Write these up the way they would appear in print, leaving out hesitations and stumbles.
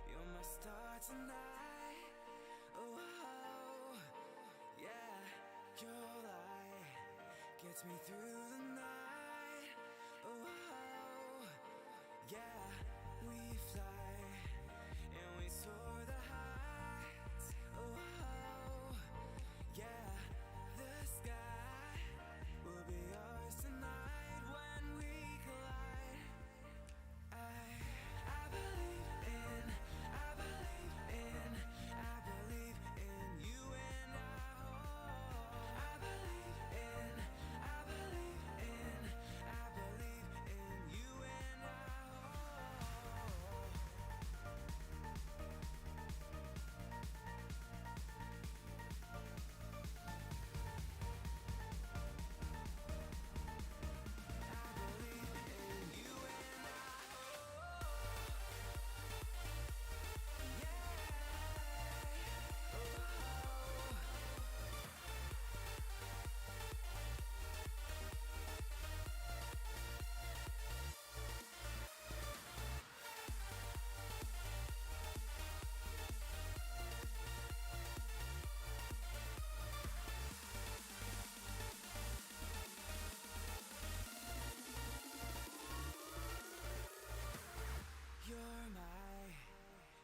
You're my star tonight. Oh, oh, yeah. Your light gets me through the night. Oh, oh, yeah. We fly and we soar the heights. Oh, oh, yeah. The sky will be ours tonight when we collide. I believe in you and I. Oh, I believe in you and I.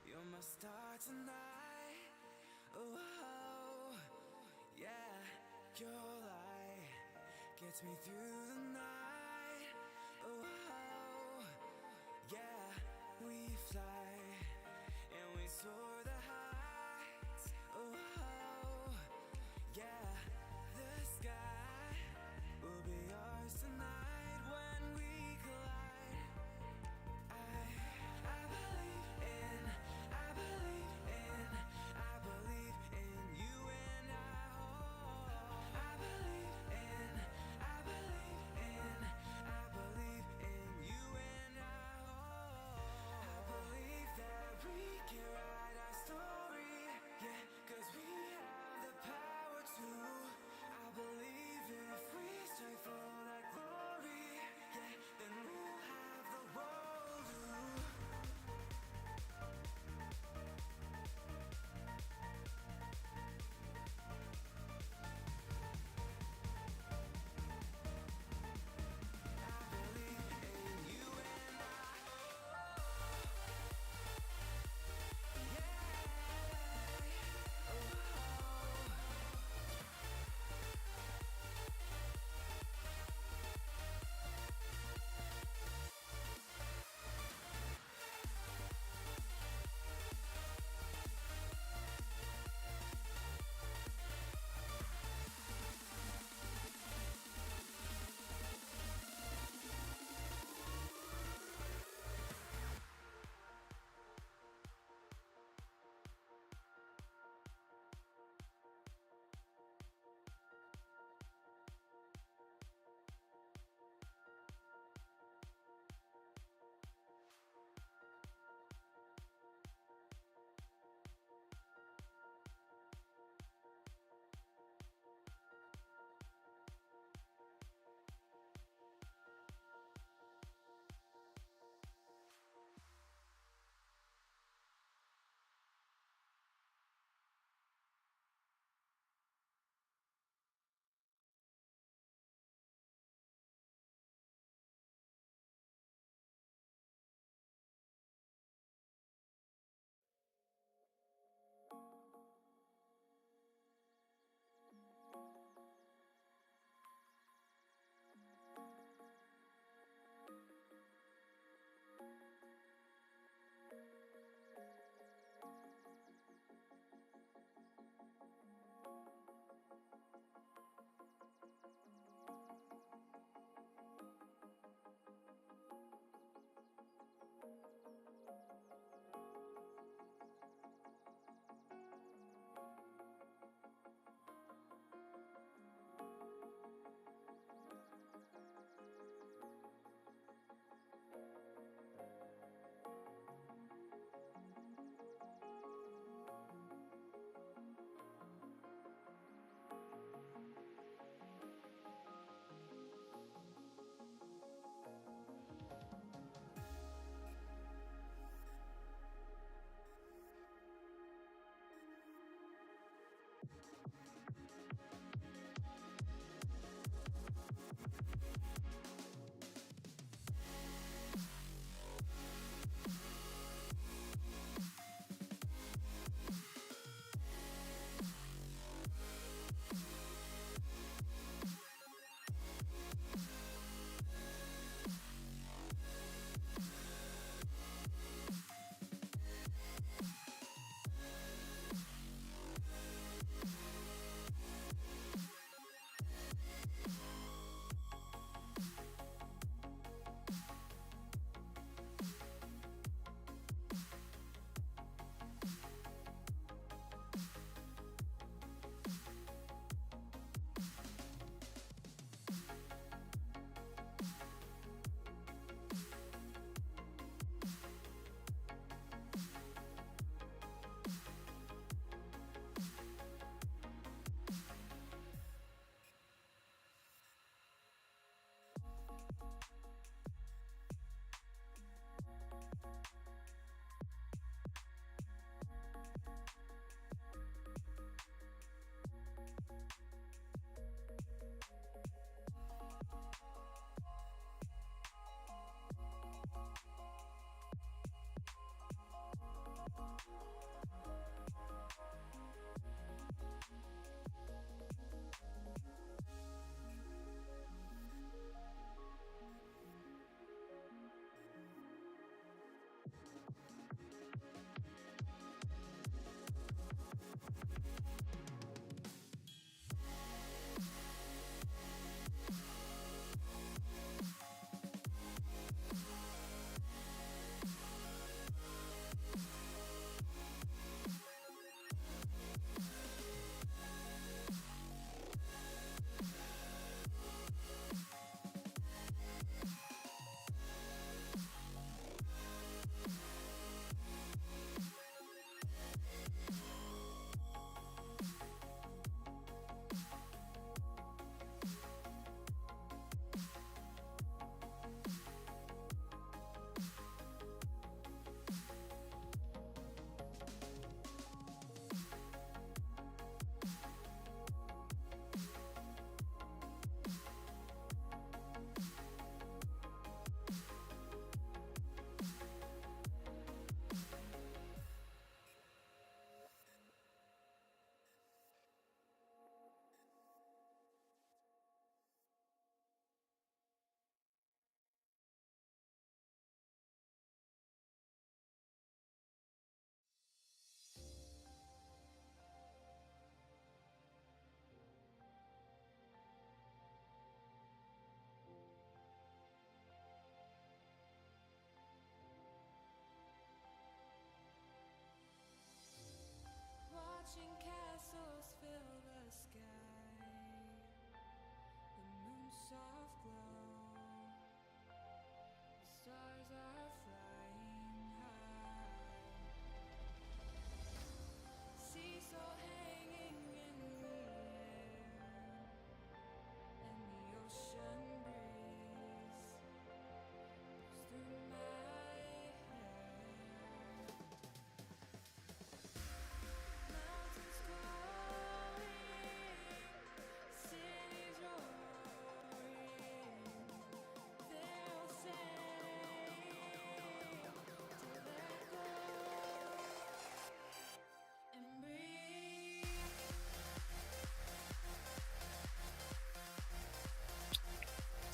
You're my star tonight. Oh, oh, yeah. Your light gets me through the night. Oh, oh, yeah. We fly and we soar the heights. Oh, oh, yeah. The sky will be ours tonight when we collide. I believe in you and I. Oh, I believe in you and I. Oh, I believe that we can ride.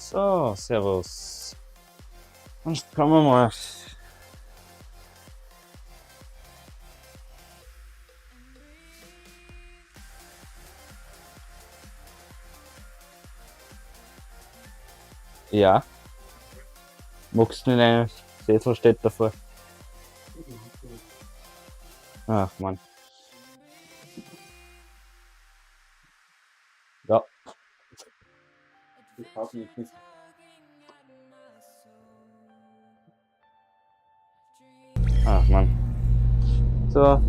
So, servus. Dann schauen wir mal. Ja. Magst du nicht einen Sessel steht davor? Ach Mann. Ja. Ich hab nicht. Ach Mann. So.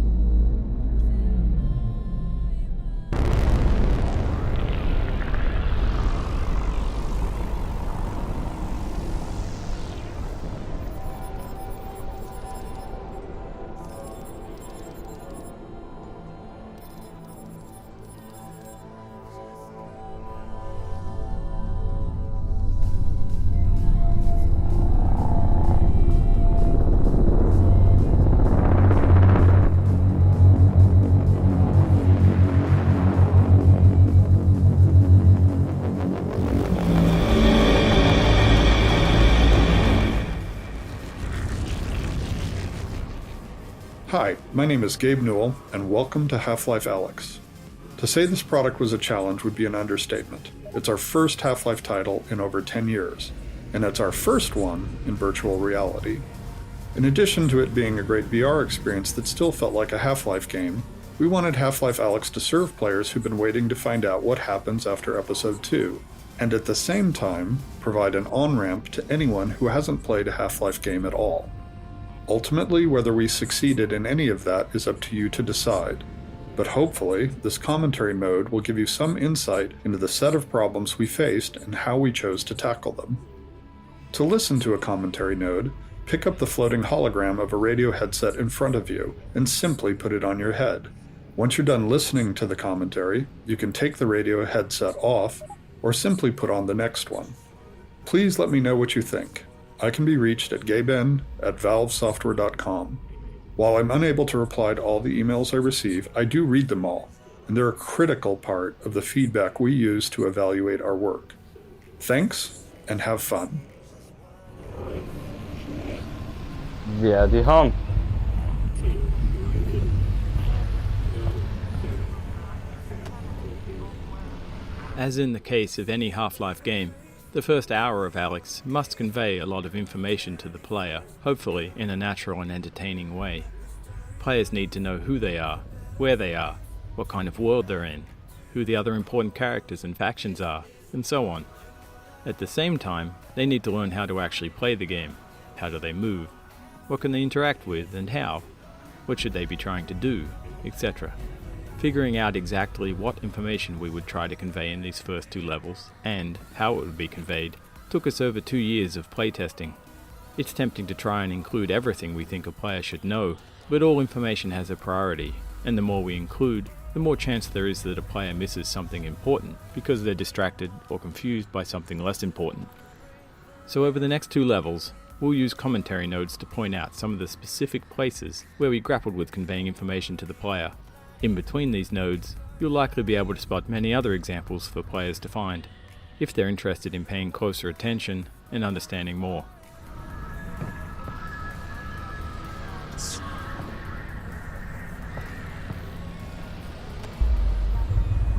Hi, my name is Gabe Newell, and welcome to Half-Life Alyx. To say this product was a challenge would be an understatement. It's our first Half-Life title in over 10 years, and it's our first one in virtual reality. In addition to it being a great VR experience that still felt like a Half-Life game, we wanted Half-Life Alyx to serve players who've been waiting to find out what happens after Episode 2, and at the same time, provide an on-ramp to anyone who hasn't played a Half-Life game at all. Ultimately, whether we succeeded in any of that is up to you to decide. But hopefully, this commentary mode will give you some insight into the set of problems we faced and how we chose to tackle them. To listen to a commentary node, pick up the floating hologram of a radio headset in front of you and simply put it on your head. Once you're done listening to the commentary, you can take the radio headset off or simply put on the next one. Please let me know what you think. I can be reached at gaben@valvesoftware.com. While I'm unable to reply to all the emails I receive, I do read them all, and they're a critical part of the feedback we use to evaluate our work. Thanks, and have fun. Wer die haben. As in the case of any Half-Life game, the first hour of Alyx must convey a lot of information to the player, hopefully in a natural and entertaining way. Players need to know who they are, where they are, what kind of world they're in, who the other important characters and factions are, and so on. At the same time, they need to learn how to actually play the game. How do they move? What can they interact with and how? What should they be trying to do, etc. Figuring out exactly what information we would try to convey in these first two levels, and how it would be conveyed, took us over 2 years of playtesting. It's tempting to try and include everything we think a player should know, but all information has a priority, and the more we include, the more chance there is that a player misses something important because they're distracted or confused by something less important. So over the next 2 levels, we'll use commentary nodes to point out some of the specific places where we grappled with conveying information to the player. In between these nodes, you'll likely be able to spot many other examples for players to find, if they're interested in paying closer attention and understanding more.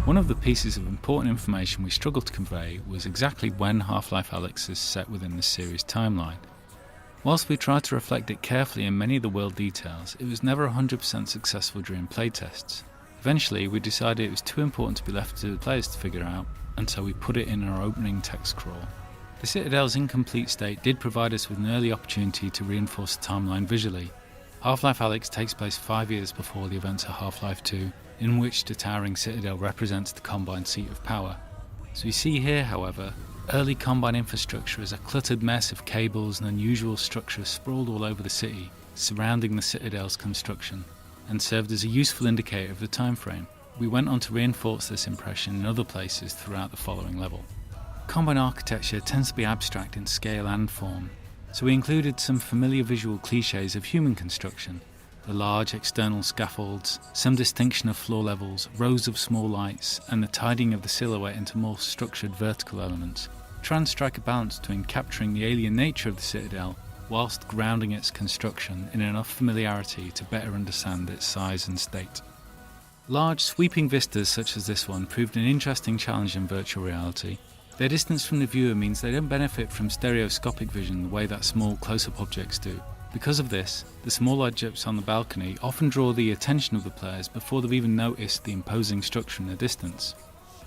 One of the pieces of important information we struggled to convey was exactly when Half-Life Alyx is set within the series timeline. Whilst we tried to reflect it carefully in many of the world details, it was never 100% successful during playtests. Eventually, we decided it was too important to be left to the players to figure out, and so we put it in our opening text crawl. The Citadel's incomplete state did provide us with an early opportunity to reinforce the timeline visually. Half-Life Alyx takes place 5 years before the events of Half-Life 2, in which the towering Citadel represents the Combine seat of power. As we see here, however, early Combine infrastructure is a cluttered mess of cables and unusual structures sprawled all over the city, surrounding the Citadel's construction, and served as a useful indicator of the time frame. We went on to reinforce this impression in other places throughout the following level. Combine architecture tends to be abstract in scale and form, so we included some familiar visual cliches of human construction: the large external scaffolds, some distinction of floor levels, rows of small lights, and the tidying of the silhouette into more structured vertical elements. try and strike a balance between capturing the alien nature of the Citadel whilst grounding its construction in enough familiarity to better understand its size and state. Large, sweeping vistas such as this one proved an interesting challenge in virtual reality. Their distance from the viewer means they don't benefit from stereoscopic vision the way that small close-up objects do. Because of this, the small objects on the balcony often draw the attention of the players before they've even noticed the imposing structure in the distance.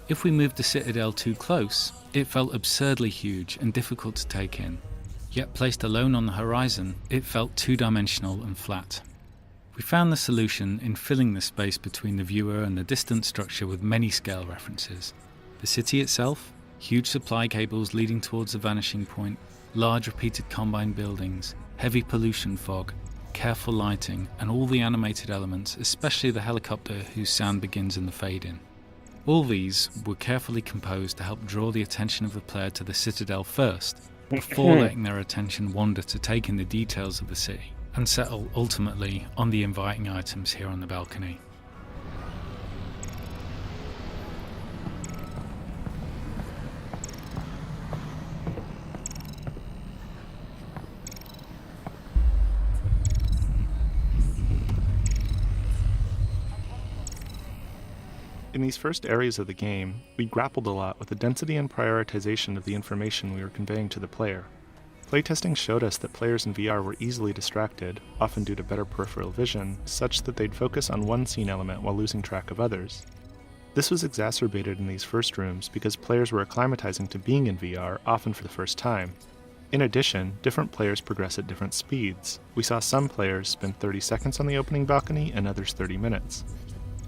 If we moved the Citadel too close, it felt absurdly huge and difficult to take in. Yet placed alone on the horizon, it felt two-dimensional and flat. We found the solution in filling the space between the viewer and the distant structure with many scale references. The city itself, huge supply cables leading towards the vanishing point, large repeated combine buildings, heavy pollution fog, careful lighting, and all the animated elements, especially the helicopter whose sound begins in the fade-in. All these were carefully composed to help draw the attention of the player to the Citadel first, before letting their attention wander to take in the details of the city, and settle ultimately on the inviting items here on the balcony. In these first areas of the game, we grappled a lot with the density and prioritization of the information we were conveying to the player. Playtesting showed us that players in VR were easily distracted, often due to better peripheral vision, such that they'd focus on one scene element while losing track of others. This was exacerbated in these first rooms because players were acclimatizing to being in VR, often for the first time. In addition, different players progress at different speeds. We saw some players spend 30 seconds on the opening balcony and others 30 minutes.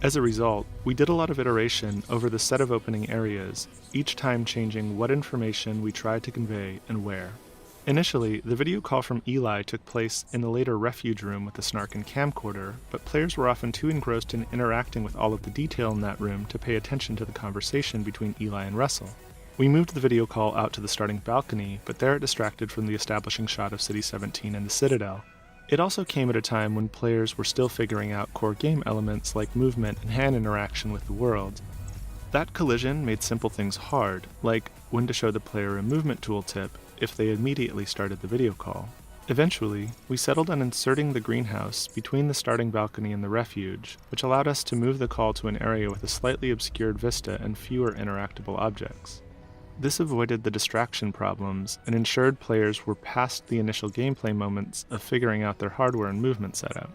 As a result, we did a lot of iteration over the set of opening areas, each time changing what information we tried to convey and where. Initially, the video call from Eli took place in the later refuge room with the Snark and camcorder, but players were often too engrossed in interacting with all of the detail in that room to pay attention to the conversation between Eli and Russell. We moved the video call out to the starting balcony, but there it distracted from the establishing shot of City 17 and the Citadel. It also came at a time when players were still figuring out core game elements like movement and hand interaction with the world. That collision made simple things hard, like when to show the player a movement tooltip if they immediately started the video call. Eventually, we settled on inserting the greenhouse between the starting balcony and the refuge, which allowed us to move the call to an area with a slightly obscured vista and fewer interactable objects. This avoided the distraction problems and ensured players were past the initial gameplay moments of figuring out their hardware and movement setup.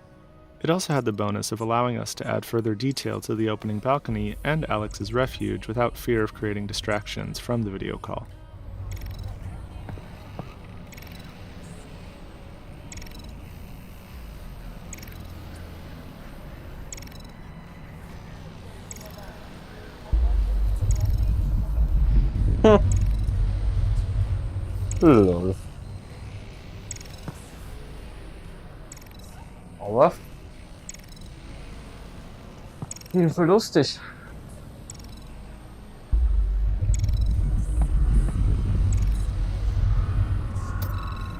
It also had the bonus of allowing us to add further detail to the opening balcony and Alyx's refuge without fear of creating distractions from the video call. Lol. Aber Hilfe lustig.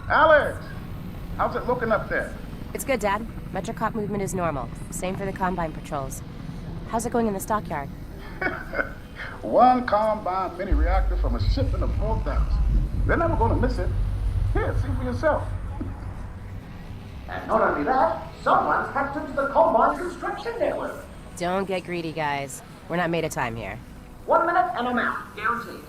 Alyx! How's it looking up there? It's good, Dad. Metrocop movement is normal. Same for the Combine patrols. How's it going in the stockyard? One combine mini reactor from a shipment of 4,000. They're never going to miss it. Here, see for yourself. And not only that, someone's hacked into the Combine construction network. Don't get greedy, guys. We're not made of time here. 1 minute and I'm out, guaranteed.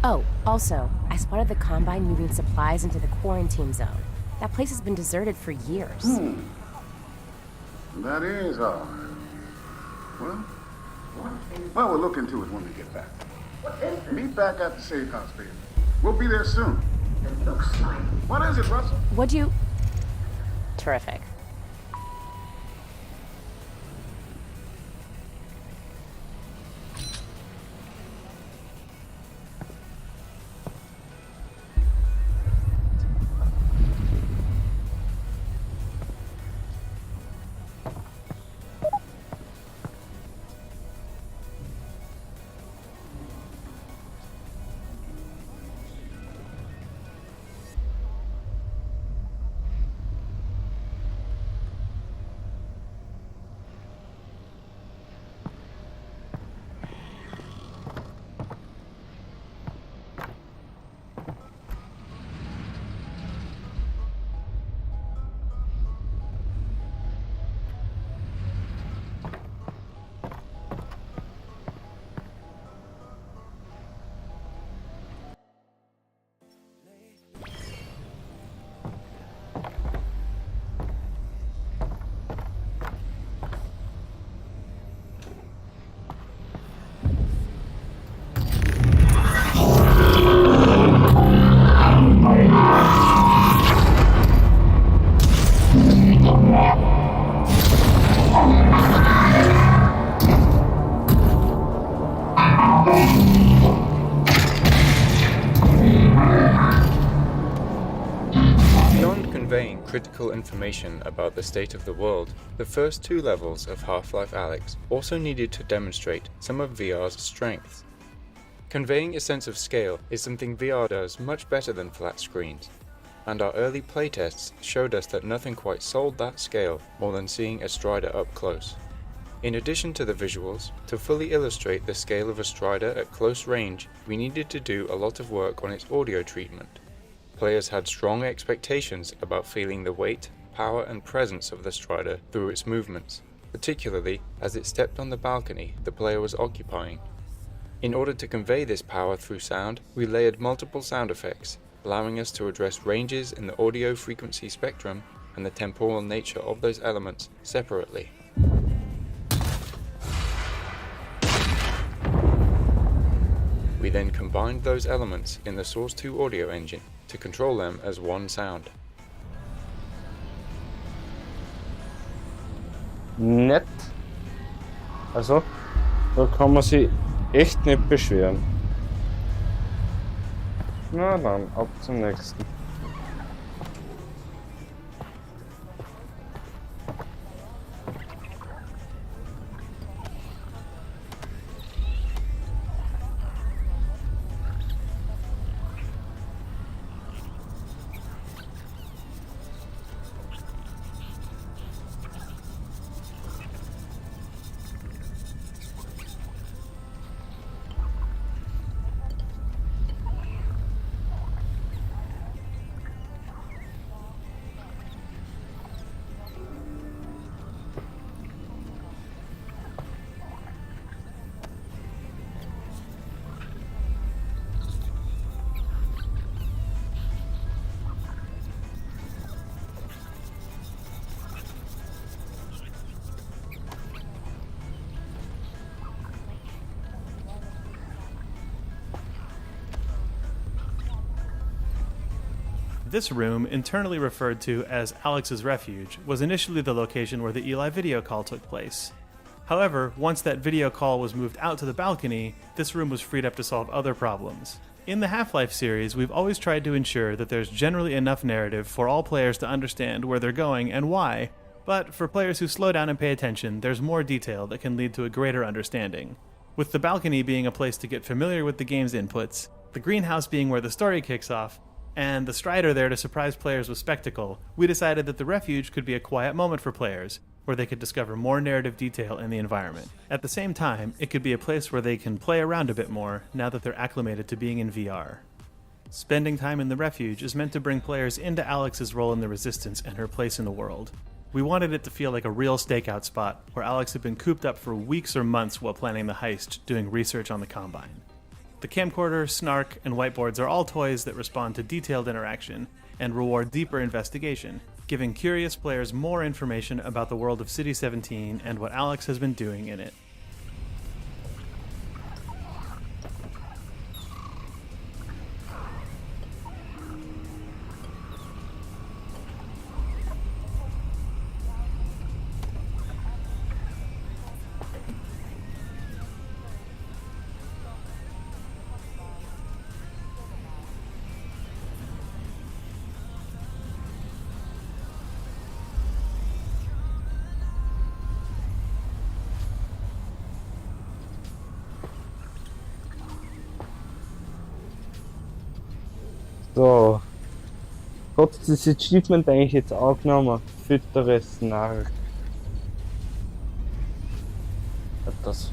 Oh, also, I spotted the Combine moving supplies into the quarantine zone. That place has been deserted for years. That is hard. Well, we'll look into it when we get back. What is it? Meet back at the safe house, baby. We'll be there soon. It looks like... What is it, Russell? What'd you... Terrific. conveying critical information about the state of the world, the first 2 levels of Half-Life Alyx also needed to demonstrate some of VR's strengths. Conveying a sense of scale is something VR does much better than flat screens, and our early playtests showed us that nothing quite sold that scale more than seeing a Strider up close. In addition to the visuals, to fully illustrate the scale of a Strider at close range, we needed to do a lot of work on its audio treatment. Players had strong expectations about feeling the weight, power and presence of the Strider through its movements, particularly as it stepped on the balcony the player was occupying. In order to convey this power through sound, we layered multiple sound effects, allowing us to address ranges in the audio frequency spectrum and the temporal nature of those elements separately. We then combined those elements in the Source 2 audio engine to control them as one sound. Nett. Also, da kann man sich echt nicht beschweren. Na dann, ab zum nächsten. This room, internally referred to as Alyx's Refuge, was initially the location where the Eli video call took place. However, once that video call was moved out to the balcony, this room was freed up to solve other problems. In the Half-Life series, we've always tried to ensure that there's generally enough narrative for all players to understand where they're going and why, but for players who slow down and pay attention, there's more detail that can lead to a greater understanding. With the balcony being a place to get familiar with the game's inputs, the greenhouse being where the story kicks off, and the Strider there to surprise players with spectacle, we decided that the Refuge could be a quiet moment for players, where they could discover more narrative detail in the environment. At the same time, it could be a place where they can play around a bit more now that they're acclimated to being in VR. Spending time in the Refuge is meant to bring players into Alyx's role in the Resistance and her place in the world. We wanted it to feel like a real stakeout spot, where Alyx had been cooped up for weeks or months while planning the heist, doing research on the Combine. The camcorder, snark, and whiteboards are all toys that respond to detailed interaction and reward deeper investigation, giving curious players more information about the world of City 17 and what Alyx has been doing in it. So. Hat das Achievement eigentlich jetzt angenommen? Füttere Snark. Hat das.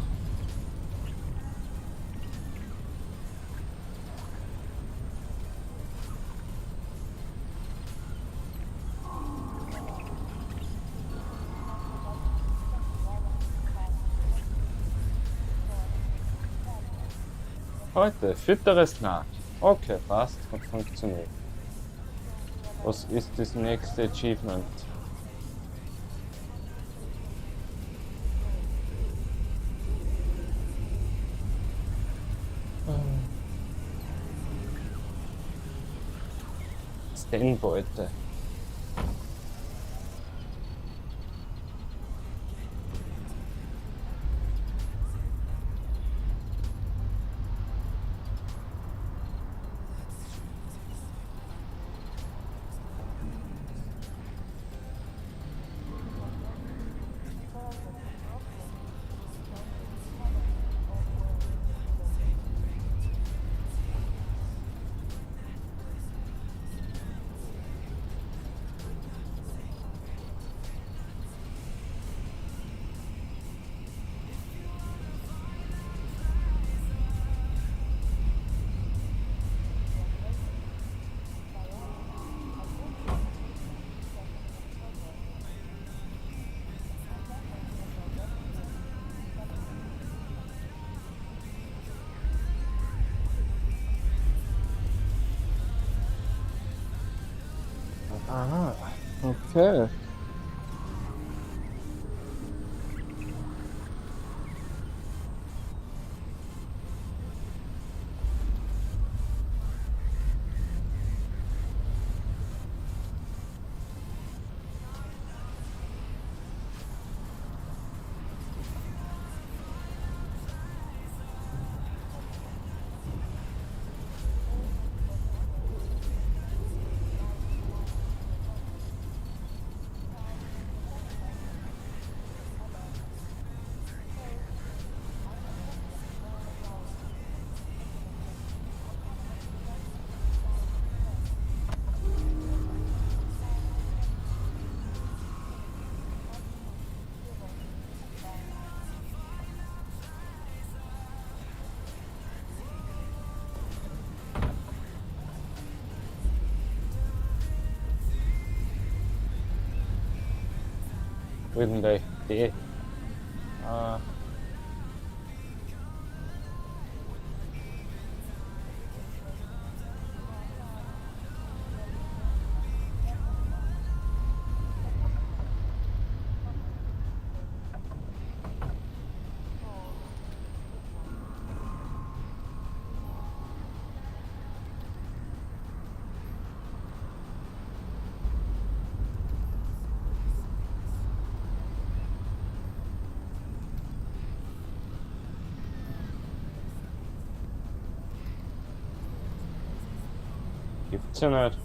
Heute, füttere Snark. Okay, passt, hat funktioniert. Was ist das nächste Achievement? Stenbeute. Aha, okay. Wouldn't they? Yeah. Gibt's ja nicht.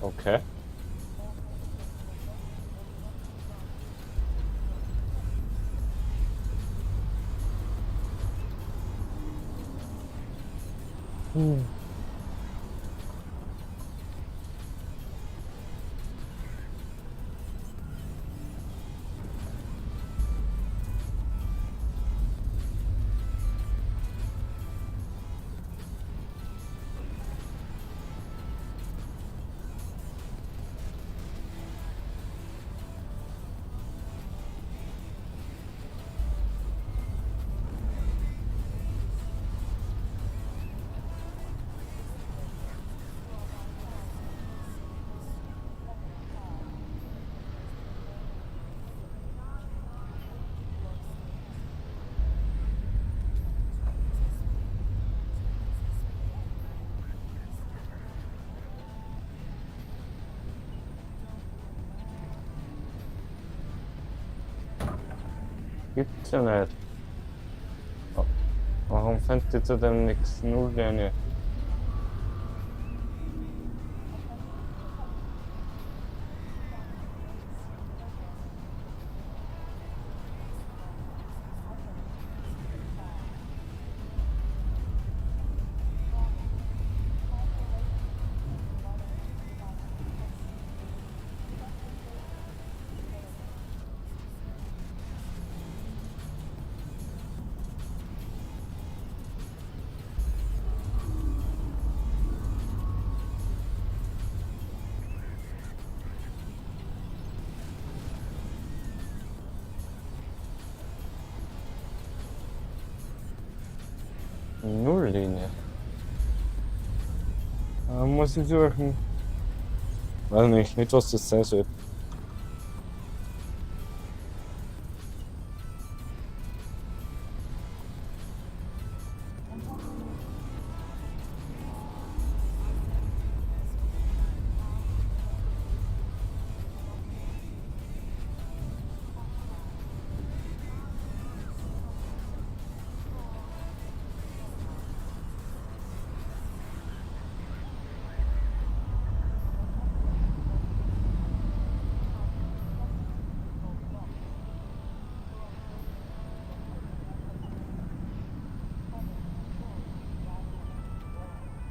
Okay. Gibt's ja nicht. Warum findest du zu dem nix? Null Sterne. Nulllinie. Da muss ich suchen. Weiß nicht, was das sein soll.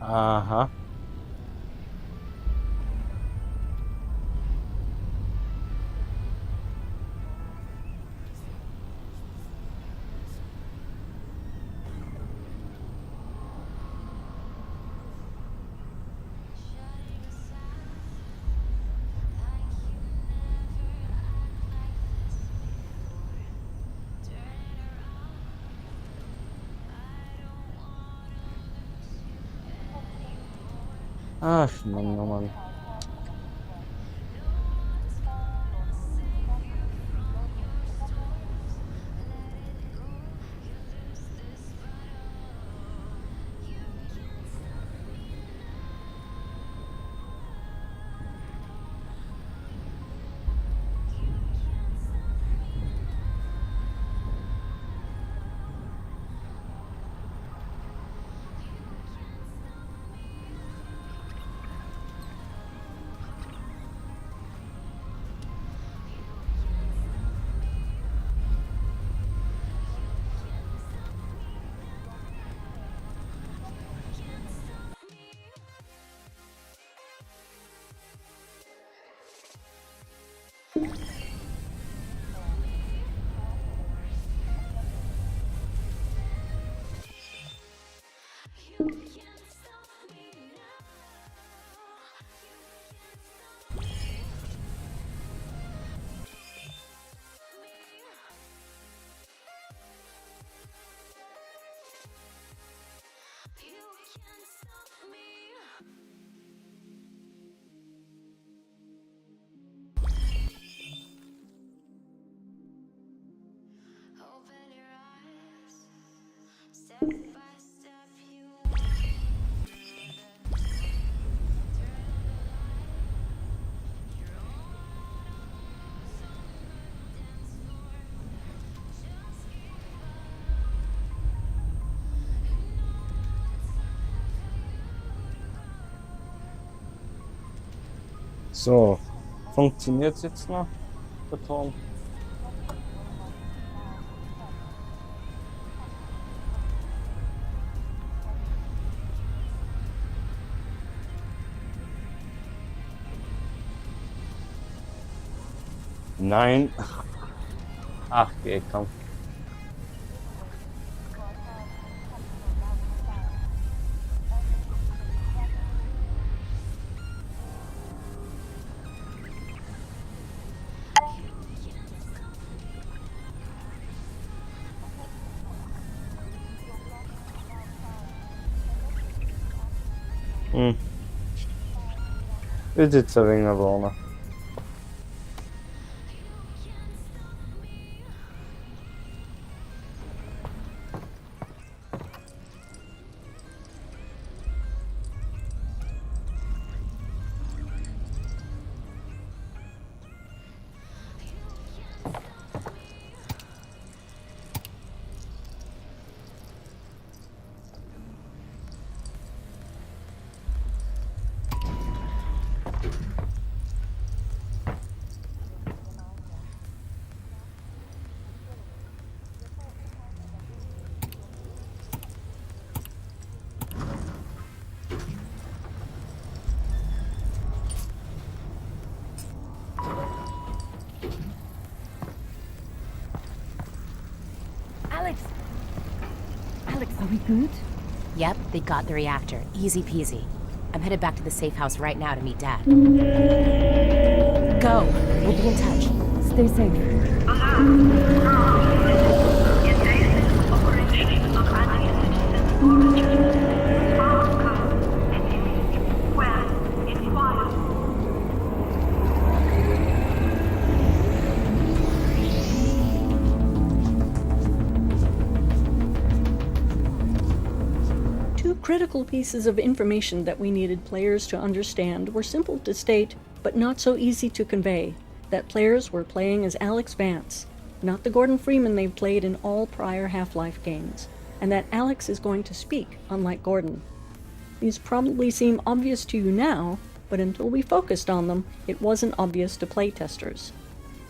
Aha. Ach, Mann, oh Mann. So, funktioniert's jetzt noch, der Turm? Nein. Ach, geh, komm. Ist jetzt ein wenig warner. Alyx! Alyx, are we good? Yep, they got the reactor. Easy peasy. I'm headed back to the safe house right now to meet Dad. Go! We'll be in touch. Stay safe. Critical pieces of information that we needed players to understand were simple to state, but not so easy to convey. That players were playing as Alyx Vance, not the Gordon Freeman they've played in all prior Half-Life games, and that Alyx is going to speak, unlike Gordon. These probably seem obvious to you now, but until we focused on them, it wasn't obvious to playtesters.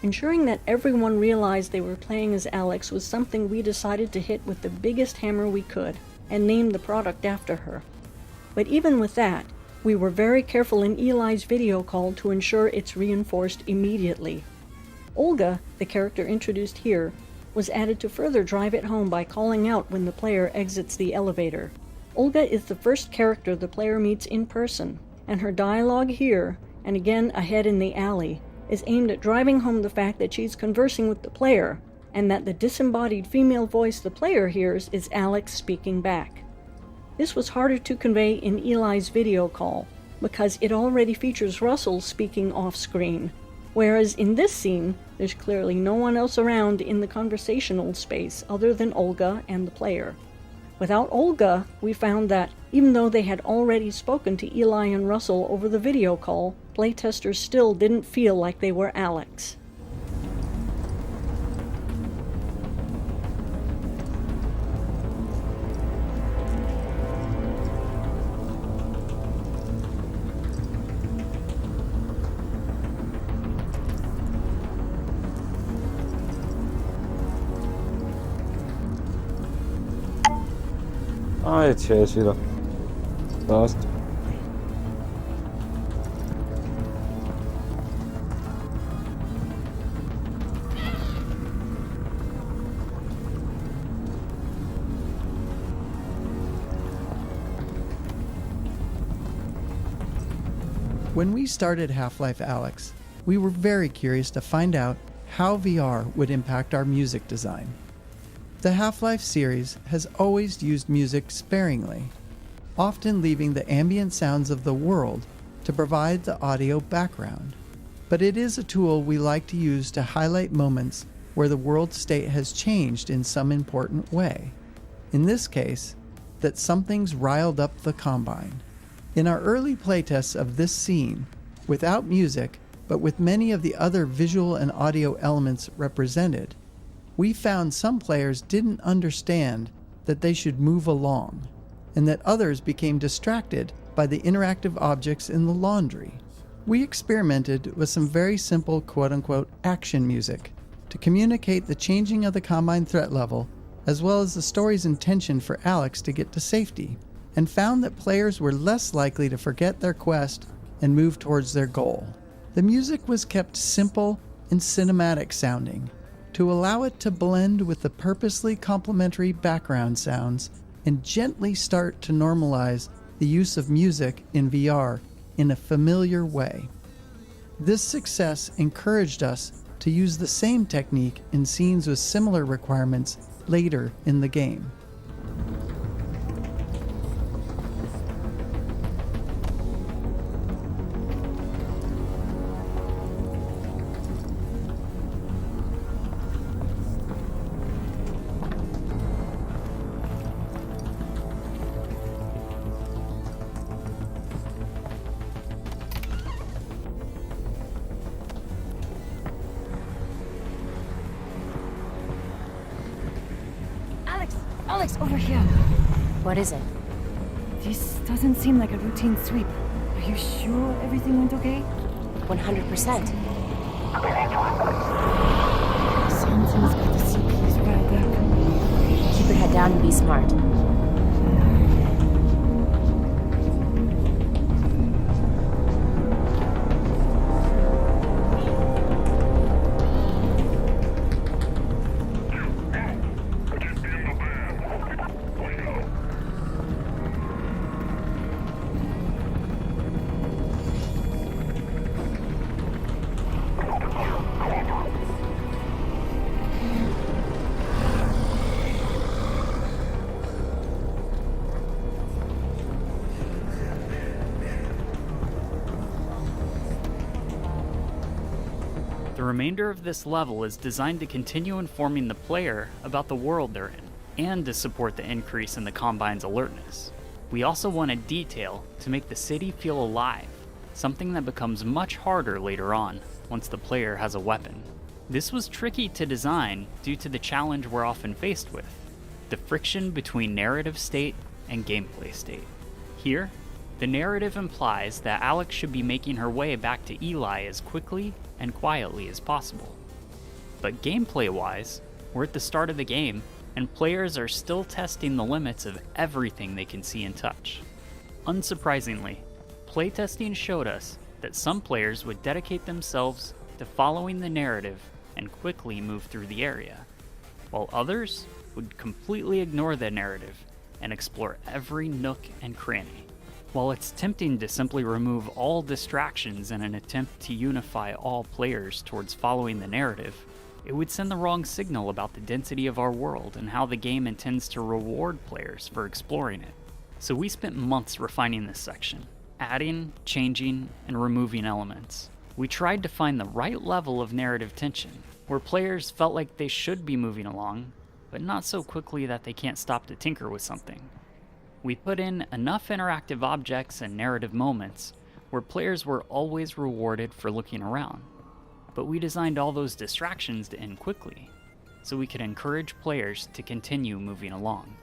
Ensuring that everyone realized they were playing as Alyx was something we decided to hit with the biggest hammer we could, and named the product after her. But even with that, we were very careful in Eli's video call to ensure it's reinforced immediately. Olga, the character introduced here, was added to further drive it home by calling out when the player exits the elevator. Olga is the first character the player meets in person, and her dialogue here, and again ahead in the alley, is aimed at driving home the fact that she's conversing with the player, and that the disembodied female voice the player hears is Alyx speaking back. This was harder to convey in Eli's video call, because it already features Russell speaking off-screen, whereas in this scene, there's clearly no one else around in the conversational space other than Olga and the player. Without Olga, we found that, even though they had already spoken to Eli and Russell over the video call, playtesters still didn't feel like they were Alyx. Ai, Cecil. Fast. When we started Half-Life Alyx, we were very curious to find out how VR would impact our music design. The Half-Life series has always used music sparingly, often leaving the ambient sounds of the world to provide the audio background. But it is a tool we like to use to highlight moments where the world state has changed in some important way. In this case, that something's riled up the Combine. In our early playtests of this scene, without music, but with many of the other visual and audio elements represented, we found some players didn't understand that they should move along, and that others became distracted by the interactive objects in the laundry. We experimented with some very simple quote-unquote action music to communicate the changing of the Combine threat level, as well as the story's intention for Alyx to get to safety, and found that players were less likely to forget their quest and move towards their goal. The music was kept simple and cinematic sounding to allow it to blend with the purposely complementary background sounds and gently start to normalize the use of music in VR in a familiar way. This success encouraged us to use the same technique in scenes with similar requirements later in the game. Alyx, over here. What is it? This doesn't seem like a routine sweep. Are you sure everything went okay? 100%. Something's got the CPUs riled up. Keep your head down and be smart. The remainder of this level is designed to continue informing the player about the world they're in, and to support the increase in the Combine's alertness. We also wanted detail to make the city feel alive, something that becomes much harder later on, once the player has a weapon. This was tricky to design due to the challenge we're often faced with, the friction between narrative state and gameplay state. Here, the narrative implies that Alyx should be making her way back to Eli as quickly and quietly as possible. But gameplay-wise, we're at the start of the game, and players are still testing the limits of everything they can see and touch. Unsurprisingly, playtesting showed us that some players would dedicate themselves to following the narrative and quickly move through the area, while others would completely ignore the narrative and explore every nook and cranny. While it's tempting to simply remove all distractions in an attempt to unify all players towards following the narrative, it would send the wrong signal about the density of our world and how the game intends to reward players for exploring it. So we spent months refining this section, adding, changing, and removing elements. We tried to find the right level of narrative tension, where players felt like they should be moving along, but not so quickly that they can't stop to tinker with something. We put in enough interactive objects and narrative moments where players were always rewarded for looking around, but we designed all those distractions to end quickly, so we could encourage players to continue moving along.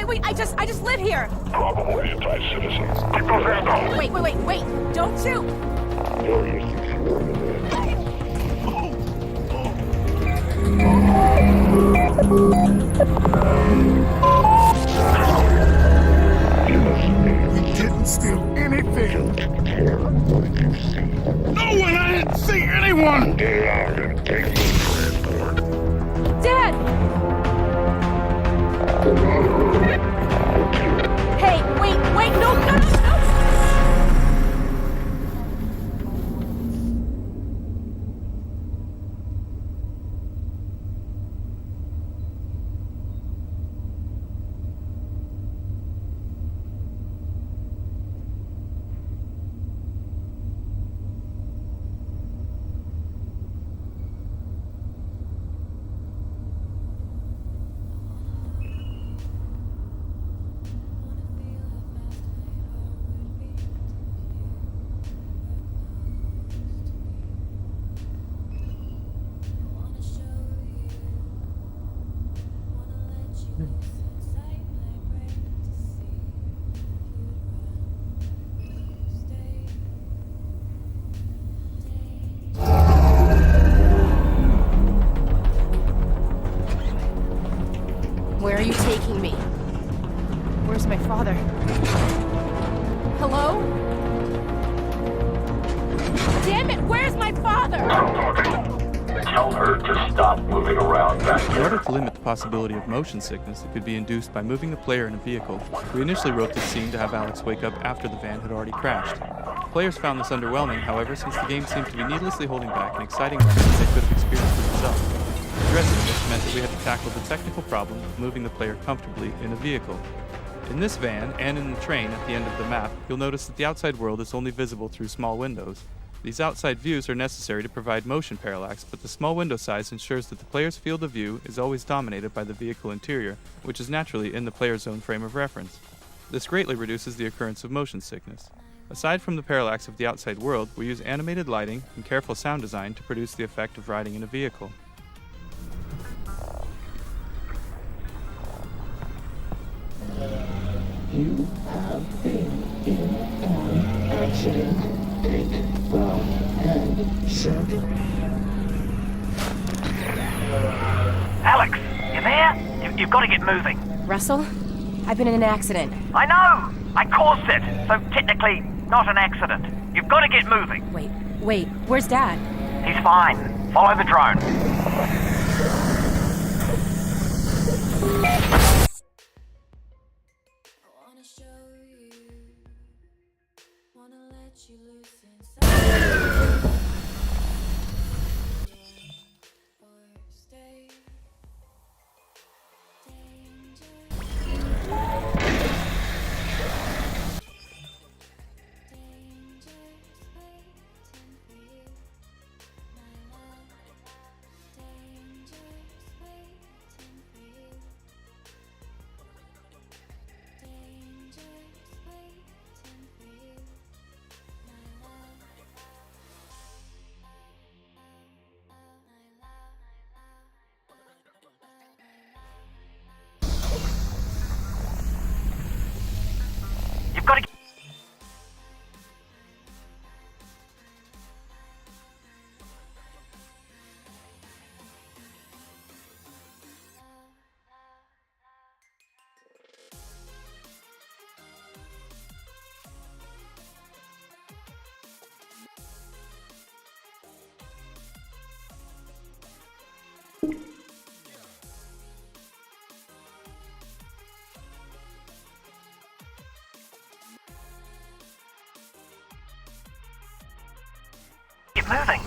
Wait, I just live here. Probable anti-citizen. Keep those hands up. Wait, don't shoot. We didn't steal anything. No one, I didn't see anyone. Get out and take the transport. Dad! Hey, wait, no! Where are you taking me? Where's my father? Hello? Damn it, where's my father? Tell her to stop moving around back In here. order to limit the possibility of motion sickness that could be induced by moving the player in a vehicle, we initially wrote this scene to have Alyx wake up after the van had already crashed. Players found this underwhelming, however, since the game seemed to be needlessly holding back an exciting moment they could have experienced for themselves. Addressing this meant that we had to tackle the technical problem of moving the player comfortably in a vehicle. In this van, and in the train at the end of the map, you'll notice that the outside world is only visible through small windows. These outside views are necessary to provide motion parallax, but the small window size ensures that the player's field of view is always dominated by the vehicle interior, which is naturally in the player's own frame of reference. This greatly reduces the occurrence of motion sickness. Aside from the parallax of the outside world, we use animated lighting and careful sound design to produce the effect of riding in a vehicle. You have been in an accident. Take the head, sir. Alyx, you there? You've got to get moving. Russell? I've been in an accident. I know! I caused it, so technically not an accident. You've got to get moving. Wait, where's Dad? He's fine. Follow the drone. You've got to get... Get moving.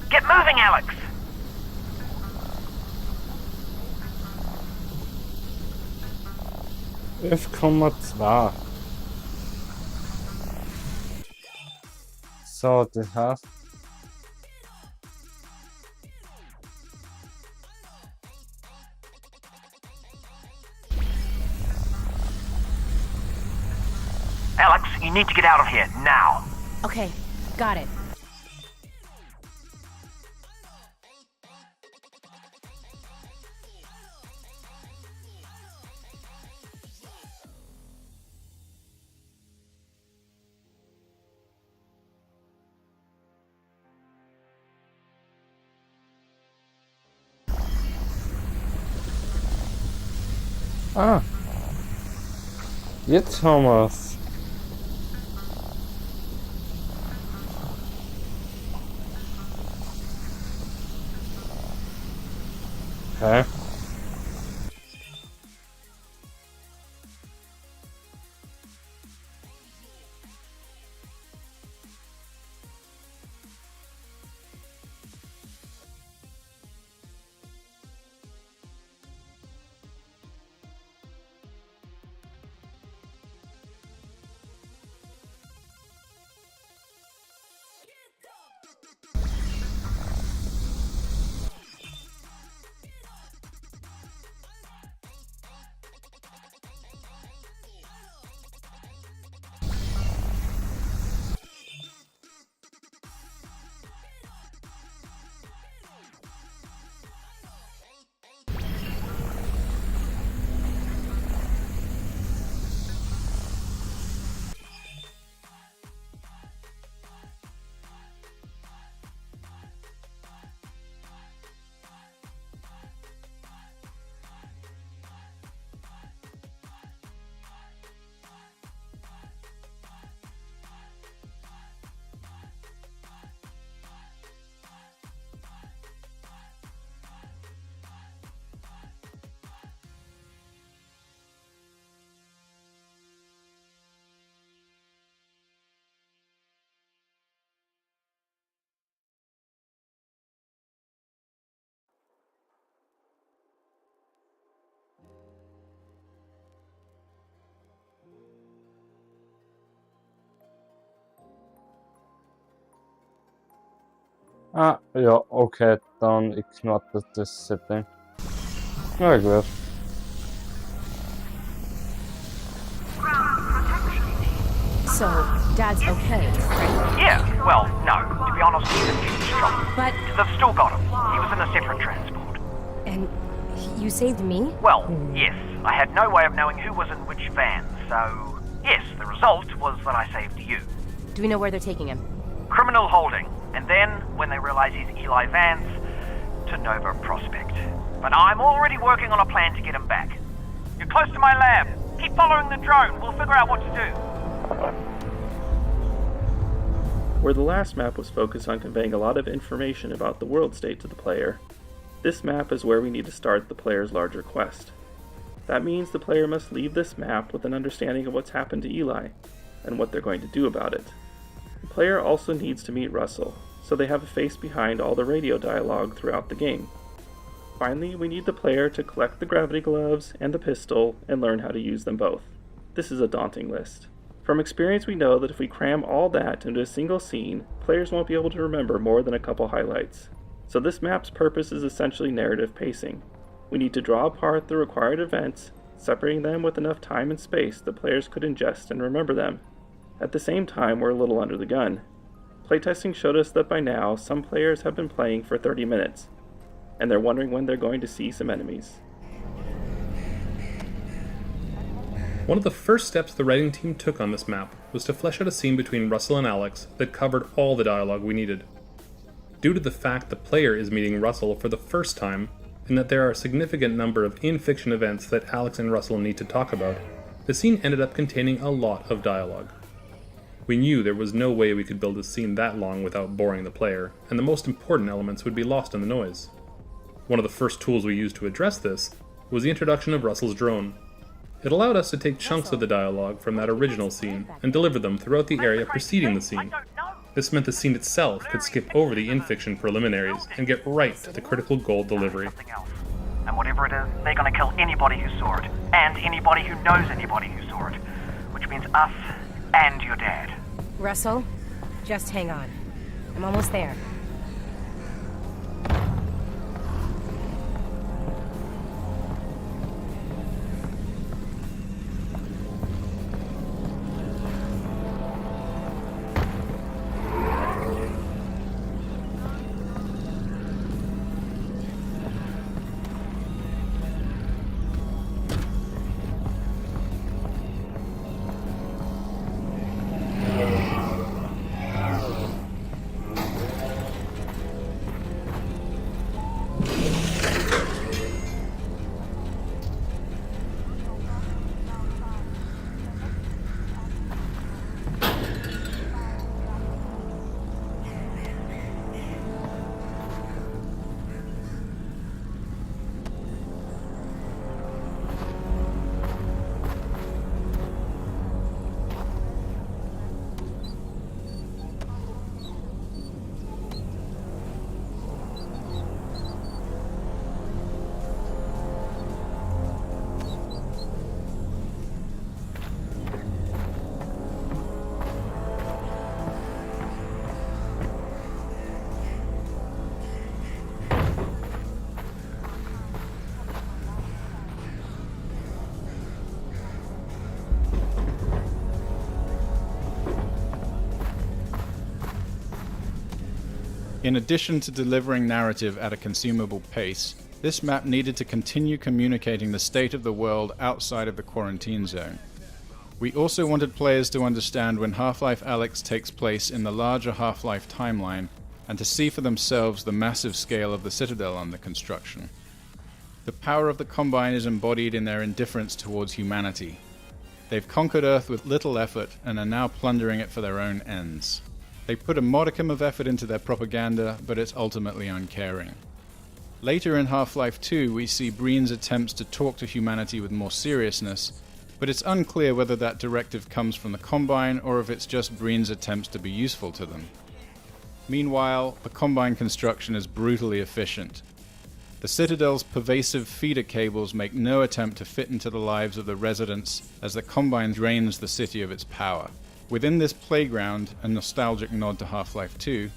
Get moving, Alyx! F,2. So, du hast... Alyx, you need to get out of here, now. Okay, got it. Ah. Yeah, Thomas. Okay. Ah, ja, okay, dann ignoriert das Setting. Na gut. So, Dad's okay, right? Yeah, well, no. To be honest, even he's strong. But... They've still got him. He was in a separate transport. And you saved me? Well, yes. I had no way of knowing who was in which van, so... Yes, the result was that I saved you. Do we know where they're taking him? Criminal holding. And then, when they realize he's Eli Vance, to Nova Prospect. But I'm already working on a plan to get him back. You're close to my lab. Keep following the drone. We'll figure out what to do. Where the last map was focused on conveying a lot of information about the world state to the player, this map is where we need to start the player's larger quest. That means the player must leave this map with an understanding of what's happened to Eli, and what they're going to do about it. The player also needs to meet Russell, so they have a face behind all the radio dialogue throughout the game. Finally, we need the player to collect the gravity gloves and the pistol and learn how to use them both. This is a daunting list. From experience, we know that if we cram all that into a single scene, players won't be able to remember more than a couple highlights. So this map's purpose is essentially narrative pacing. We need to draw apart the required events, separating them with enough time and space that players could ingest and remember them. At the same time, we're a little under the gun. Playtesting showed us that by now, some players have been playing for 30 minutes, and they're wondering when they're going to see some enemies. One of the first steps the writing team took on this map was to flesh out a scene between Russell and Alyx that covered all the dialogue we needed. Due to the fact the player is meeting Russell for the first time, and that there are a significant number of in-fiction events that Alyx and Russell need to talk about, the scene ended up containing a lot of dialogue. We knew there was no way we could build a scene that long without boring the player, and the most important elements would be lost in the noise. One of the first tools we used to address this was the introduction of Russell's drone. It allowed us to take chunks of the dialogue from that original scene and deliver them throughout the area preceding the scene. This meant the scene itself could skip over the in-fiction preliminaries and get right to the critical goal delivery. And whatever it is, they're gonna kill anybody who saw it, and anybody who knows anybody who saw it, which means us and your dad. Russell, just hang on. I'm almost there. In addition to delivering narrative at a consumable pace, this map needed to continue communicating the state of the world outside of the quarantine zone. We also wanted players to understand when Half-Life Alyx takes place in the larger Half-Life timeline, and to see for themselves the massive scale of the Citadel under construction. The power of the Combine is embodied in their indifference towards humanity. They've conquered Earth with little effort and are now plundering it for their own ends. They put a modicum of effort into their propaganda, but it's ultimately uncaring. Later in Half-Life 2, we see Breen's attempts to talk to humanity with more seriousness, but it's unclear whether that directive comes from the Combine or if it's just Breen's attempts to be useful to them. Meanwhile, the Combine construction is brutally efficient. The Citadel's pervasive feeder cables make no attempt to fit into the lives of the residents as the Combine drains the city of its power. Within this playground, a nostalgic nod to Half-Life 2,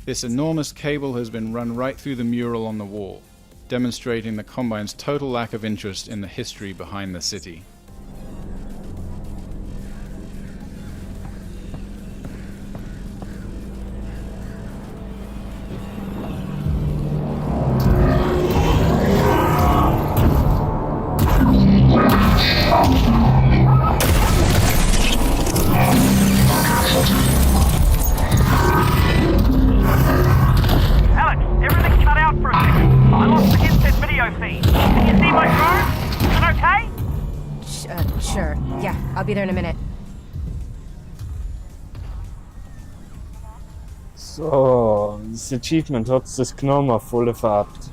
this enormous cable has been run right through the mural on the wall, demonstrating the Combine's total lack of interest in the history behind the city. I'll be there in a minute. So, das Achievement hat es genommen, volle Fahrt.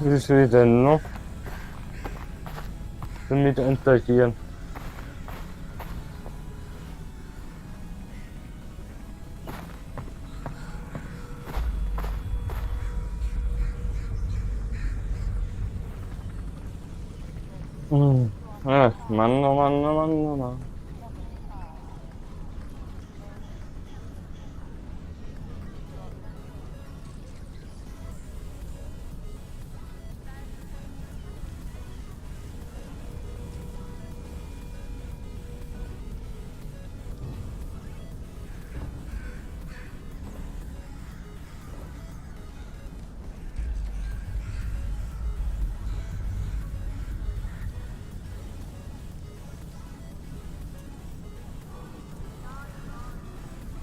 Wie soll ich denn noch damit interagieren? Ach, Mann, oh Mann, oh Mann, oh Mann.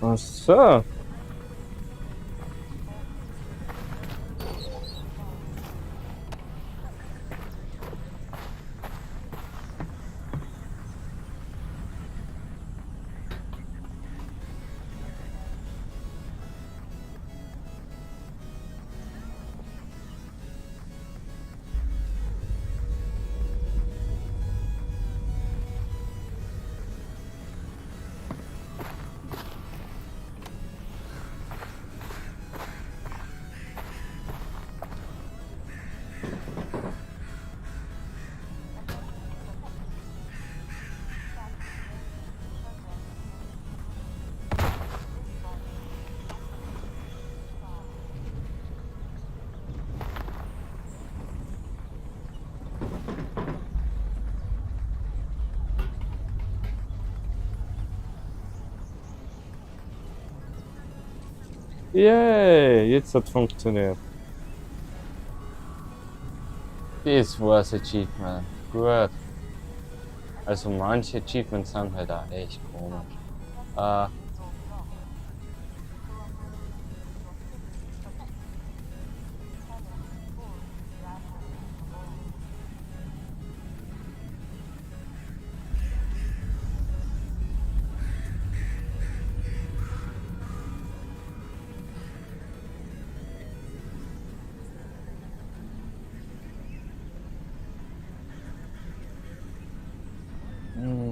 Ach so. Yay, jetzt hat funktioniert. Das war's Achievement. Gut. Also manche Achievements sind halt auch echt komisch.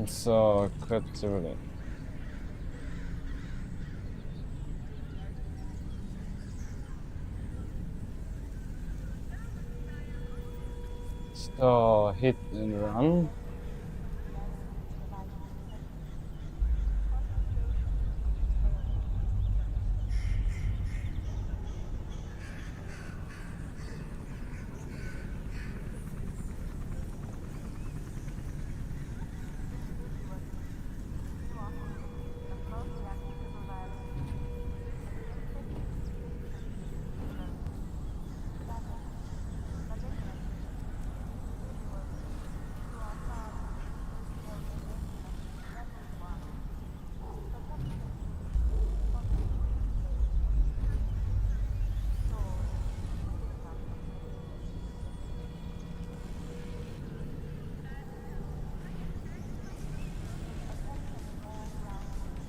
So, kurz überlegen. So, hit and run.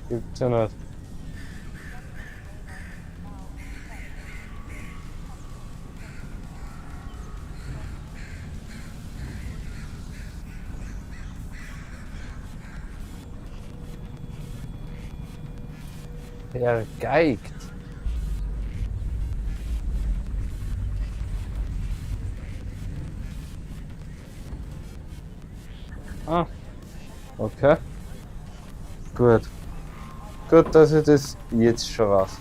Gibt's ja nicht. Vergeigt. Ah, okay. Gut. Gut, dass ich das jetzt schon weiß.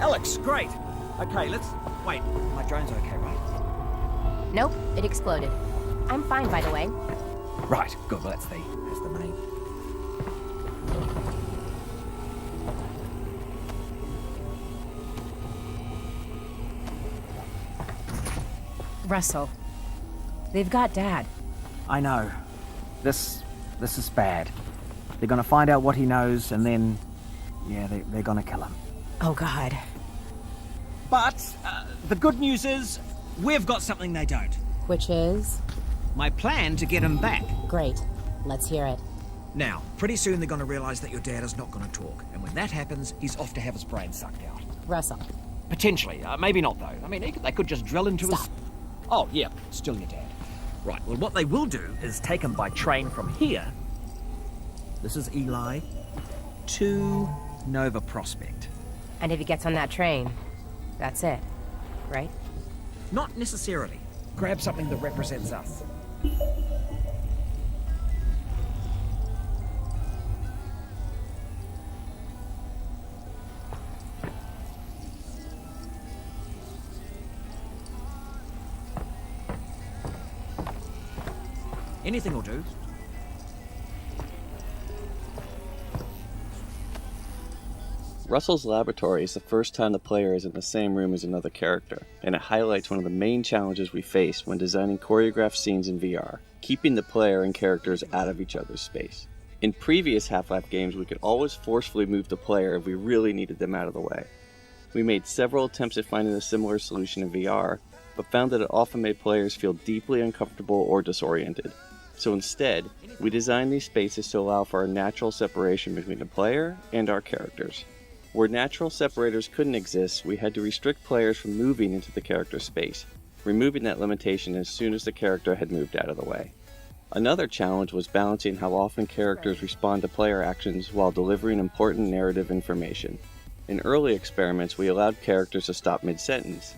Alyx, great. Okay, let's... Wait, my drone's okay, right? Nope, it exploded. I'm fine, by the way. Right, good. Well, that's the main. Russell, they've got Dad. I know. This is bad. They're gonna find out what he knows, and then... yeah, they're gonna kill him. Oh, God. But the good news is, we've got something they don't. Which is? My plan to get him back. Great. Let's hear it. Now, pretty soon they're going to realise that your dad is not going to talk. And when that happens, he's off to have his brain sucked out. Russell. Potentially. Maybe not, though. I mean, they could just drill into Stop. his... Oh, yeah, still your dad. Right, well, what they will do is take him by train from here. This is Eli. To Nova Prospect. And if he gets on that train, that's it, right? Not necessarily. Grab something that represents us. Anything will do. Russell's laboratory is the first time the player is in the same room as another character, and it highlights one of the main challenges we face when designing choreographed scenes in VR, keeping the player and characters out of each other's space. In previous Half-Life games, we could always forcefully move the player if we really needed them out of the way. We made several attempts at finding a similar solution in VR, but found that it often made players feel deeply uncomfortable or disoriented. So instead, we designed these spaces to allow for a natural separation between the player and our characters. Where natural separators couldn't exist, we had to restrict players from moving into the character's space, removing that limitation as soon as the character had moved out of the way. Another challenge was balancing how often characters respond to player actions while delivering important narrative information. In early experiments, we allowed characters to stop mid-sentence,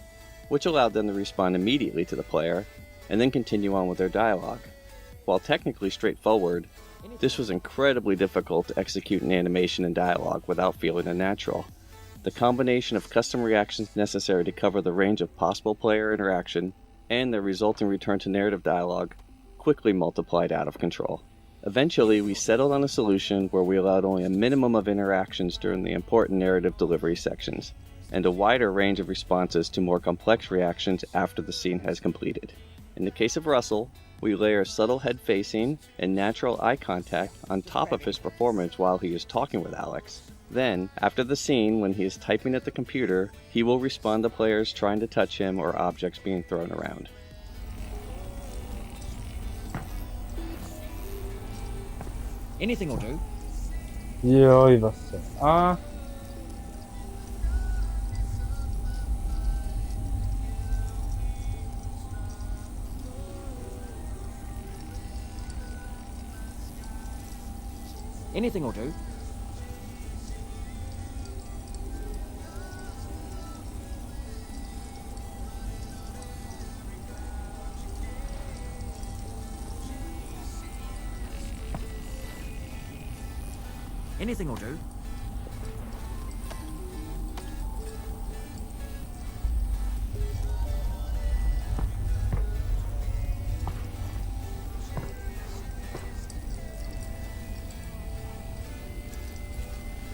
which allowed them to respond immediately to the player, and then continue on with their dialogue. While technically straightforward, this was incredibly difficult to execute in animation and dialogue without feeling unnatural. The combination of custom reactions necessary to cover the range of possible player interaction and the resulting return to narrative dialogue quickly multiplied out of control. Eventually, we settled on a solution where we allowed only a minimum of interactions during the important narrative delivery sections, and a wider range of responses to more complex reactions after the scene has completed. In the case of Russell, we layer subtle head facing and natural eye contact on top of his performance while he is talking with Alyx. Then, after the scene, when he is typing at the computer, he will respond to players trying to touch him or objects being thrown around. Anything will do. Jaj, bassza. Anything will do. Anything will do.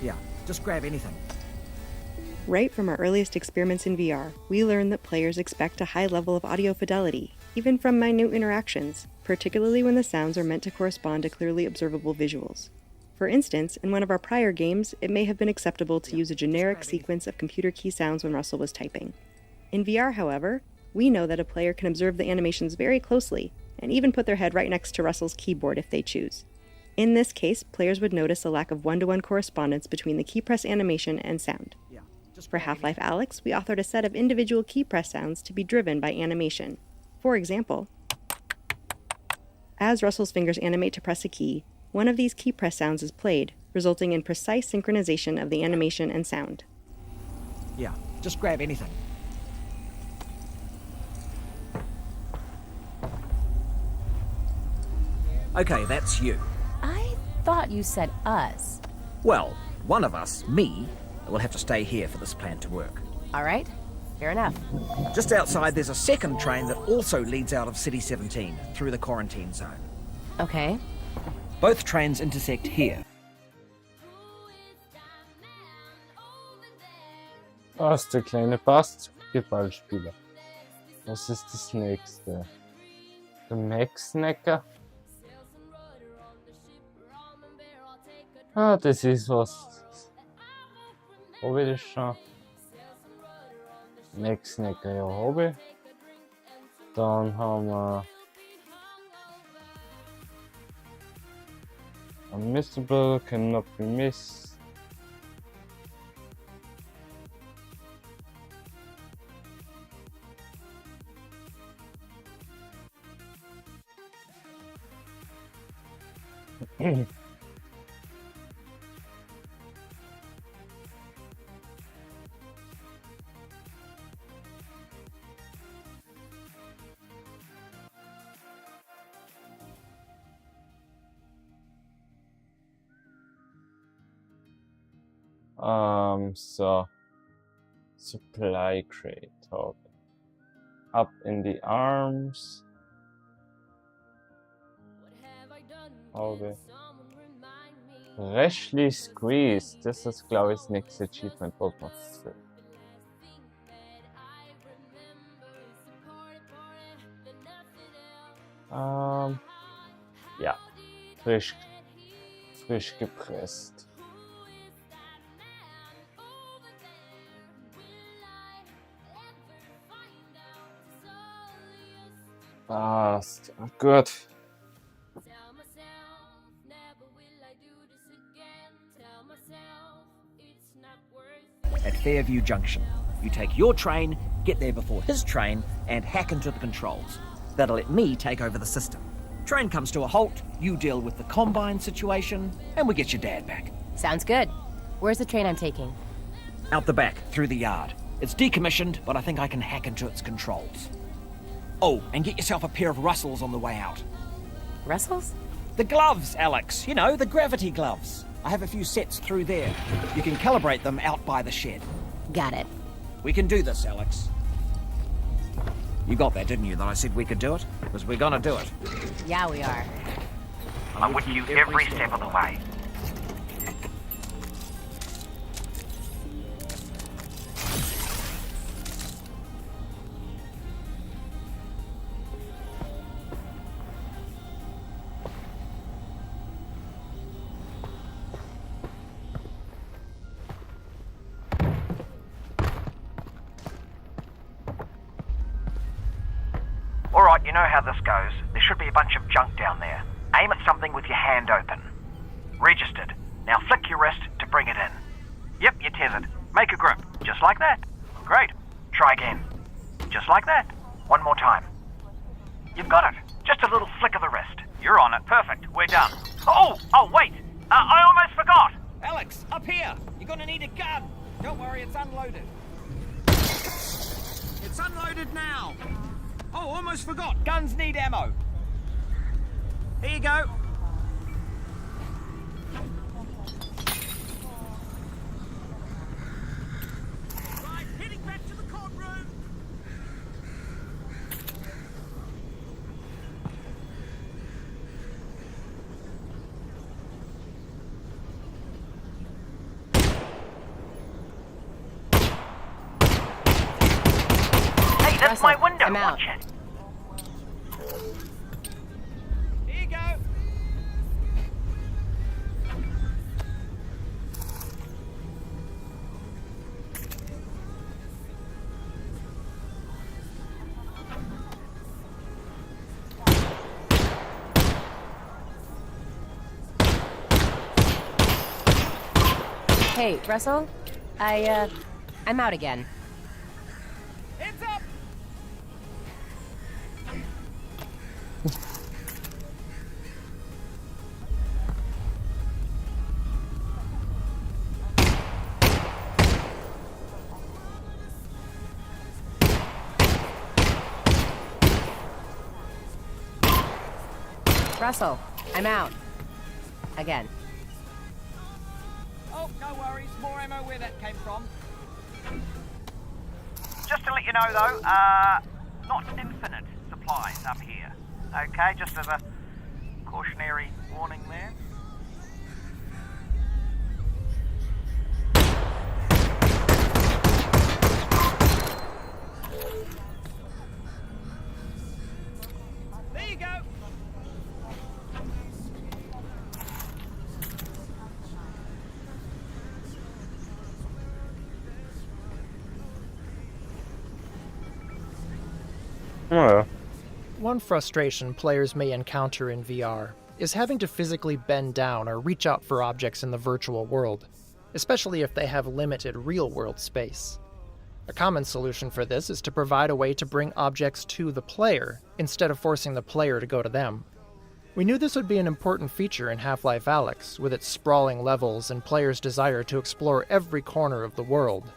Yeah, just grab anything. Right from our earliest experiments in VR, we learned that players expect a high level of audio fidelity, even from minute interactions, particularly when the sounds are meant to correspond to clearly observable visuals. For instance, in one of our prior games, it may have been acceptable to use a generic sequence of computer key sounds when Russell was typing. In VR, however, we know that a player can observe the animations very closely, and even put their head right next to Russell's keyboard if they choose. In this case, players would notice a lack of one-to-one correspondence between the key press animation and sound. For Half-Life Alyx, we authored a set of individual key press sounds to be driven by animation. For example, as Russell's fingers animate to press a key, one of these key press sounds is played, resulting in precise synchronization of the animation and sound. Yeah, just grab anything. Okay, that's you. I thought you said us. Well, one of us, me, will have to stay here for this plan to work. All right, fair enough. Just outside, there's a second train that also leads out of City 17 through the quarantine zone. Okay. Both trains intersect here. Was, der kleine Basketballspieler. Was ist das nächste? Der Max-Snacker? Ah, das ist was. Habe ich das schon? Max-Snacker, ja, habe ich. Dann haben wir Unmissable, cannot be missed. So supply crate, okay. Up in the arms. Okay. Freshly squeezed. Das ist, glaube ich, das nächste Achievement, was man sieht. Ja. Frisch gepresst. Passt. Gut. At Fairview Junction, you take your train, get there before his train, and hack into the controls. That'll let me take over the system. Train comes to a halt, you deal with the Combine situation, and we get your dad back. Sounds good. Where's the train I'm taking? Out the back, through the yard. It's decommissioned, but I think I can hack into its controls. Oh, and get yourself a pair of Russells on the way out. Russells? The gloves, Alyx. You know, the gravity gloves. I have a few sets through there. You can calibrate them out by the shed. Got it. We can do this, Alyx. You got that, didn't you, that I said we could do it? Because we're gonna do it. Yeah, we are. I'm with you every step of the way. Alright, you know how this goes. There should be a bunch of junk down there. Aim at something with your hand open. Registered. Now flick your wrist to bring it in. Yep, you're tethered. Make a grip. Just like that. Great. Try again. Just like that. One more time. You've got it. Just a little flick of the wrist. You're on it. Perfect. We're done. Oh, wait. I almost forgot. Alyx, up here. You're gonna need a gun. Don't worry, it's unloaded. It's unloaded now. Oh, almost forgot. Guns need ammo. Here you go. Right, heading back to the courtroom. Hey, that's my window. I'm out. Watch it. Here you go. Hey, Russell? I'm out again. Heads up. Russell, I'm out. Again. Oh, no worries. More ammo where that came from. Just to let you know, though, not infinite supplies up here. Okay, just as a cautionary warning there. There you go. Oh. One frustration players may encounter in VR is having to physically bend down or reach out for objects in the virtual world, especially if they have limited real-world space. A common solution for this is to provide a way to bring objects to the player, instead of forcing the player to go to them. We knew this would be an important feature in Half-Life Alyx, with its sprawling levels and players' desire to explore every corner of the world.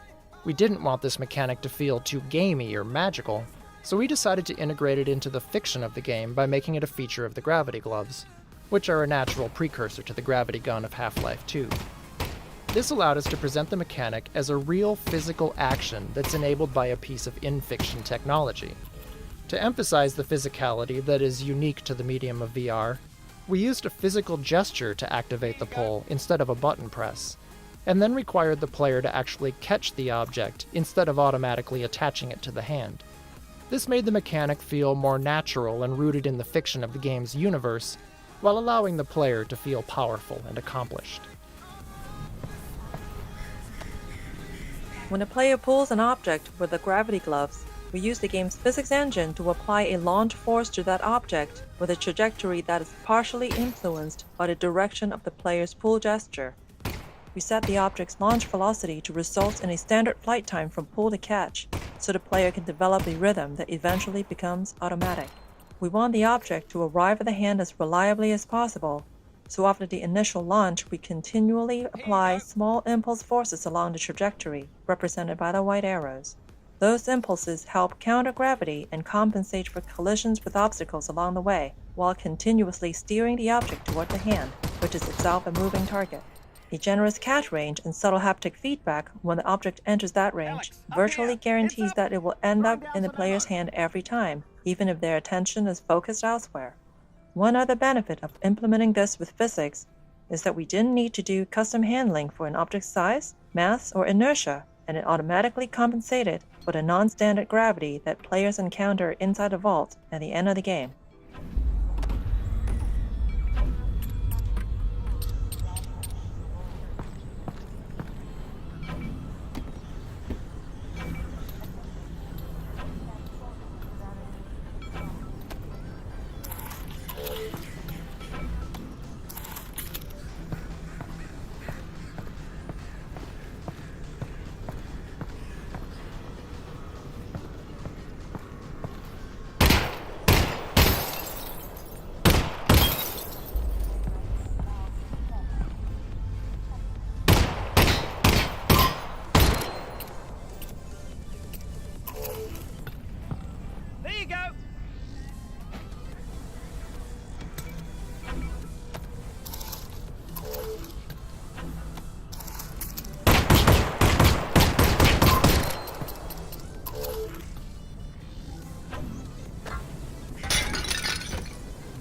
We didn't want this mechanic to feel too gamey or magical, so we decided to integrate it into the fiction of the game by making it a feature of the gravity gloves, which are a natural precursor to the gravity gun of Half-Life 2. This allowed us to present the mechanic as a real physical action that's enabled by a piece of in-fiction technology. To emphasize the physicality that is unique to the medium of VR, We used a physical gesture to activate the pull instead of a button press, and then required the player to actually catch the object instead of automatically attaching it to the hand. This made the mechanic feel more natural and rooted in the fiction of the game's universe, while allowing the player to feel powerful and accomplished. When a player pulls an object with the gravity gloves, we use the game's physics engine to apply a launch force to that object with a trajectory that is partially influenced by the direction of the player's pull gesture. We set the object's launch velocity to result in a standard flight time from pull to catch, so the player can develop a rhythm that eventually becomes automatic. We want the object to arrive at the hand as reliably as possible, so after the initial launch, we continually apply small impulse forces along the trajectory, represented by the white arrows. Those impulses help counter gravity and compensate for collisions with obstacles along the way, while continuously steering the object toward the hand, which is itself a moving target. A generous catch range and subtle haptic feedback when the object enters that range virtually guarantees that it will end up in the player's hand every time, even if their attention is focused elsewhere. One other benefit of implementing this with physics is that we didn't need to do custom handling for an object's size, mass, or inertia, and it automatically compensated for the non-standard gravity that players encounter inside the vault at the end of the game.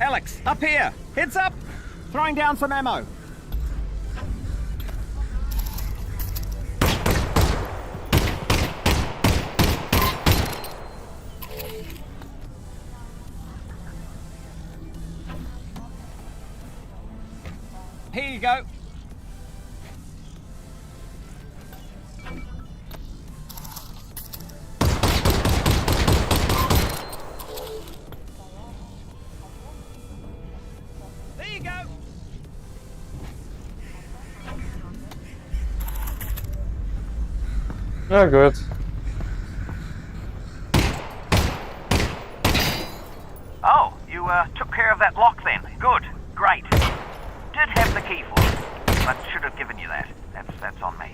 Alyx, up here! Heads up! Throwing down some ammo. Here you go. Ja, gut. Oh, you took care of that lock then. Good. Great. Did have the key for you, but should have given you that. That's on me.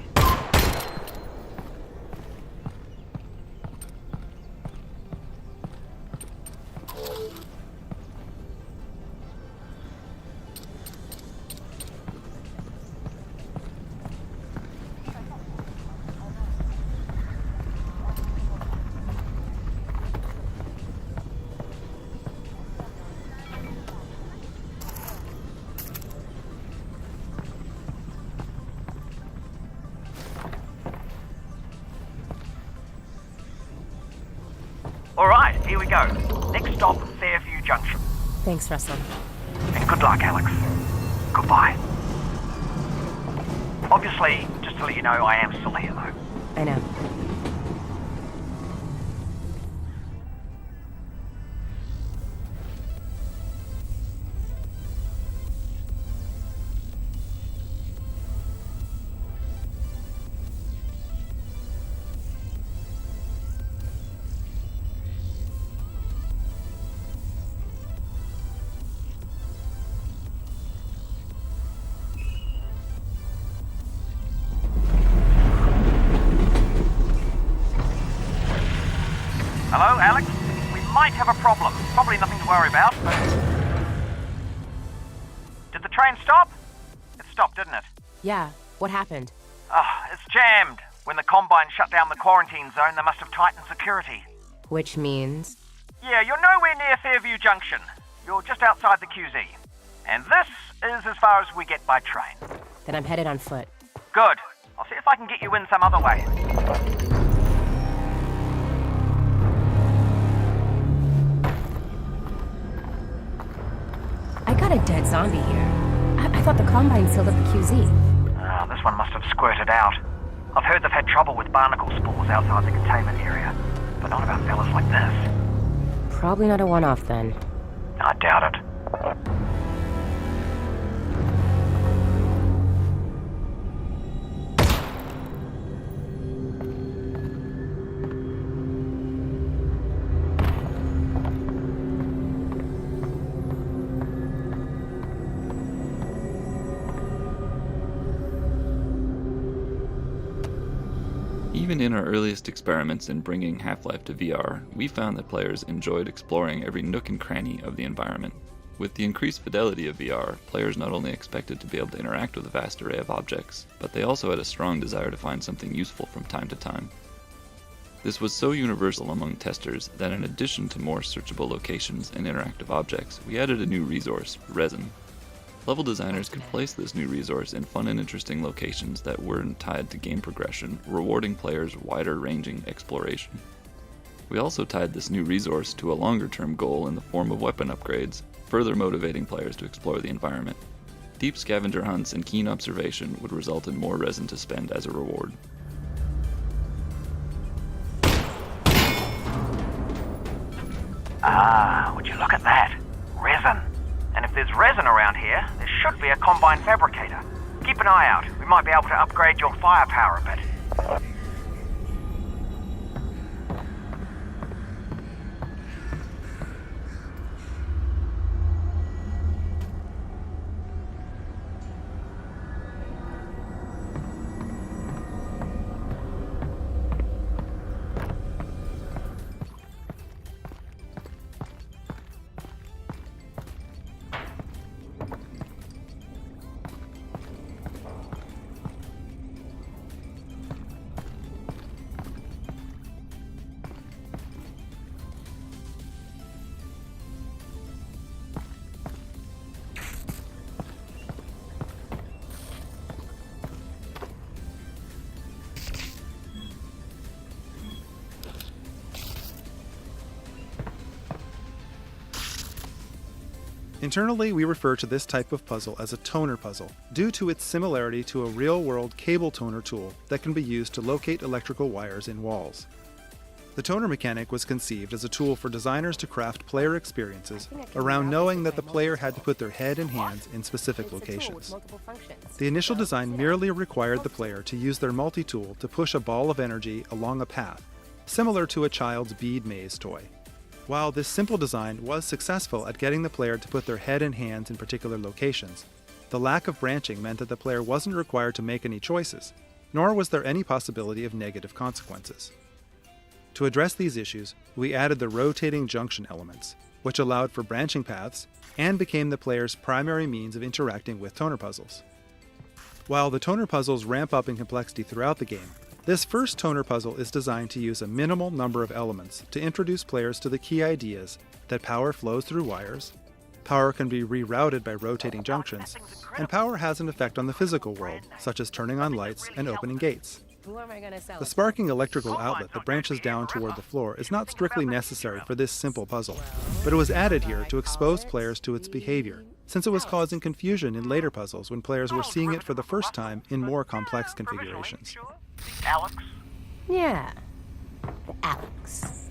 Alright, here we go. Next stop, Fairview Junction. Thanks, Russell. And good luck, Alyx. Goodbye. Obviously, just to let you know, I am still here, though. I know. Hello, Alyx? We might have a problem. Probably nothing to worry about, but... Did the train stop? It stopped, didn't it? Yeah, what happened? It's jammed. When the Combine shut down the quarantine zone, they must have tightened security. Which means? Yeah, you're nowhere near Fairview Junction. You're just outside the QZ. And this is as far as we get by train. Then I'm headed on foot. Good. I'll see if I can get you in some other way. I got a dead zombie here. I thought the Combine sealed up the QZ. This one must have squirted out. I've heard they've had trouble with barnacle spores outside the containment area, but not about fellas like this. Probably not a one-off then. I doubt it. Even in our earliest experiments in bringing Half-Life to VR, we found that players enjoyed exploring every nook and cranny of the environment. With the increased fidelity of VR, players not only expected to be able to interact with a vast array of objects, but they also had a strong desire to find something useful from time to time. This was so universal among testers that in addition to more searchable locations and interactive objects, we added a new resource, resin. Level designers could place this new resource in fun and interesting locations that weren't tied to game progression, rewarding players wider-ranging exploration. We also tied this new resource to a longer-term goal in the form of weapon upgrades, further motivating players to explore the environment. Deep scavenger hunts and keen observation would result in more resin to spend as a reward. Would you look at that? Resin. And if there's resin around here, there should be a Combine fabricator. Keep an eye out. We might be able to upgrade your firepower a bit. Internally, we refer to this type of puzzle as a toner puzzle, due to its similarity to a real-world cable toner tool that can be used to locate electrical wires in walls. The toner mechanic was conceived as a tool for designers to craft player experiences around knowing that the player had to put their head and hands in specific locations. The initial design merely required the player to use their multi-tool to push a ball of energy along a path, similar to a child's bead maze toy. While this simple design was successful at getting the player to put their head and hands in particular locations, the lack of branching meant that the player wasn't required to make any choices, nor was there any possibility of negative consequences. To address these issues, we added the rotating junction elements, which allowed for branching paths and became the player's primary means of interacting with toner puzzles. While the toner puzzles ramp up in complexity throughout the game, this first toner puzzle is designed to use a minimal number of elements to introduce players to the key ideas that power flows through wires, power can be rerouted by rotating junctions, and power has an effect on the physical world, such as turning on lights and opening gates. The sparking electrical outlet that branches down toward the floor is not strictly necessary for this simple puzzle, but it was added here to expose players to its behavior, since it was causing confusion in later puzzles when players were seeing it for the first time in more complex configurations. Alyx? Yeah, the Alyx.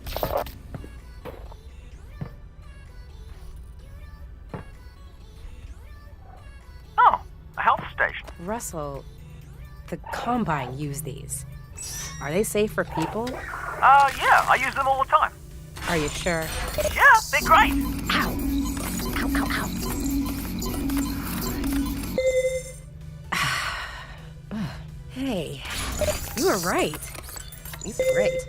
Oh, a health station. Russell, the Combine use these. Are they safe for people? Yeah, I use them all the time. Are you sure? Yeah, they're great. Ow! Ow, ow, ow. Hey, you were right. These are great.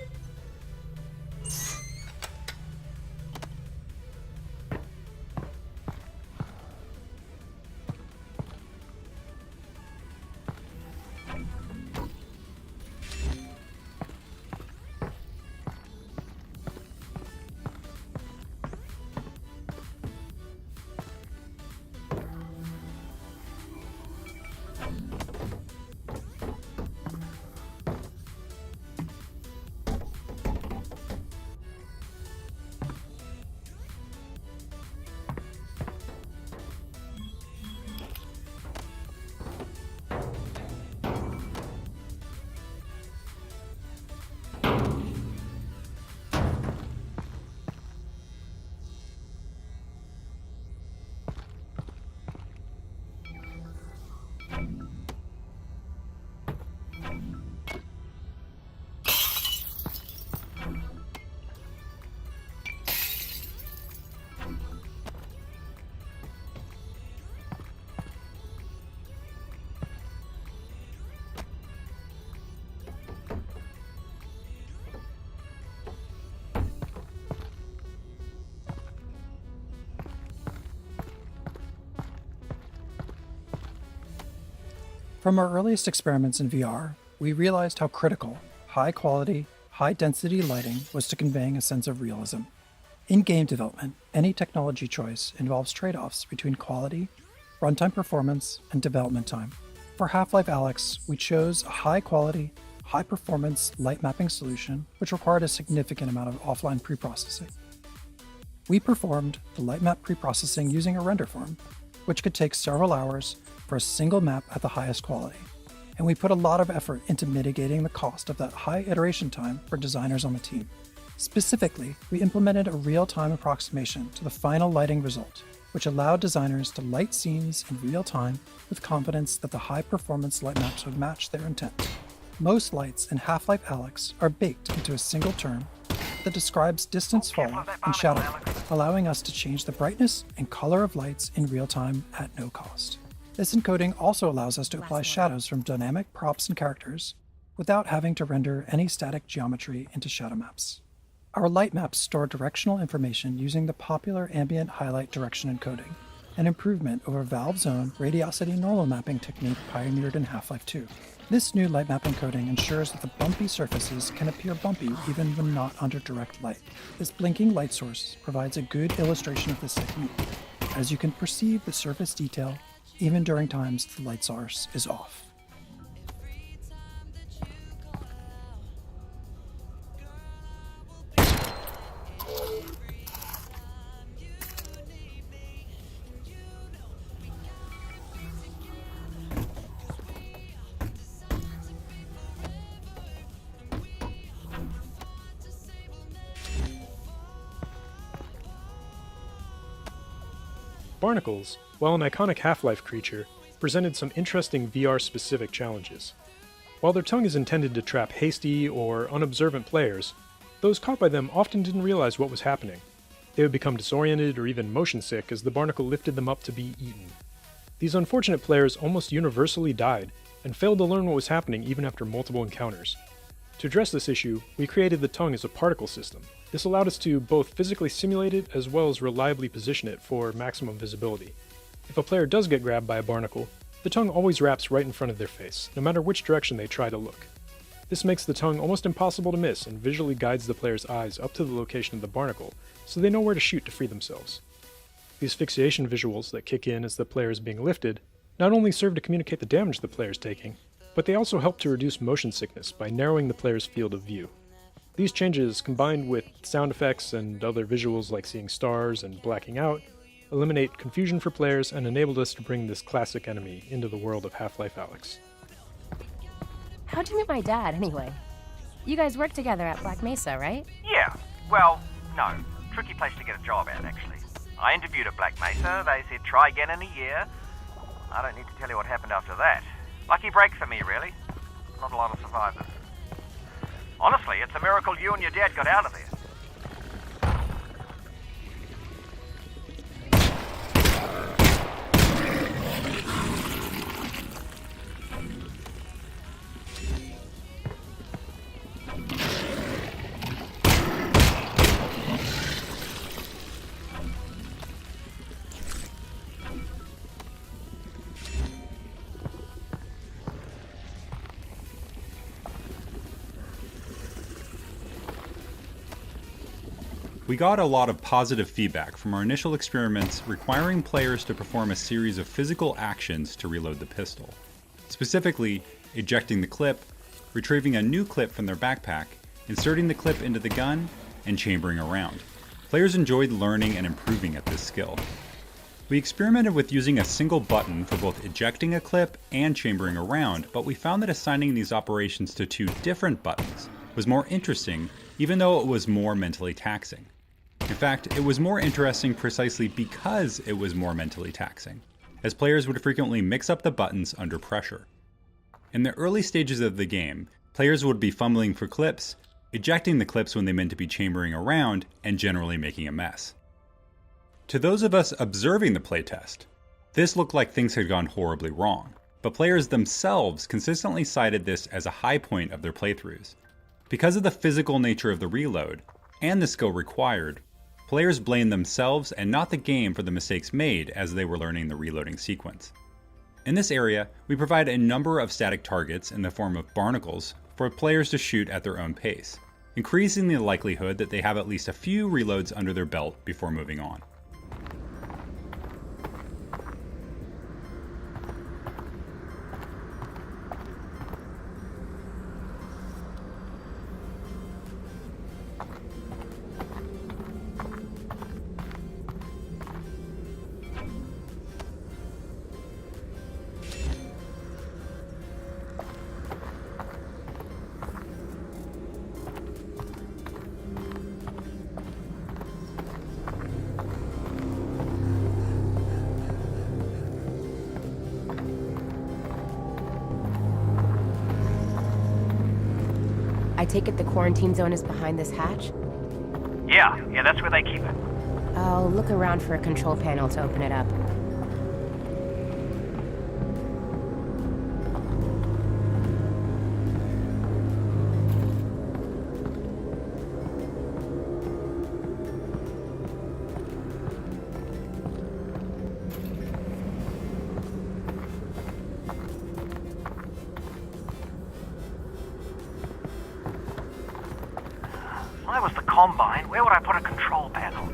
From our earliest experiments in VR, we realized how critical high-quality, high-density lighting was to conveying a sense of realism. In game development, any technology choice involves trade-offs between quality, runtime performance, and development time. For Half-Life Alyx, we chose a high-quality, high-performance light mapping solution which required a significant amount of offline preprocessing. We performed the light map preprocessing using a render farm, which could take several hours for a single map at the highest quality. And we put a lot of effort into mitigating the cost of that high iteration time for designers on the team. Specifically, we implemented a real-time approximation to the final lighting result, which allowed designers to light scenes in real time with confidence that the high-performance light maps would match their intent. Most lights in Half-Life Alyx are baked into a single term that describes distance fall and shadow, allowing us to change the brightness and color of lights in real time at no cost. This encoding also allows us to apply shadows from dynamic props and characters without having to render any static geometry into shadow maps. Our light maps store directional information using the popular ambient highlight direction encoding, an improvement over Valve Zone radiosity normal mapping technique pioneered in Half-Life 2. This new light map encoding ensures that the bumpy surfaces can appear bumpy even when not under direct light. This blinking light source provides a good illustration of this technique, as you can perceive the surface detail even during times the light source is off. Barnacles, while an iconic Half-Life creature, presented some interesting VR-specific challenges. While their tongue is intended to trap hasty or unobservant players, those caught by them often didn't realize what was happening. They would become disoriented or even motion sick as the barnacle lifted them up to be eaten. These unfortunate players almost universally died, and failed to learn what was happening even after multiple encounters. To address this issue, we created the tongue as a particle system. This allowed us to both physically simulate it as well as reliably position it for maximum visibility. If a player does get grabbed by a barnacle, the tongue always wraps right in front of their face, no matter which direction they try to look. This makes the tongue almost impossible to miss and visually guides the player's eyes up to the location of the barnacle, so they know where to shoot to free themselves. These asphyxiation visuals that kick in as the player is being lifted not only serve to communicate the damage the player is taking, but they also help to reduce motion sickness by narrowing the player's field of view. These changes, combined with sound effects and other visuals like seeing stars and blacking out, eliminate confusion for players and enabled us to bring this classic enemy into the world of Half-Life Alyx. How'd you meet my dad, anyway? You guys work together at Black Mesa, right? Yeah, well, no. Tricky place to get a job at, actually. I interviewed at Black Mesa. They said try again in a year. I don't need to tell you what happened after that. Lucky break for me, really. Not a lot of survivors. Honestly, it's a miracle you and your dad got out of there. We got a lot of positive feedback from our initial experiments requiring players to perform a series of physical actions to reload the pistol. Specifically, ejecting the clip, retrieving a new clip from their backpack, inserting the clip into the gun, and chambering around. Players enjoyed learning and improving at this skill. We experimented with using a single button for both ejecting a clip and chambering around, but we found that assigning these operations to two different buttons was more interesting, even though it was more mentally taxing. In fact, it was more interesting precisely because it was more mentally taxing, as players would frequently mix up the buttons under pressure. In the early stages of the game, players would be fumbling for clips, ejecting the clips when they meant to be chambering around, and generally making a mess. To those of us observing the playtest, this looked like things had gone horribly wrong, but players themselves consistently cited this as a high point of their playthroughs. Because of the physical nature of the reload, and the skill required, players blamed themselves and not the game for the mistakes made as they were learning the reloading sequence. In this area, we provide a number of static targets in the form of barnacles for players to shoot at their own pace, increasing the likelihood that they have at least a few reloads under their belt before moving on. I take it the quarantine zone is behind this hatch? Yeah, that's where they keep it. I'll look around for a control panel to open it up. If I was the Combine, where would I put a control panel?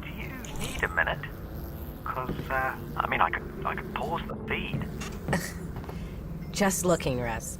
Do you need a minute? Because, I could pause the feed. Just looking, Russ.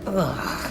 Ugh.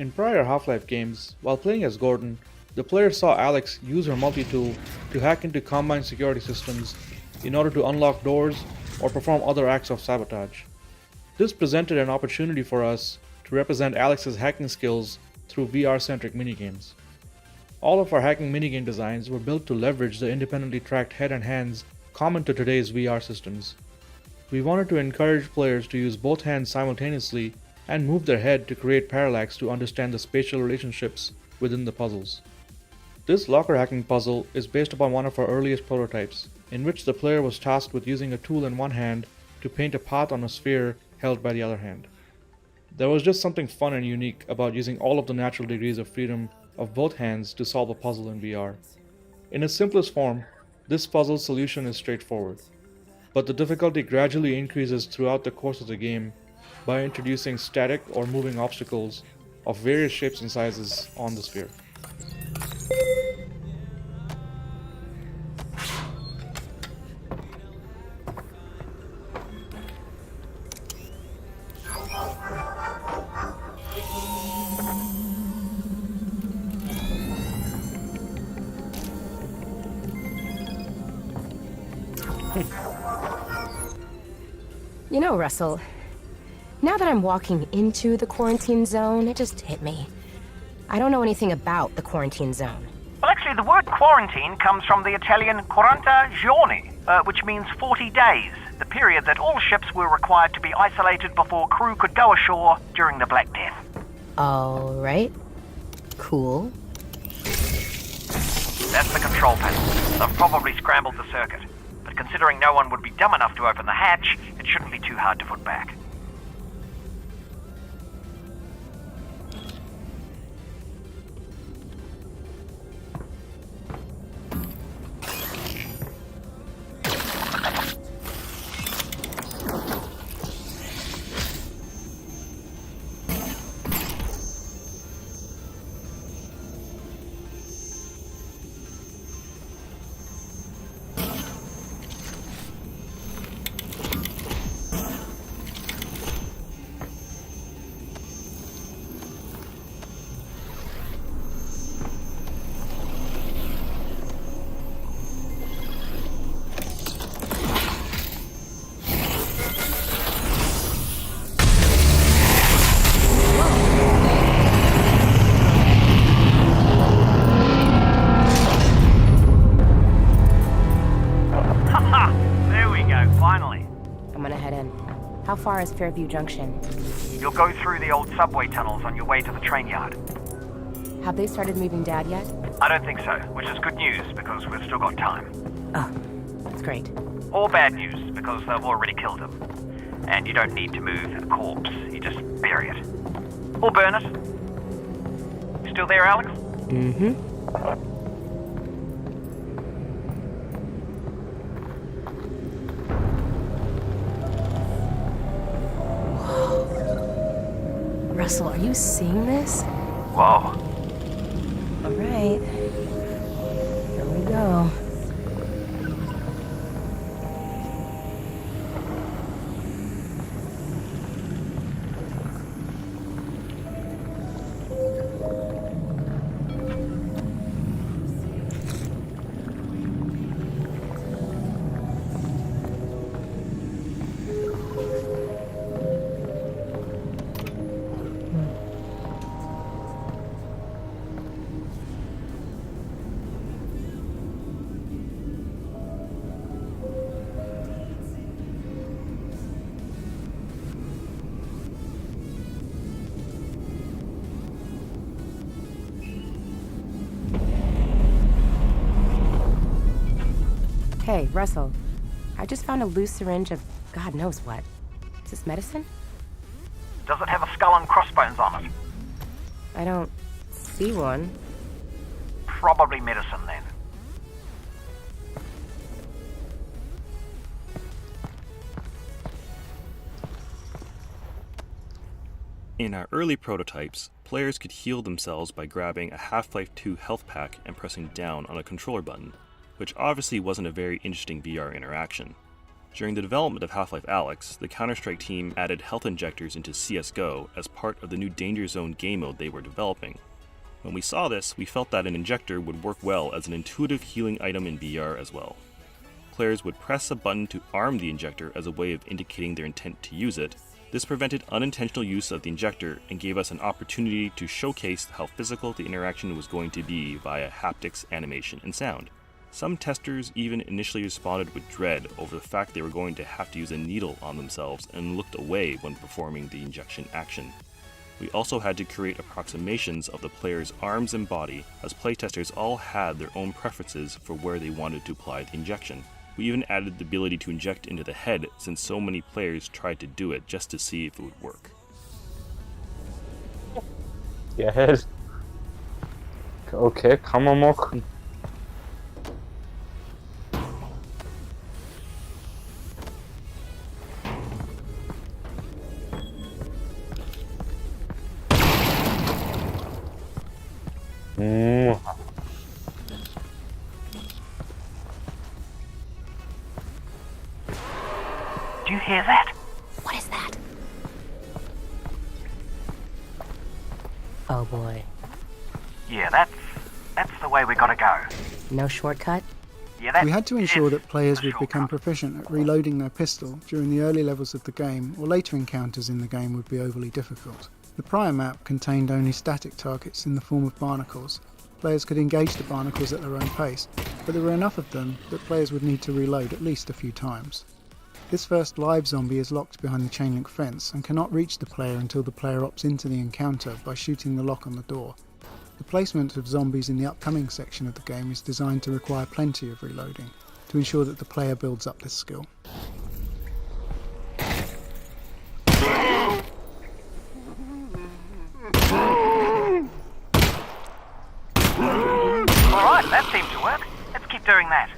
In prior Half-Life games, while playing as Gordon, the player saw Alyx use her multi-tool to hack into Combine security systems in order to unlock doors or perform other acts of sabotage. This presented an opportunity for us to represent Alyx's hacking skills through VR-centric minigames. All of our hacking minigame designs were built to leverage the independently tracked head and hands common to today's VR systems. We wanted to encourage players to use both hands simultaneously and move their head to create parallax to understand the spatial relationships within the puzzles. This locker hacking puzzle is based upon one of our earliest prototypes, in which the player was tasked with using a tool in one hand to paint a path on a sphere held by the other hand. There was just something fun and unique about using all of the natural degrees of freedom of both hands to solve a puzzle in VR. In its simplest form, this puzzle solution is straightforward, but the difficulty gradually increases throughout the course of the game by introducing static or moving obstacles of various shapes and sizes on the sphere. You know, Russell, now that I'm walking into the quarantine zone, it just hit me. I don't know anything about the quarantine zone. Well, actually, the word quarantine comes from the Italian 40 giorni, which means 40 days, the period that all ships were required to be isolated before crew could go ashore during the Black Death. All right. Cool. That's the control panel. They've probably scrambled the circuit. But considering no one would be dumb enough to open the hatch, it shouldn't be too hard to put back. How far is Fairview Junction? You'll go through the old subway tunnels on your way to the train yard. Have they started moving Dad yet? I don't think so, which is good news because we've still got time. Oh, that's great. Or bad news because they've already killed him. And you don't need to move a corpse, you just bury it. Or burn it. You still there, Alyx? Mm-hmm. Russell, are you seeing this? Whoa. All right. Here we go. Hey, Russell. I just found a loose syringe of God knows what. Is this medicine? Does it have a skull and crossbones on it? I don't see one. Probably medicine, then. In our early prototypes, players could heal themselves by grabbing a Half-Life 2 health pack and pressing down on a controller button, which obviously wasn't a very interesting VR interaction. During the development of Half-Life Alyx, the Counter-Strike team added health injectors into CSGO as part of the new Danger Zone game mode they were developing. When we saw this, we felt that an injector would work well as an intuitive healing item in VR as well. Players would press a button to arm the injector as a way of indicating their intent to use it. This prevented unintentional use of the injector and gave us an opportunity to showcase how physical the interaction was going to be via haptics, animation, and sound. Some testers even initially responded with dread over the fact they were going to have to use a needle on themselves and looked away when performing the injection action. We also had to create approximations of the player's arms and body, as playtesters all had their own preferences for where they wanted to apply the injection. We even added the ability to inject into the head since so many players tried to do it just to see if it would work. Yes. Okay, kann man machen. Do you hear that? What is that? Oh boy. Yeah, that's the way we gotta go. No shortcut? Yeah, that's We had to ensure that players would become proficient at reloading their pistol during the early levels of the game, or later encounters in the game would be overly difficult. The prior map contained only static targets in the form of barnacles. Players could engage the barnacles at their own pace, but there were enough of them that players would need to reload at least a few times. This first live zombie is locked behind the chain link fence and cannot reach the player until the player opts into the encounter by shooting the lock on the door. The placement of zombies in the upcoming section of the game is designed to require plenty of reloading, to ensure that the player builds up this skill. Alright, that seemed to work. Let's keep doing that.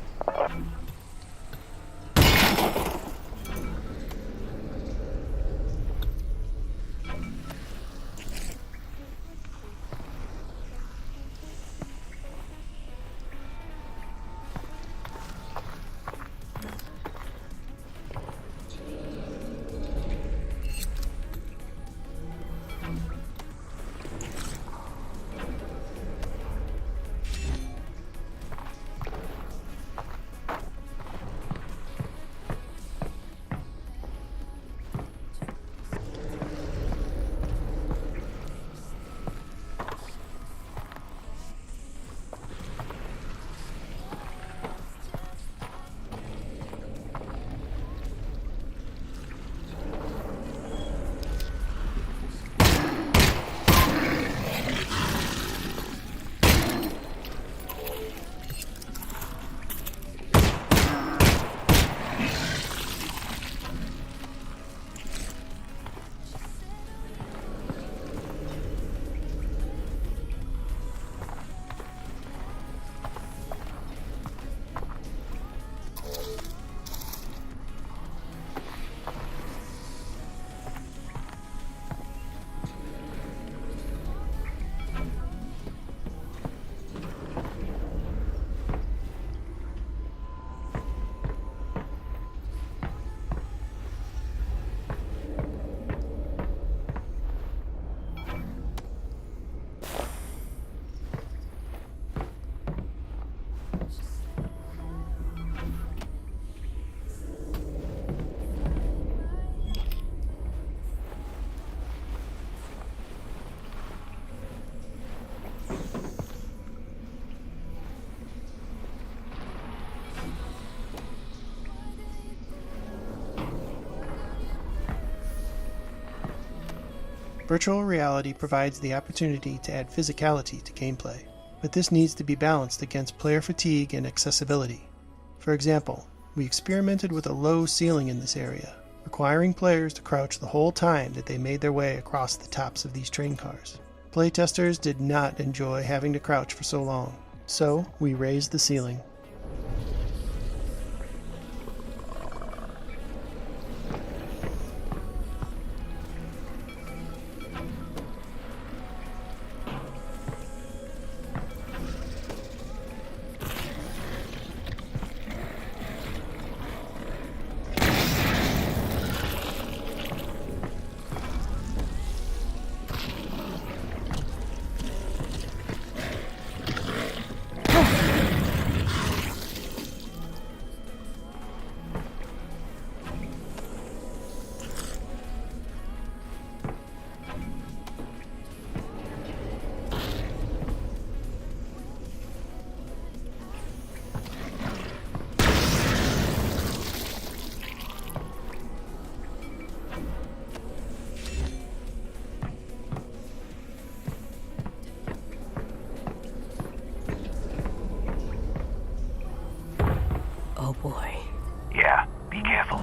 Virtual reality provides the opportunity to add physicality to gameplay, but this needs to be balanced against player fatigue and accessibility. For example, we experimented with a low ceiling in this area, requiring players to crouch the whole time that they made their way across the tops of these train cars. Playtesters did not enjoy having to crouch for so long, so we raised the ceiling. Be careful.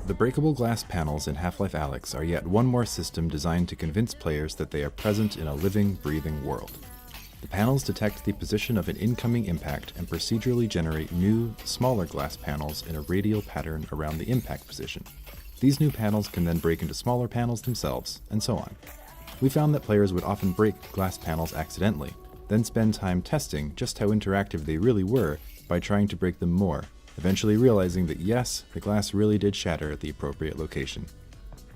The breakable glass panels in Half-Life Alyx are yet one more system designed to convince players that they are present in a living, breathing world. The panels detect the position of an incoming impact and procedurally generate new, smaller glass panels in a radial pattern around the impact position. These new panels can then break into smaller panels themselves, and so on. We found that players would often break glass panels accidentally, then spend time testing just how interactive they really were by trying to break them more, eventually realizing that yes, the glass really did shatter at the appropriate location.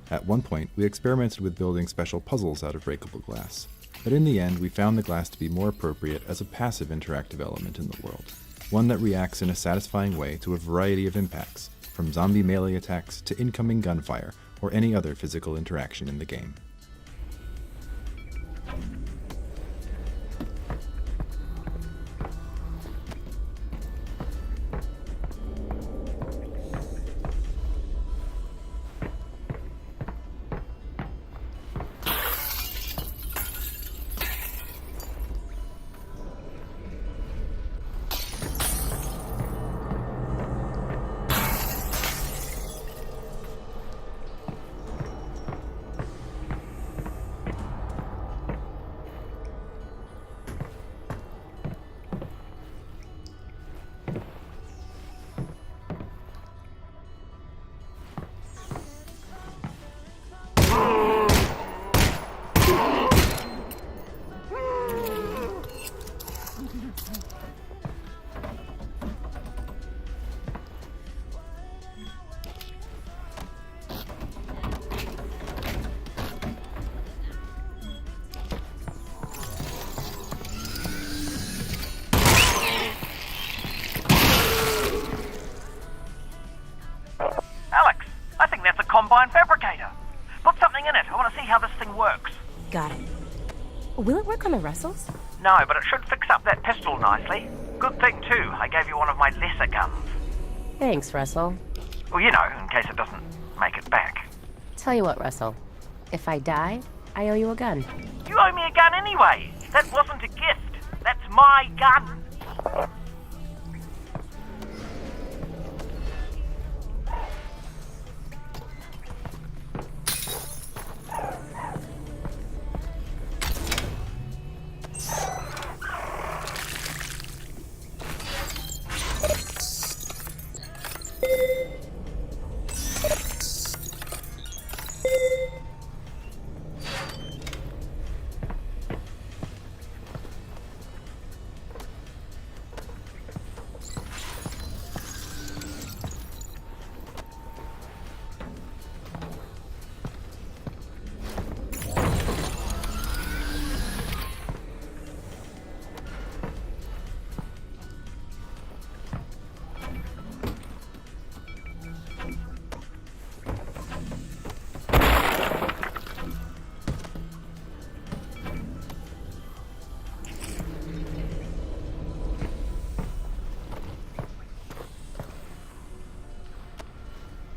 At one point, we experimented with building special puzzles out of breakable glass, but in the end we found the glass to be more appropriate as a passive interactive element in the world, one that reacts in a satisfying way to a variety of impacts, from zombie melee attacks to incoming gunfire or any other physical interaction in the game. Alyx, I think that's a combine fabricator. Put something in it. I want to see how this thing works. Got it. Will it work on the Russells? No, but it should fix up that pistol nicely. Good thing, too, I gave you one of my lesser guns. Thanks, Russell. Well, you know, in case it doesn't make it back. Tell you what, Russell. If I die, I owe you a gun. You owe me a gun anyway. That wasn't a gift. That's my gun.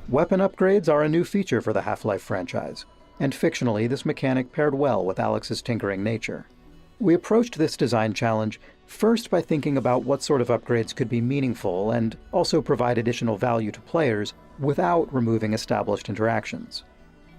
Weapon upgrades are a new feature for the Half-Life franchise, and fictionally this mechanic paired well with Alyx's tinkering nature. We approached this design challenge first by thinking about what sort of upgrades could be meaningful and also provide additional value to players without removing established interactions.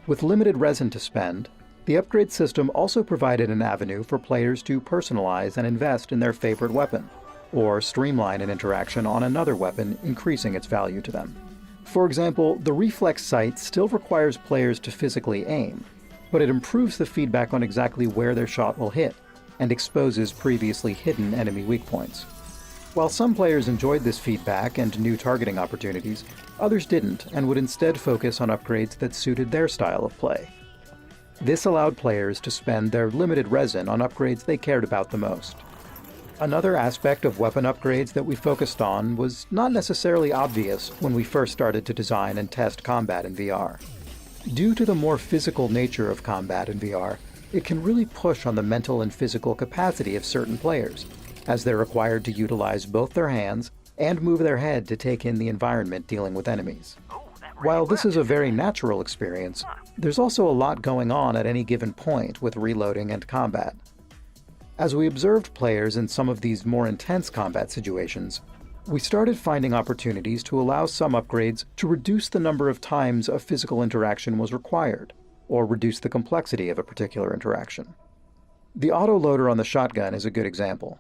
With limited resin to spend, The upgrade system also provided an avenue for players to personalize and invest in their favorite weapon, or streamline an interaction on another weapon, increasing its value to them. For example, the reflex sight still requires players to physically aim, but it improves the feedback on exactly where their shot will hit, and exposes previously hidden enemy weak points. While some players enjoyed this feedback and new targeting opportunities, others didn't and would instead focus on upgrades that suited their style of play. This allowed players to spend their limited resin on upgrades they cared about the most. Another aspect of weapon upgrades that we focused on was not necessarily obvious when we first started to design and test combat in VR. Due to the more physical nature of combat in VR, it can really push on the mental and physical capacity of certain players, as they're required to utilize both their hands and move their head to take in the environment dealing with enemies. While this is a very natural experience, there's also a lot going on at any given point with reloading and combat. As we observed players in some of these more intense combat situations, we started finding opportunities to allow some upgrades to reduce the number of times a physical interaction was required, or reduce the complexity of a particular interaction. The autoloader on the shotgun is a good example.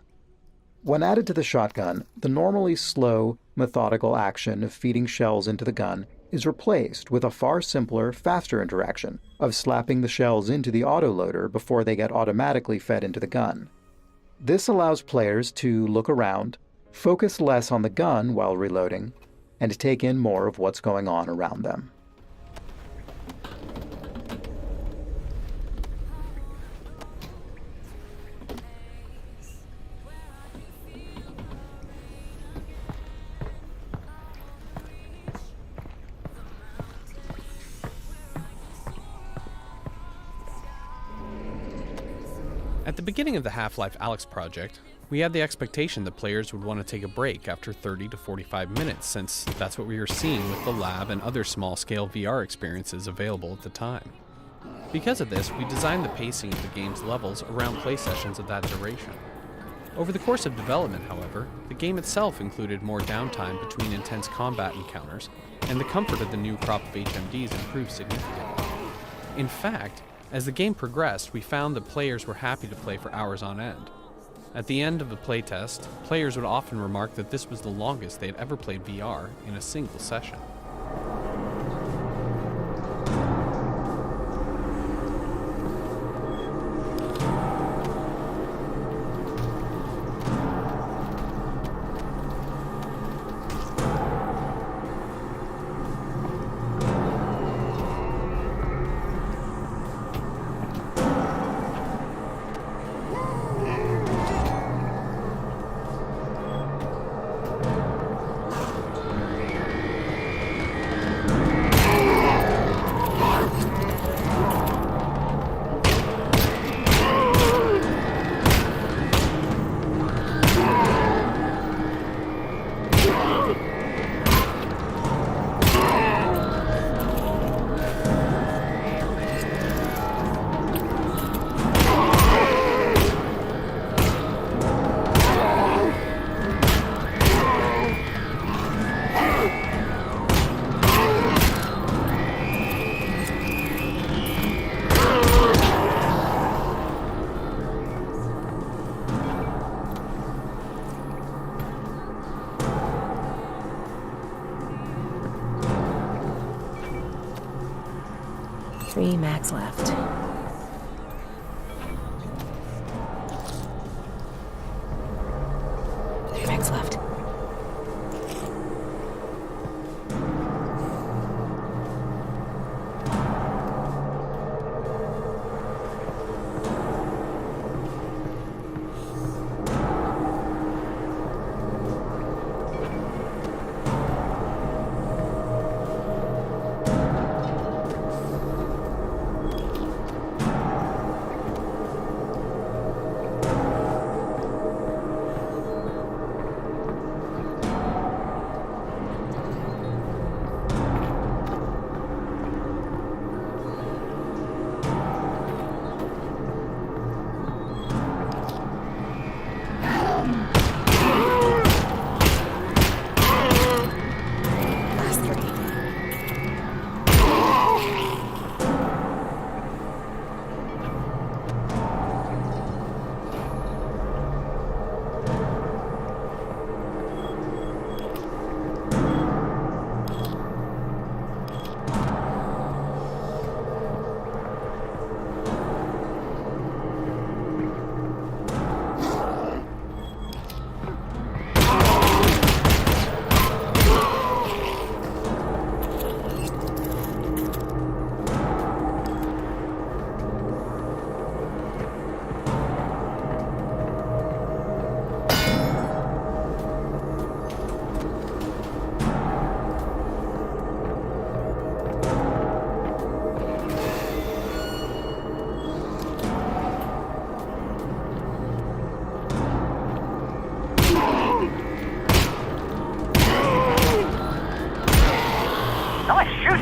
When added to the shotgun, the normally slow, methodical action of feeding shells into the gun is replaced with a far simpler, faster interaction of slapping the shells into the autoloader before they get automatically fed into the gun. This allows players to look around, focus less on the gun while reloading, and take in more of what's going on around them. At the beginning of the Half-Life Alyx project, we had the expectation that players would want to take a break after 30 to 45 minutes, since that's what we were seeing with the lab and other small-scale VR experiences available at the time. Because of this, we designed the pacing of the game's levels around play sessions of that duration. Over the course of development, however, the game itself included more downtime between intense combat encounters, and the comfort of the new crop of HMDs improved significantly. In fact, as the game progressed, we found that players were happy to play for hours on end. At the end of the playtest, players would often remark that this was the longest they had ever played VR in a single session. Three mags left. Three mags left.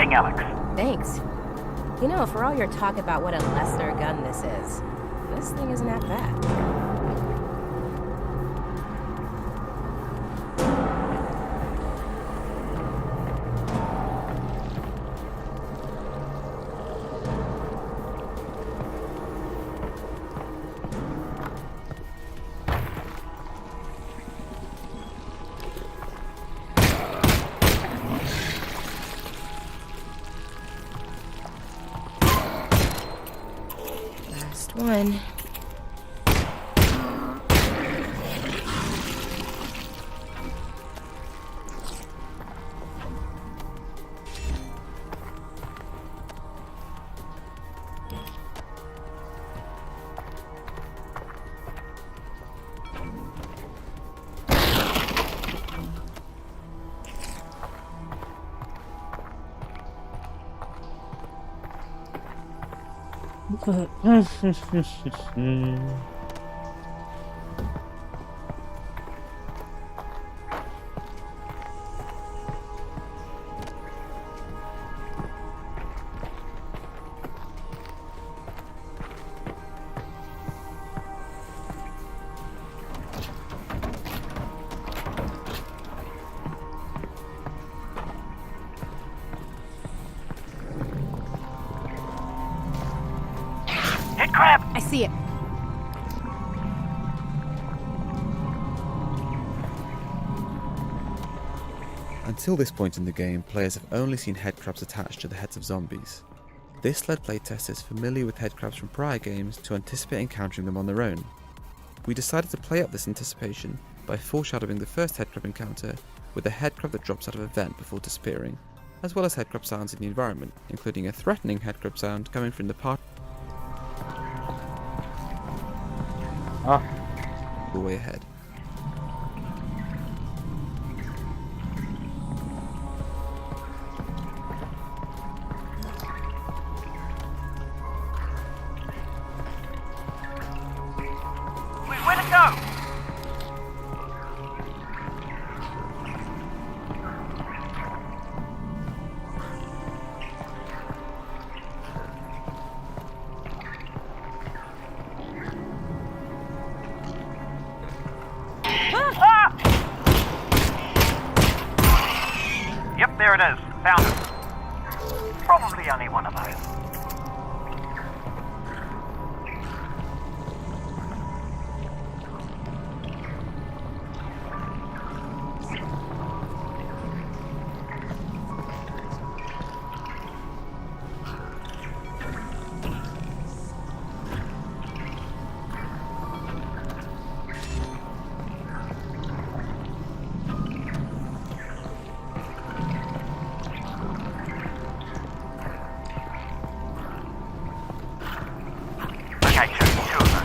Amazing, Alyx. Thanks. You know, for all your talk about what a lesser gun this thing isn't that bad. Last one. Hit crab! I see it. Until this point in the game, players have only seen headcrabs attached to the heads of zombies. This led playtesters familiar with headcrabs from prior games to anticipate encountering them on their own. We decided to play up this anticipation by foreshadowing the first headcrab encounter with a headcrab that drops out of a vent before disappearing, as well as headcrab sounds in the environment, including a threatening headcrab sound coming from the part the way ahead. Where to go? Yep, there it is. Found it. Probably only one of those. Okay, two of them.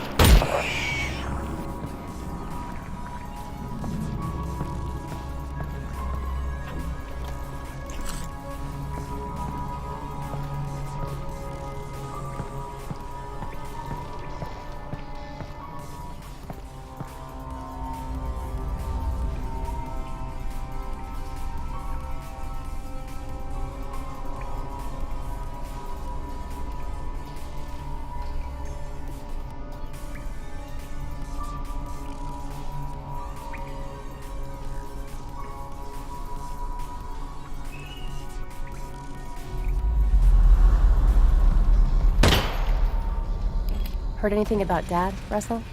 Heard anything about Dad, Russell?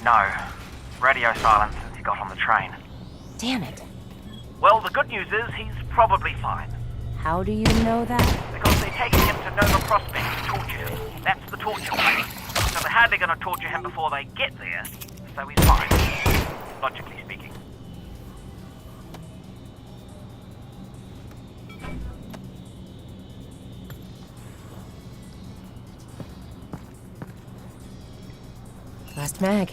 No. Radio silence since he got on the train. Damn it. Well, the good news is he's probably fine. How do you know that? Because they're taking him to Nova Prospect to torture him. That's the torture place. So they're hardly going to torture him before they get there. So he's fine. Logically speaking. Last mag.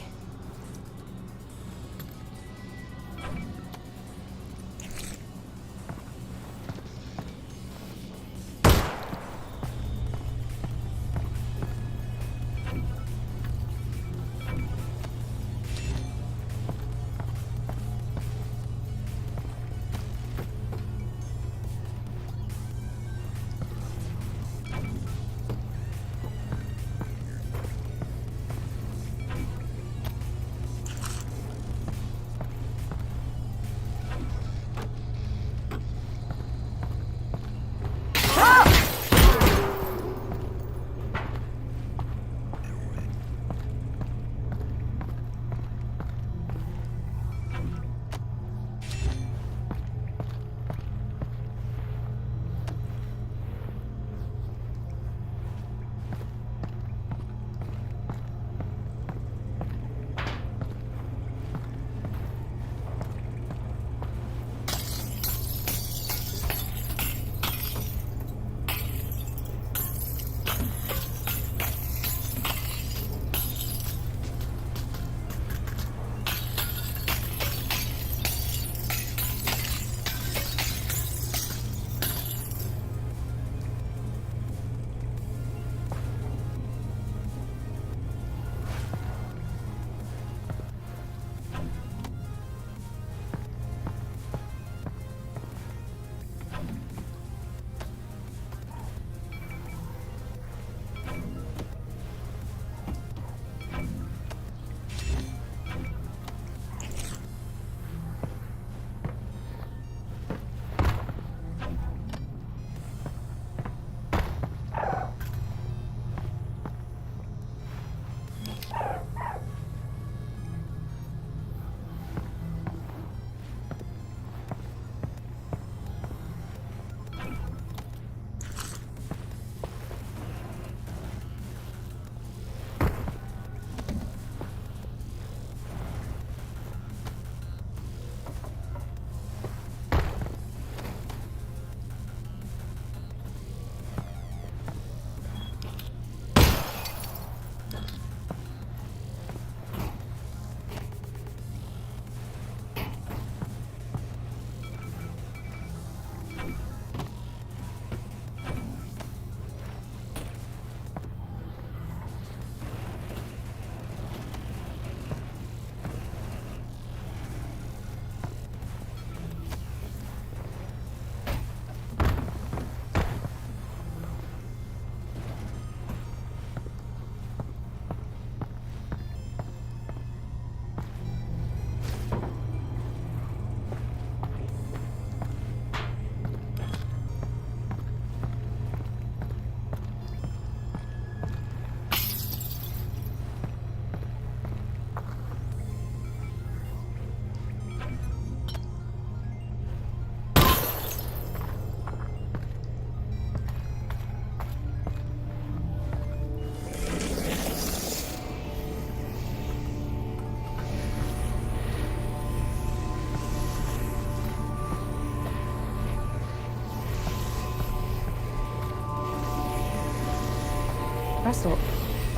Russell,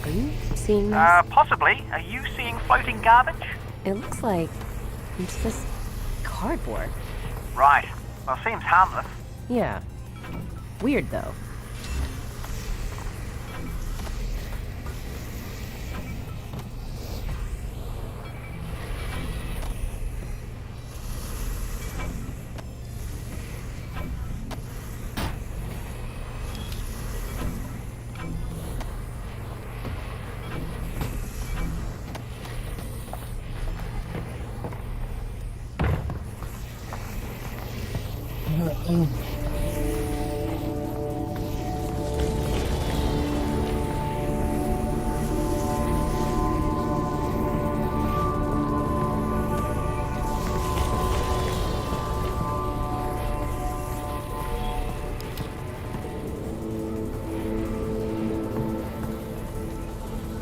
are you seeing this? Possibly. Are you seeing floating garbage? It looks like it's just cardboard. Right. Well, seems harmless. Yeah. Weird, though.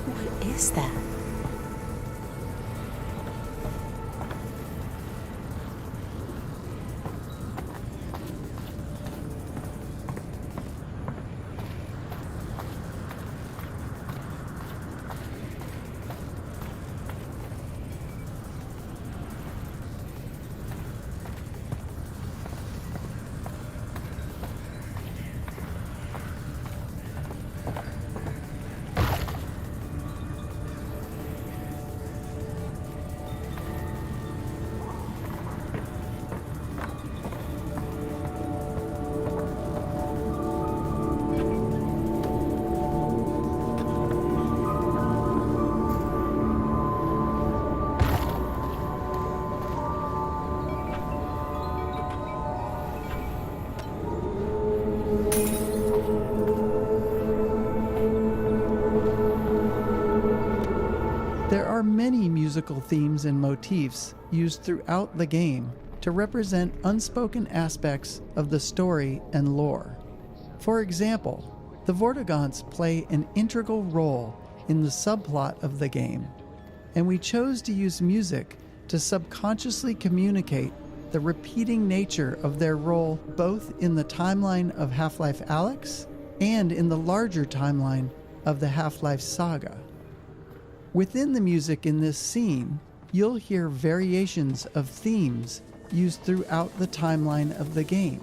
What is that? There are many musical themes and motifs used throughout the game to represent unspoken aspects of the story and lore. For example, the Vortigaunts play an integral role in the subplot of the game, and we chose to use music to subconsciously communicate the repeating nature of their role both in the timeline of Half-Life Alyx and in the larger timeline of the Half-Life saga. Within the music in this scene, you'll hear variations of themes used throughout the timeline of the game,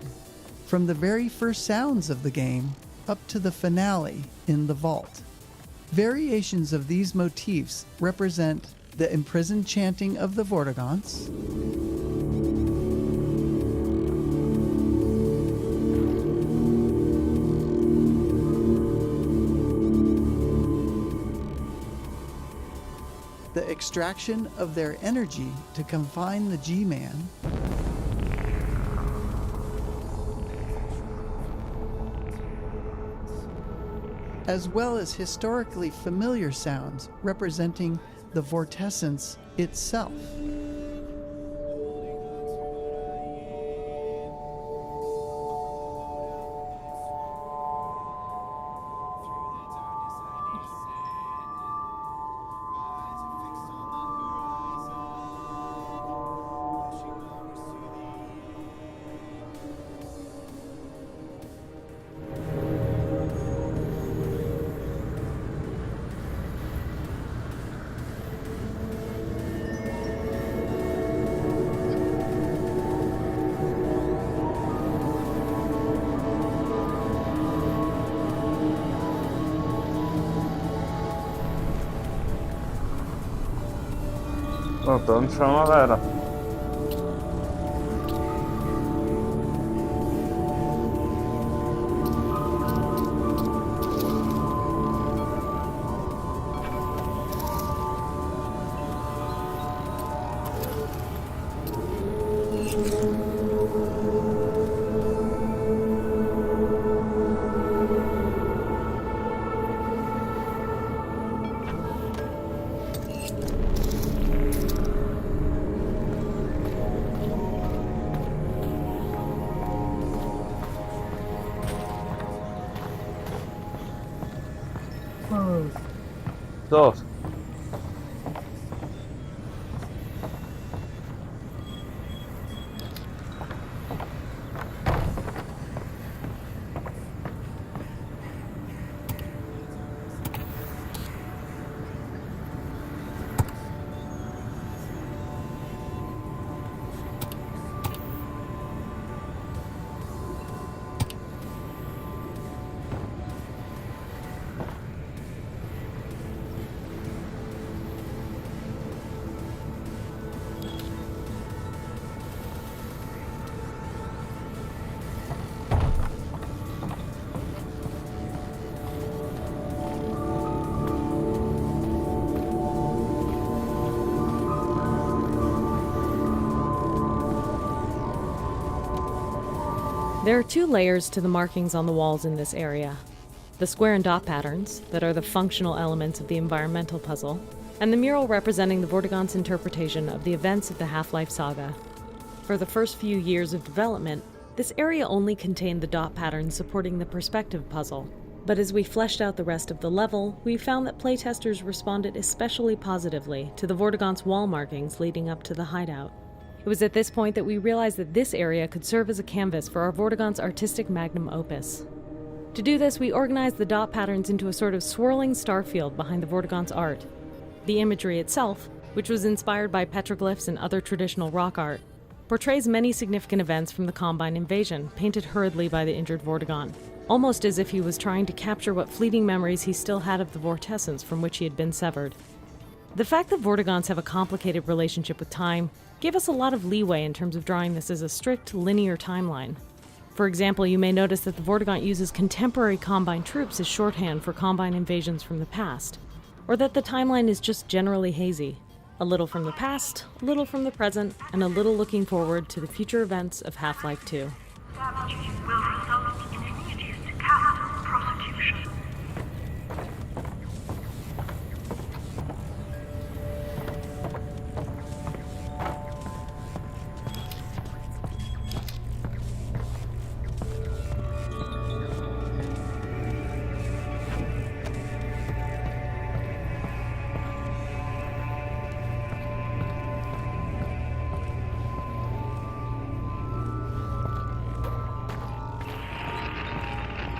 from the very first sounds of the game up to the finale in the vault. Variations of these motifs represent the imprisoned chanting of the Vortigaunts, the extraction of their energy to confine the G-Man, as well as historically familiar sounds representing the vortessence itself. Voltando pra uma galera. Dos. There are two layers to the markings on the walls in this area. The square and dot patterns, that are the functional elements of the environmental puzzle, and the mural representing the Vortigaunt's interpretation of the events of the Half-Life saga. For the first few years of development, this area only contained the dot patterns supporting the perspective puzzle. But as we fleshed out the rest of the level, we found that playtesters responded especially positively to the Vortigaunt's wall markings leading up to the hideout. It was at this point that we realized that this area could serve as a canvas for our Vortigaunt's artistic magnum opus. To do this, we organized the dot patterns into a sort of swirling starfield behind the Vortigaunt's art. The imagery itself, which was inspired by petroglyphs and other traditional rock art, portrays many significant events from the Combine invasion, painted hurriedly by the injured Vortigaunt, almost as if he was trying to capture what fleeting memories he still had of the vortessence from which he had been severed. The fact that Vortigaunts have a complicated relationship with time gave us a lot of leeway in terms of drawing this as a strict, linear timeline. For example, you may notice that the Vortigaunt uses contemporary Combine troops as shorthand for Combine invasions from the past, or that the timeline is just generally hazy. A little from the past, a little from the present, and a little looking forward to the future events of Half-Life 2.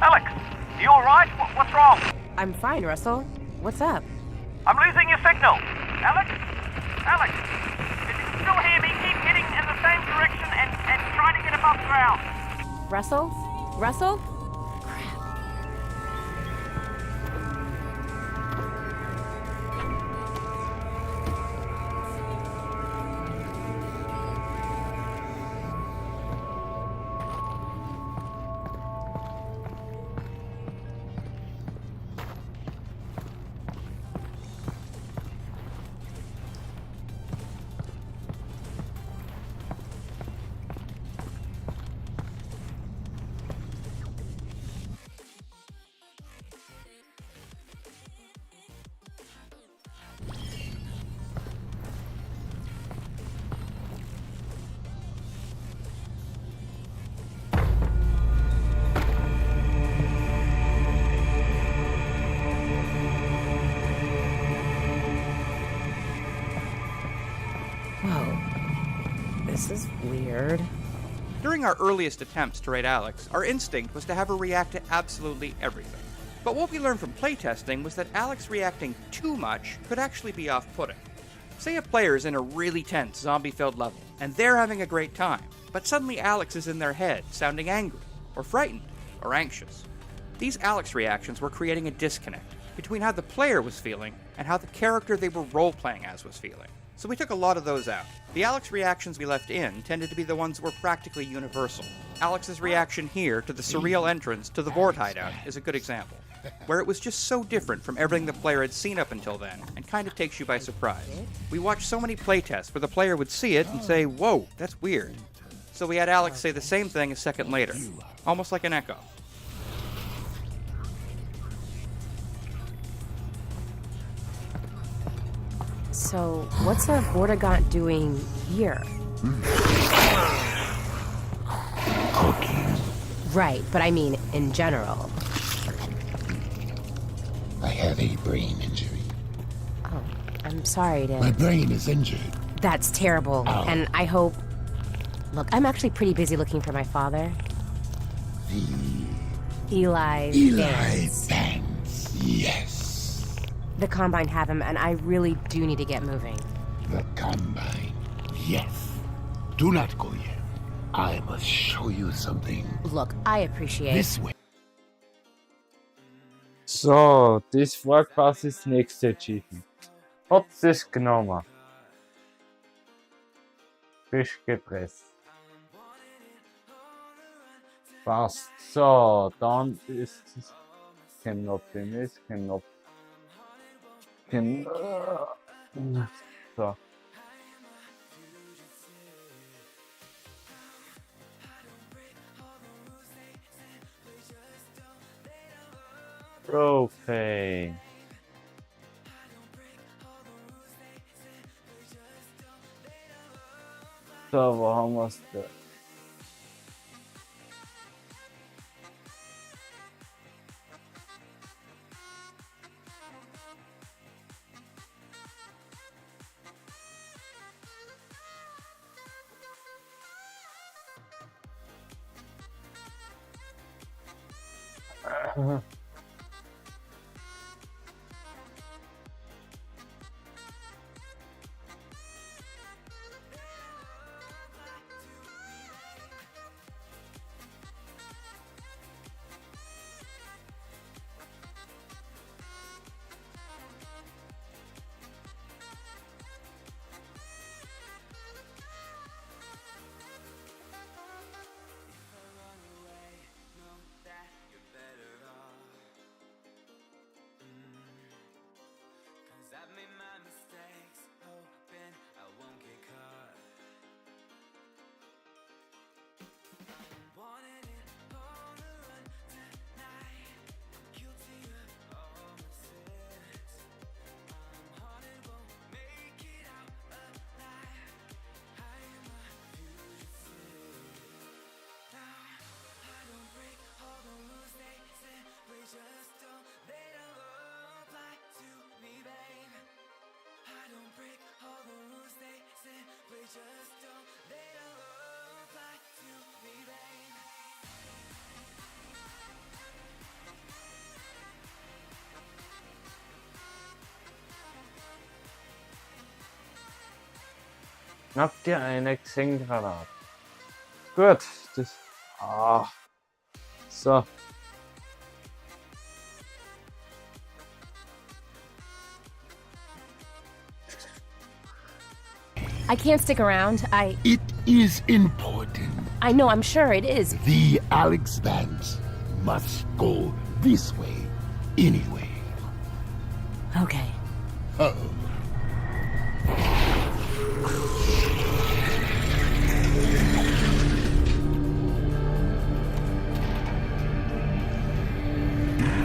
Alyx, you alright? What's wrong? I'm fine, Russell. What's up? I'm losing your signal. Alyx? Alyx? If you can still hear me, keep heading in the same direction and try to get above ground. Russell? Russell? Whoa. This is weird. During our earliest attempts to raid Alyx, our instinct was to have her react to absolutely everything. But what we learned from playtesting was that Alyx reacting too much could actually be off-putting. Say a player's in a really tense, zombie-filled level, and they're having a great time, but suddenly Alyx is in their head, sounding angry, or frightened, or anxious. These Alyx reactions were creating a disconnect between how the player was feeling and how the character they were role-playing as was feeling. So we took a lot of those out. The Alyx reactions we left in tended to be the ones that were practically universal. Alyx's reaction here to the surreal entrance to the Vort hideout is a good example, where it was just so different from everything the player had seen up until then, and kind of takes you by surprise. We watched so many playtests where the player would see it and say, "Whoa, that's weird." So we had Alyx say the same thing a second later, almost like an echo. So, what's a Vortigaunt doing here? Cooking. Right, but I mean in general. I have a brain injury. Oh, I'm sorry to... My brain is injured. That's terrible, Ow. and I hope... Look, I'm actually pretty busy looking for my father. Eli Vance. Vance, yes. The Combine have him, and I really do need to get moving. The Combine, yes. Do not go yet. I must show you something. Look, I appreciate... This way. So, das war quasi das nächste Achievement. Hat es genommen. Frisch gepresst. Passt. So, dann ist es Knopf, Knopf. So. Trophy. So, wo haben wir's denn? Habt ihr eine Xing-Granate? Gut, das... Ah. So. I can't stick around. It is important. I know, I'm sure it is. The Alyx vans must go this way, anyway. Okay. Uh-oh.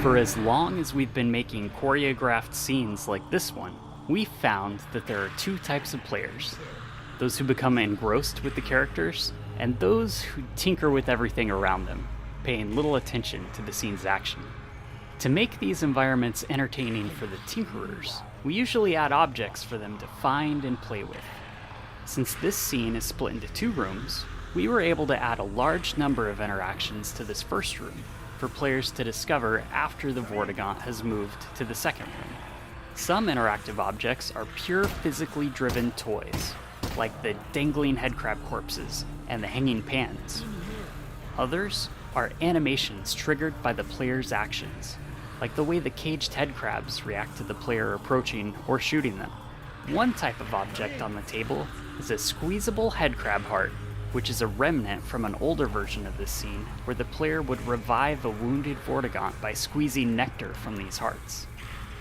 For as long as we've been making choreographed scenes like this one, we found that there are two types of players. Those who become engrossed with the characters, and those who tinker with everything around them, paying little attention to the scene's action. To make these environments entertaining for the tinkerers, we usually add objects for them to find and play with. Since this scene is split into two rooms, we were able to add a large number of interactions to this first room for players to discover after the Vortigaunt has moved to the second room. Some interactive objects are pure physically driven toys, like the dangling headcrab corpses and the hanging pans. Others are animations triggered by the player's actions, like the way the caged headcrabs react to the player approaching or shooting them. One type of object on the table is a squeezable headcrab heart, which is a remnant from an older version of this scene where the player would revive a wounded Vortigaunt by squeezing nectar from these hearts.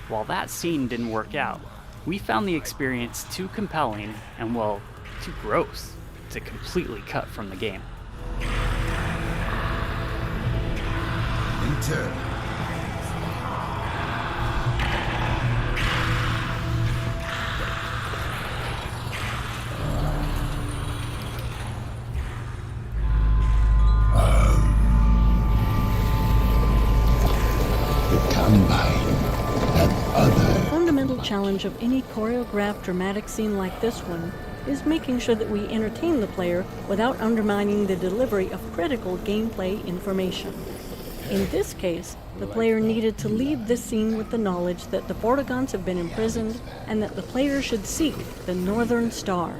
While that scene didn't work out, we found the experience too compelling and, well, too gross to completely cut from the game. Enter. Challenge of any choreographed dramatic scene like this one is making sure that we entertain the player without undermining the delivery of critical gameplay information. In this case, the player needed to leave this scene with the knowledge that the Vortigaunts have been imprisoned and that the player should seek the Northern Star.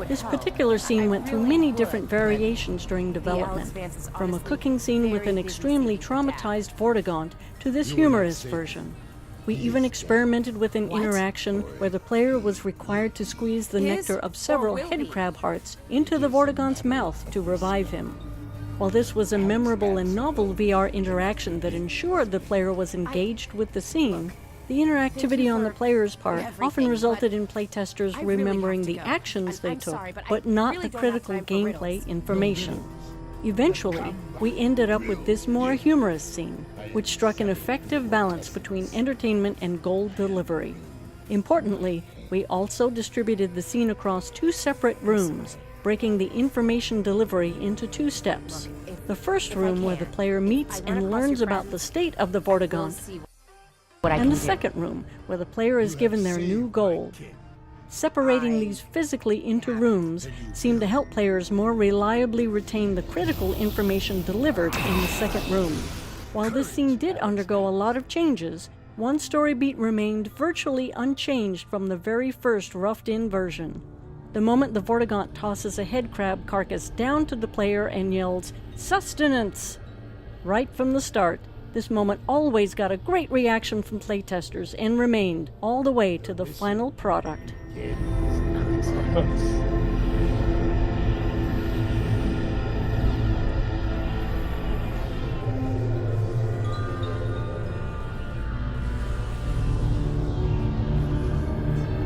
This particular scene went through many different variations during development, from a cooking scene with an extremely traumatized Vortigaunt to this humorous version. We even experimented with an interaction where the player was required to squeeze the nectar of several headcrab hearts into the Vortigaunt's mouth to revive him. While this was a memorable and novel VR interaction that ensured the player was engaged with the scene, the interactivity on the player's part often resulted in playtesters remembering the actions they took, but not the critical gameplay information. Eventually, we ended up with this more humorous scene, which struck an effective balance between entertainment and gold delivery. Importantly, we also distributed the scene across 2 separate rooms, breaking the information delivery into 2 steps. The first room where the player meets and learns about the state of the Vortigaunt, and the second room where the player is given their new gold. Separating these physically into rooms seemed to help players more reliably retain the critical information delivered in the second room. While this scene did undergo a lot of changes, one story beat remained virtually unchanged from the very first roughed-in version. The moment the Vortigaunt tosses a head crab carcass down to the player and yells, "Sustenance!" Right from the start, this moment always got a great reaction from playtesters and remained all the way to the final product.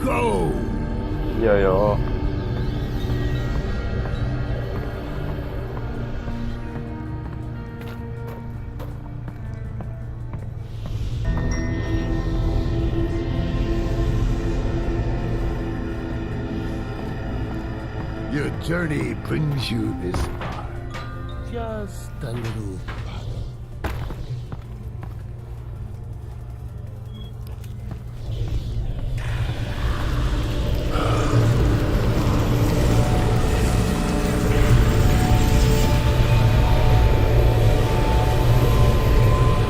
Go! Yo. Your journey brings you this far. Just a little farther.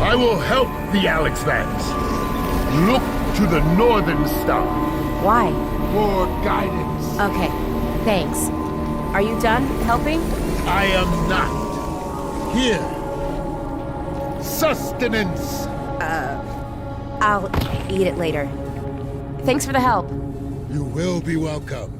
I will help the Alyx lands. Look to the northern star. Why? For guidance. Okay, thanks. Are you done helping? I am not. Here. Sustenance. I'll eat it later. Thanks for the help. You will be welcome.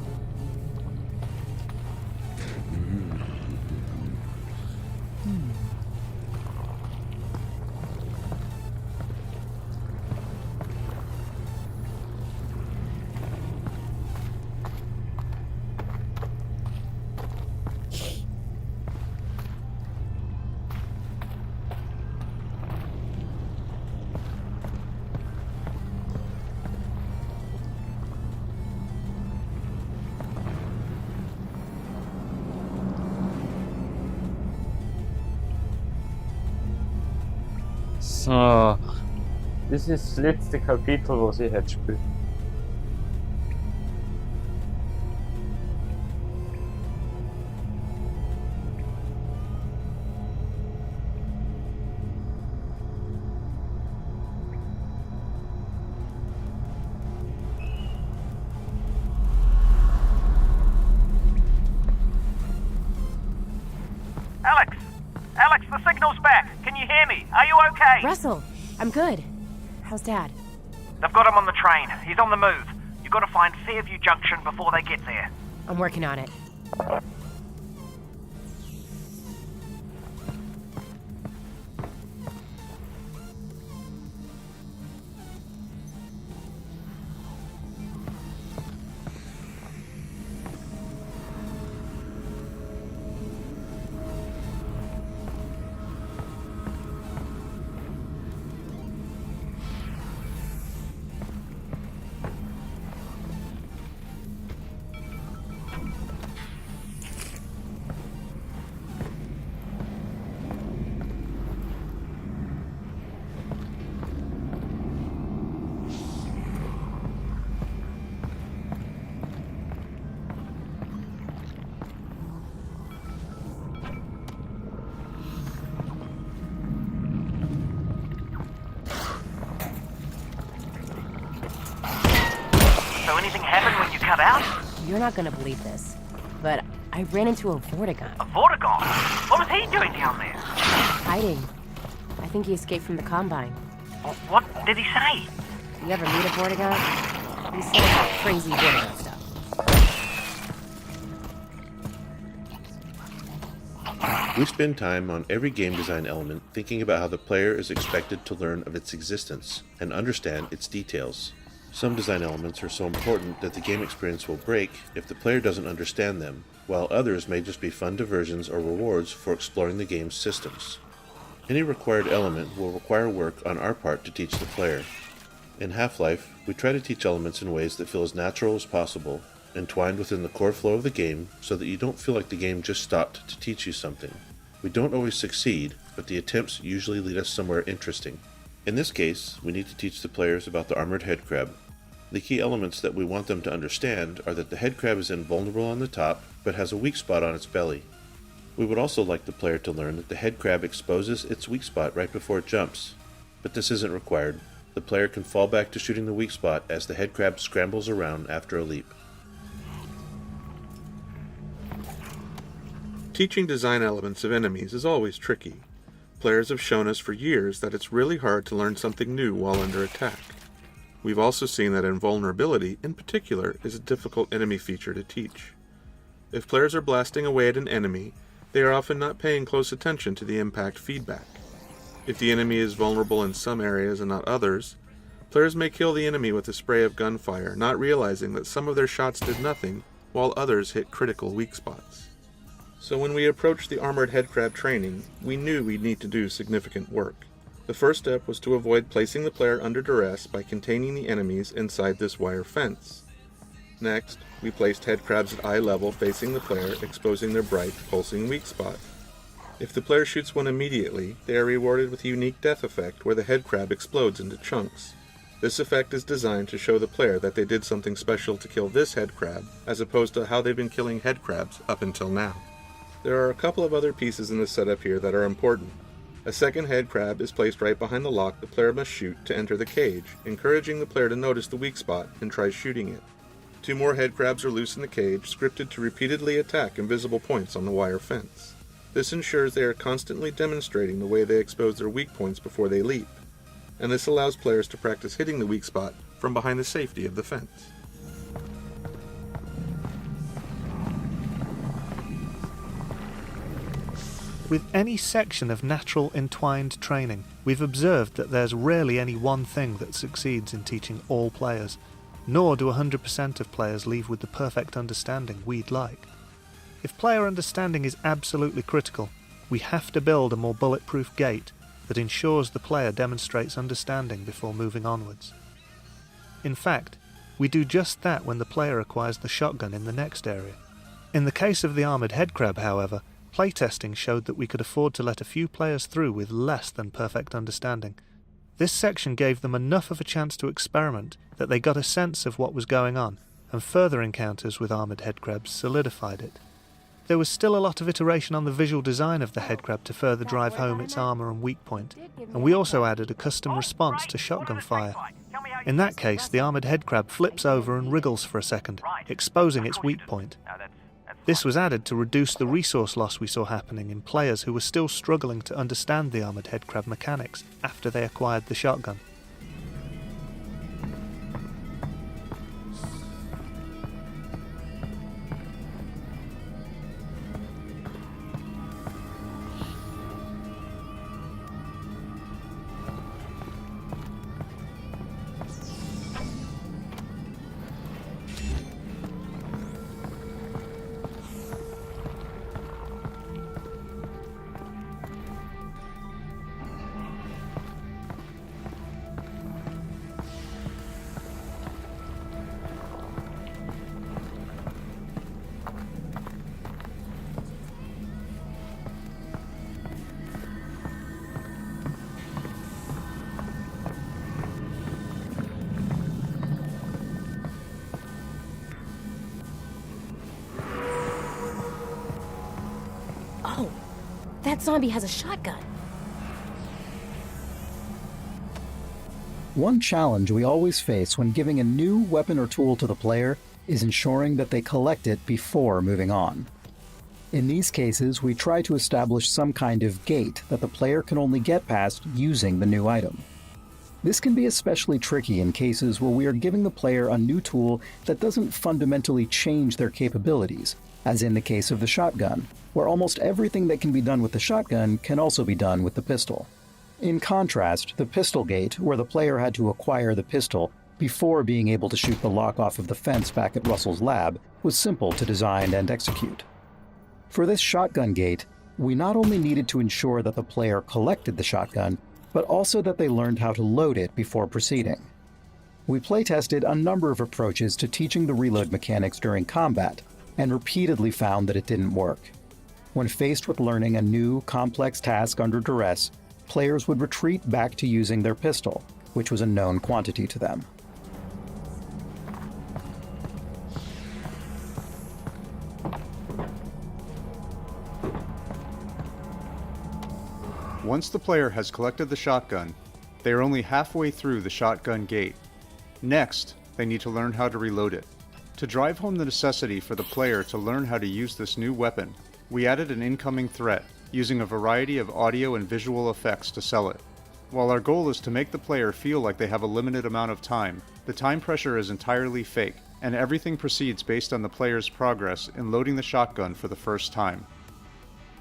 So, das ist das letzte Kapitel, was ich jetzt spiele. Alyx! Alyx, the signal's back. Can you hear me? Are you okay? Russell, I'm good. How's Dad? They've got him on the train. He's on the move. You've got to find Fairview Junction before they get there. I'm working on it. So anything happened when you cut out? You're not gonna believe this, but I ran into a Vortigaunt. A Vortigaunt? What was he doing down there? Hiding. I think he escaped from the Combine. What did he say? You ever meet a Vortigaunt? He said about crazy Vortigaunt stuff. We spend time on every game design element thinking about how the player is expected to learn of its existence and understand its details. Some design elements are so important that the game experience will break if the player doesn't understand them, while others may just be fun diversions or rewards for exploring the game's systems. Any required element will require work on our part to teach the player. In Half-Life, we try to teach elements in ways that feel as natural as possible, entwined within the core flow of the game so that you don't feel like the game just stopped to teach you something. We don't always succeed, but the attempts usually lead us somewhere interesting. In this case, we need to teach the players about the armored headcrab. The key elements that we want them to understand are that the headcrab is invulnerable on the top, but has a weak spot on its belly. We would also like the player to learn that the headcrab exposes its weak spot right before it jumps, but this isn't required. The player can fall back to shooting the weak spot as the headcrab scrambles around after a leap. Teaching design elements of enemies is always tricky. Players have shown us for years that it's really hard to learn something new while under attack. We've also seen that invulnerability, in particular, is a difficult enemy feature to teach. If players are blasting away at an enemy, they are often not paying close attention to the impact feedback. If the enemy is vulnerable in some areas and not others, players may kill the enemy with a spray of gunfire, not realizing that some of their shots did nothing, while others hit critical weak spots. So when we approached the armored headcrab training, we knew we'd need to do significant work. The first step was to avoid placing the player under duress by containing the enemies inside this wire fence. Next, we placed headcrabs at eye level facing the player, exposing their bright, pulsing weak spot. If the player shoots one immediately, they are rewarded with a unique death effect where the headcrab explodes into chunks. This effect is designed to show the player that they did something special to kill this headcrab, as opposed to how they've been killing headcrabs up until now. There are a couple of other pieces in the setup here that are important. A second headcrab is placed right behind the lock the player must shoot to enter the cage, encouraging the player to notice the weak spot and try shooting it. 2 more headcrabs are loose in the cage, scripted to repeatedly attack invisible points on the wire fence. This ensures they are constantly demonstrating the way they expose their weak points before they leap, and this allows players to practice hitting the weak spot from behind the safety of the fence. With any section of natural entwined training, we've observed that there's rarely any one thing that succeeds in teaching all players, nor do 100% of players leave with the perfect understanding we'd like. If player understanding is absolutely critical, we have to build a more bulletproof gate that ensures the player demonstrates understanding before moving onwards. In fact, we do just that when the player acquires the shotgun in the next area. In the case of the armoured headcrab, however, playtesting showed that we could afford to let a few players through with less than perfect understanding. This section gave them enough of a chance to experiment that they got a sense of what was going on, and further encounters with armoured headcrabs solidified it. There was still a lot of iteration on the visual design of the headcrab to further drive home its armour and weak point, and we also added a custom response to shotgun fire. In that case, the armoured headcrab flips over and wriggles for a second, exposing its weak point. This was added to reduce the resource loss we saw happening in players who were still struggling to understand the armoured headcrab mechanics after they acquired the shotgun. Oh, that zombie has a shotgun. One challenge we always face when giving a new weapon or tool to the player is ensuring that they collect it before moving on. In these cases, we try to establish some kind of gate that the player can only get past using the new item. This can be especially tricky in cases where we are giving the player a new tool that doesn't fundamentally change their capabilities, as in the case of the shotgun, where almost everything that can be done with the shotgun can also be done with the pistol. In contrast, the pistol gate, where the player had to acquire the pistol, before being able to shoot the lock off of the fence back at Russell's lab, was simple to design and execute. For this shotgun gate, we not only needed to ensure that the player collected the shotgun, but also that they learned how to load it before proceeding. We playtested a number of approaches to teaching the reload mechanics during combat, and repeatedly found that it didn't work. When faced with learning a new, complex task under duress, players would retreat back to using their pistol, which was a known quantity to them. Once the player has collected the shotgun, they are only halfway through the shotgun gate. Next, they need to learn how to reload it. To drive home the necessity for the player to learn how to use this new weapon, we added an incoming threat, using a variety of audio and visual effects to sell it. While our goal is to make the player feel like they have a limited amount of time, the time pressure is entirely fake, and everything proceeds based on the player's progress in loading the shotgun for the first time.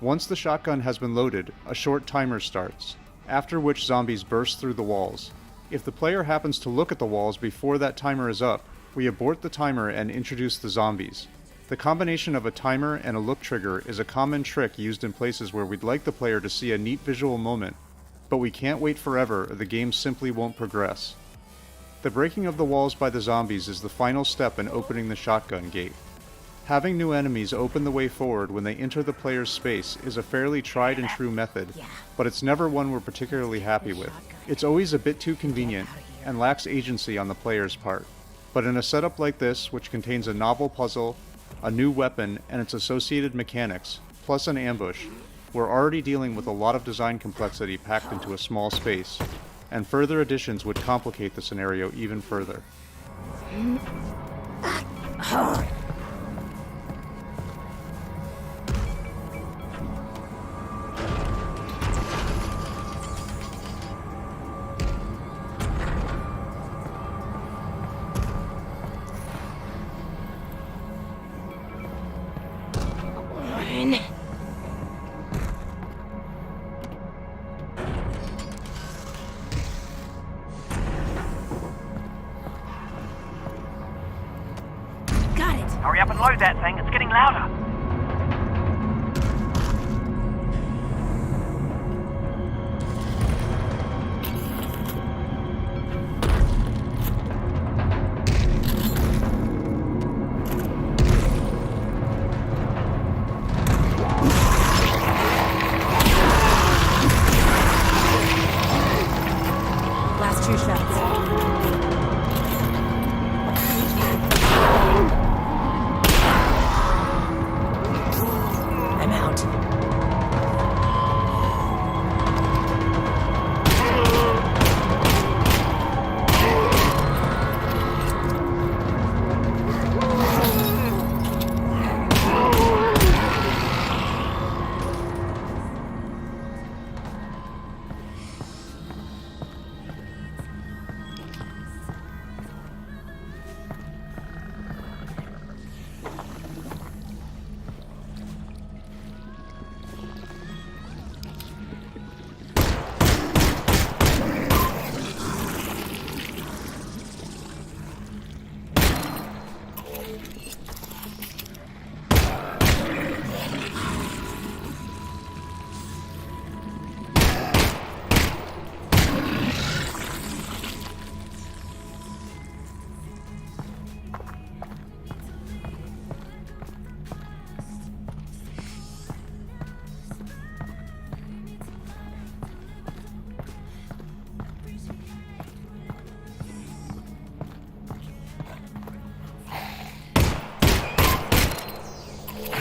Once the shotgun has been loaded, a short timer starts, after which zombies burst through the walls. If the player happens to look at the walls before that timer is up, we abort the timer and introduce the zombies. The combination of a timer and a look trigger is a common trick used in places where we'd like the player to see a neat visual moment, but we can't wait forever or the game simply won't progress. The breaking of the walls by the zombies is the final step in opening the shotgun gate. Having new enemies open the way forward when they enter the player's space is a fairly tried and true method, but it's never one we're particularly happy with. It's always a bit too convenient and lacks agency on the player's part. But in a setup like this, which contains a novel puzzle, a new weapon, and its associated mechanics, plus an ambush, we're already dealing with a lot of design complexity packed into a small space, and further additions would complicate the scenario even further. Hurry up and load that thing, it's getting louder. Last 2 shots. I'm out.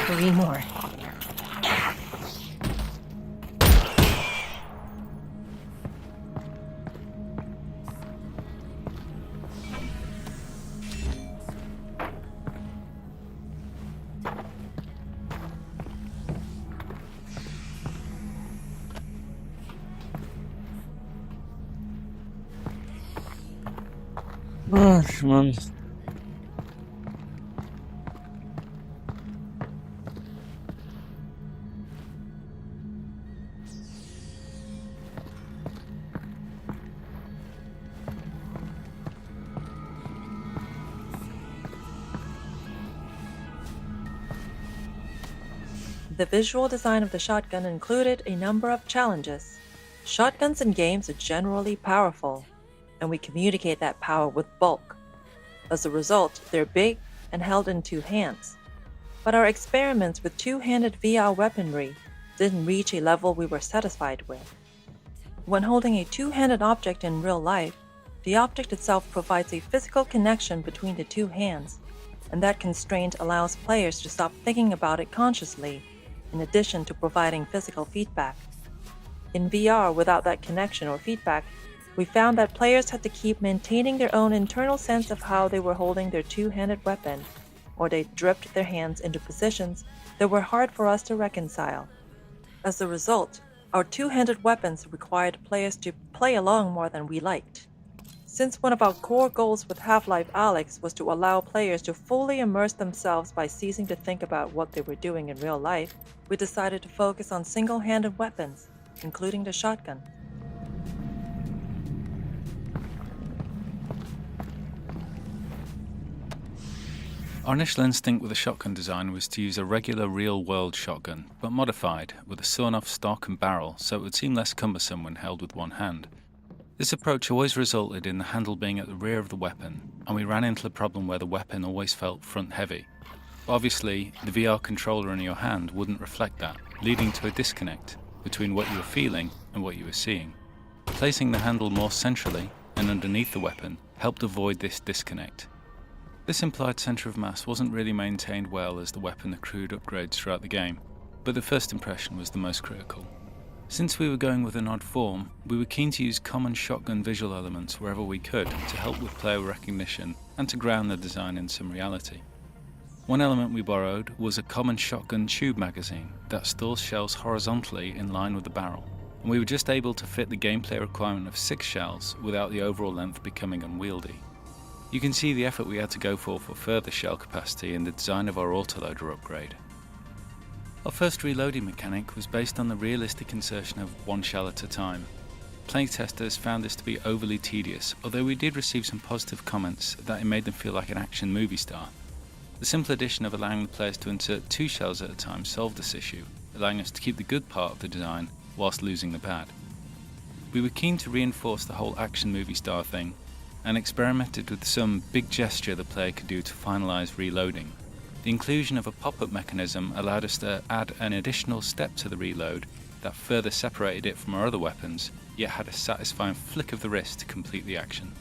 Three more. Oh, come on. the visual design of the shotgun included a number of challenges. Shotguns in games are generally powerful, and we communicate that power with bulk. As a result, they're big and held in two hands. But our experiments with two-handed VR weaponry didn't reach a level we were satisfied with. When holding a two-handed object in real life, the object itself provides a physical connection between the two hands, and that constraint allows players to stop thinking about it consciously, in addition to providing physical feedback. In VR, without that connection or feedback, we found that players had to keep maintaining their own internal sense of how they were holding their two-handed weapon, or they dripped their hands into positions that were hard for us to reconcile. As a result, our two-handed weapons required players to play along more than we liked. Since one of our core goals with Half-Life Alyx was to allow players to fully immerse themselves by ceasing to think about what they were doing in real life, we decided to focus on single-handed weapons, including the shotgun. Our initial instinct with the shotgun design was to use a regular real-world shotgun, but modified, with a sawn-off stock and barrel so it would seem less cumbersome when held with one hand. This approach always resulted in the handle being at the rear of the weapon, and we ran into the problem where the weapon always felt front-heavy. But obviously, the VR controller in your hand wouldn't reflect that, leading to a disconnect between what you were feeling and what you were seeing. Placing the handle more centrally and underneath the weapon helped avoid this disconnect. This implied centre of mass wasn't really maintained well as the weapon accrued upgrades throughout the game, but the first impression was the most critical. Since we were going with an odd form, we were keen to use common shotgun visual elements wherever we could to help with player recognition and to ground the design in some reality. One element we borrowed was a common shotgun tube magazine that stores shells horizontally in line with the barrel, and we were just able to fit the gameplay requirement of 6 shells without the overall length becoming unwieldy. You can see the effort we had to go for further shell capacity in the design of our autoloader upgrade. Our first reloading mechanic was based on the realistic insertion of 1 shell at a time. Playtesters found this to be overly tedious, although we did receive some positive comments that it made them feel like an action movie star. The simple addition of allowing the players to insert 2 shells at a time solved this issue, allowing us to keep the good part of the design whilst losing the bad. We were keen to reinforce the whole action movie star thing, and experimented with some big gesture the player could do to finalise reloading. The inclusion of a pop-up mechanism allowed us to add an additional step to the reload that further separated it from our other weapons, yet had a satisfying flick of the wrist to complete the action.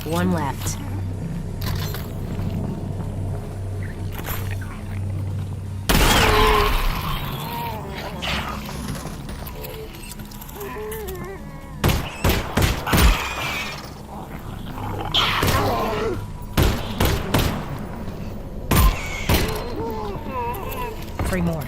One left. Three more.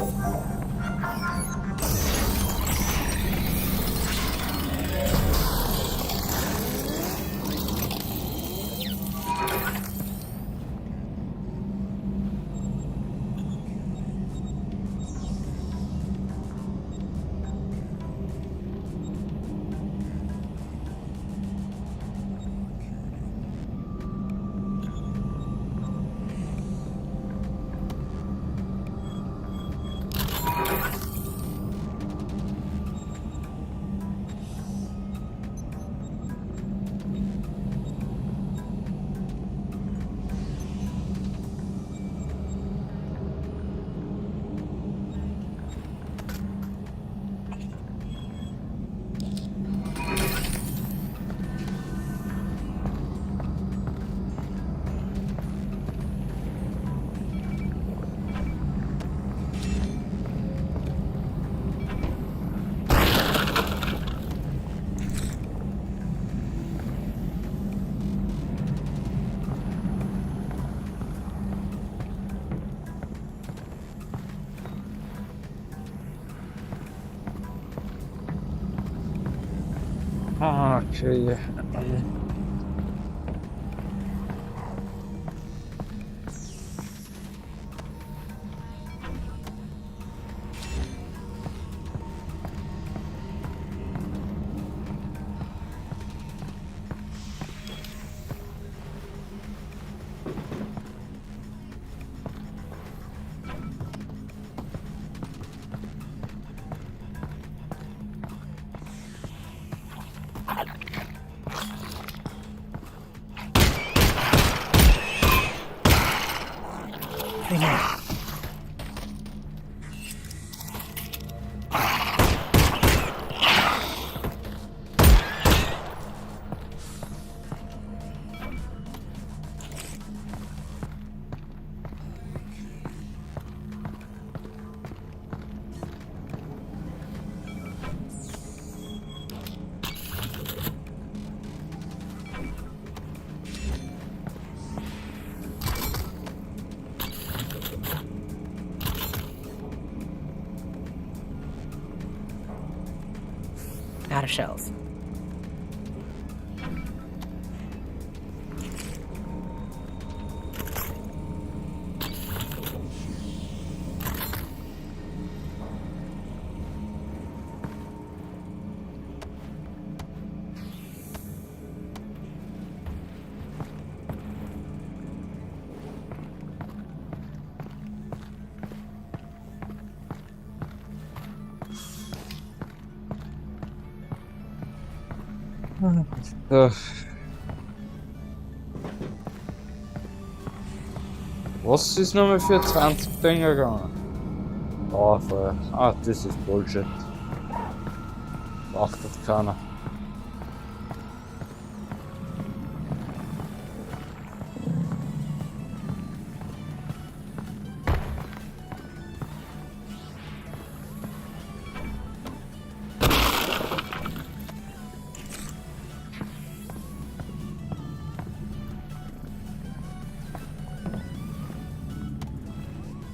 Okay. Out of shells. Ugh. Was ist nochmal für 20 Dinger gegangen? Oh, das ist Bullshit. Achtet keiner.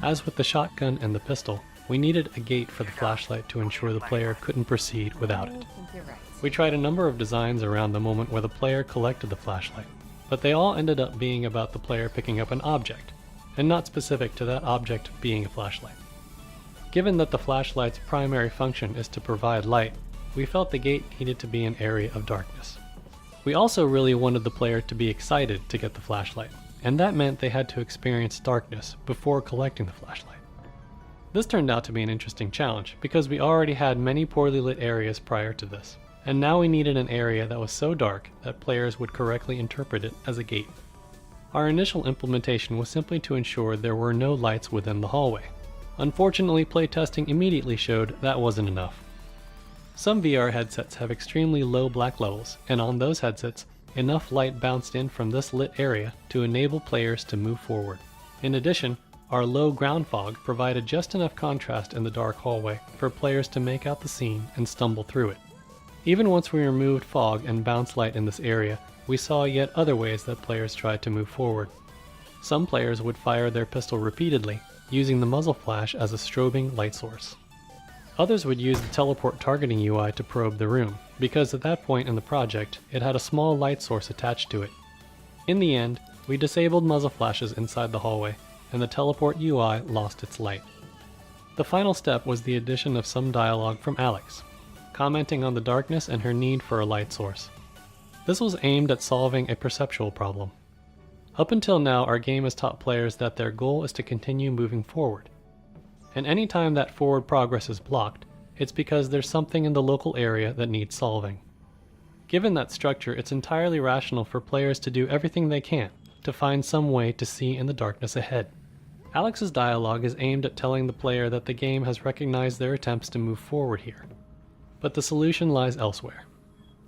As with the shotgun and the pistol, we needed a gate for the flashlight to ensure the player couldn't proceed without it. We tried a number of designs around the moment where the player collected the flashlight, but they all ended up being about the player picking up an object, and not specific to that object being a flashlight. Given that the flashlight's primary function is to provide light, we felt the gate needed to be an area of darkness. We also really wanted the player to be excited to get the flashlight, and that meant they had to experience darkness before collecting the flashlight. This turned out to be an interesting challenge because we already had many poorly lit areas prior to this, and now we needed an area that was so dark that players would correctly interpret it as a gate. Our initial implementation was simply to ensure there were no lights within the hallway. Unfortunately, playtesting immediately showed that wasn't enough. Some VR headsets have extremely low black levels, and on those headsets, enough light bounced in from this lit area to enable players to move forward. In addition, our low ground fog provided just enough contrast in the dark hallway for players to make out the scene and stumble through it. Even once we removed fog and bounce light in this area, we saw yet other ways that players tried to move forward. Some players would fire their pistol repeatedly, using the muzzle flash as a strobing light source. Others would use the teleport targeting UI to probe the room, because at that point in the project, it had a small light source attached to it. In the end, we disabled muzzle flashes inside the hallway, and the teleport UI lost its light. The final step was the addition of some dialogue from Alyx, commenting on the darkness and her need for a light source. This was aimed at solving a perceptual problem. Up until now, our game has taught players that their goal is to continue moving forward. And any time that forward progress is blocked, it's because there's something in the local area that needs solving. Given that structure, it's entirely rational for players to do everything they can to find some way to see in the darkness ahead. Alyx's dialogue is aimed at telling the player that the game has recognized their attempts to move forward here, but the solution lies elsewhere.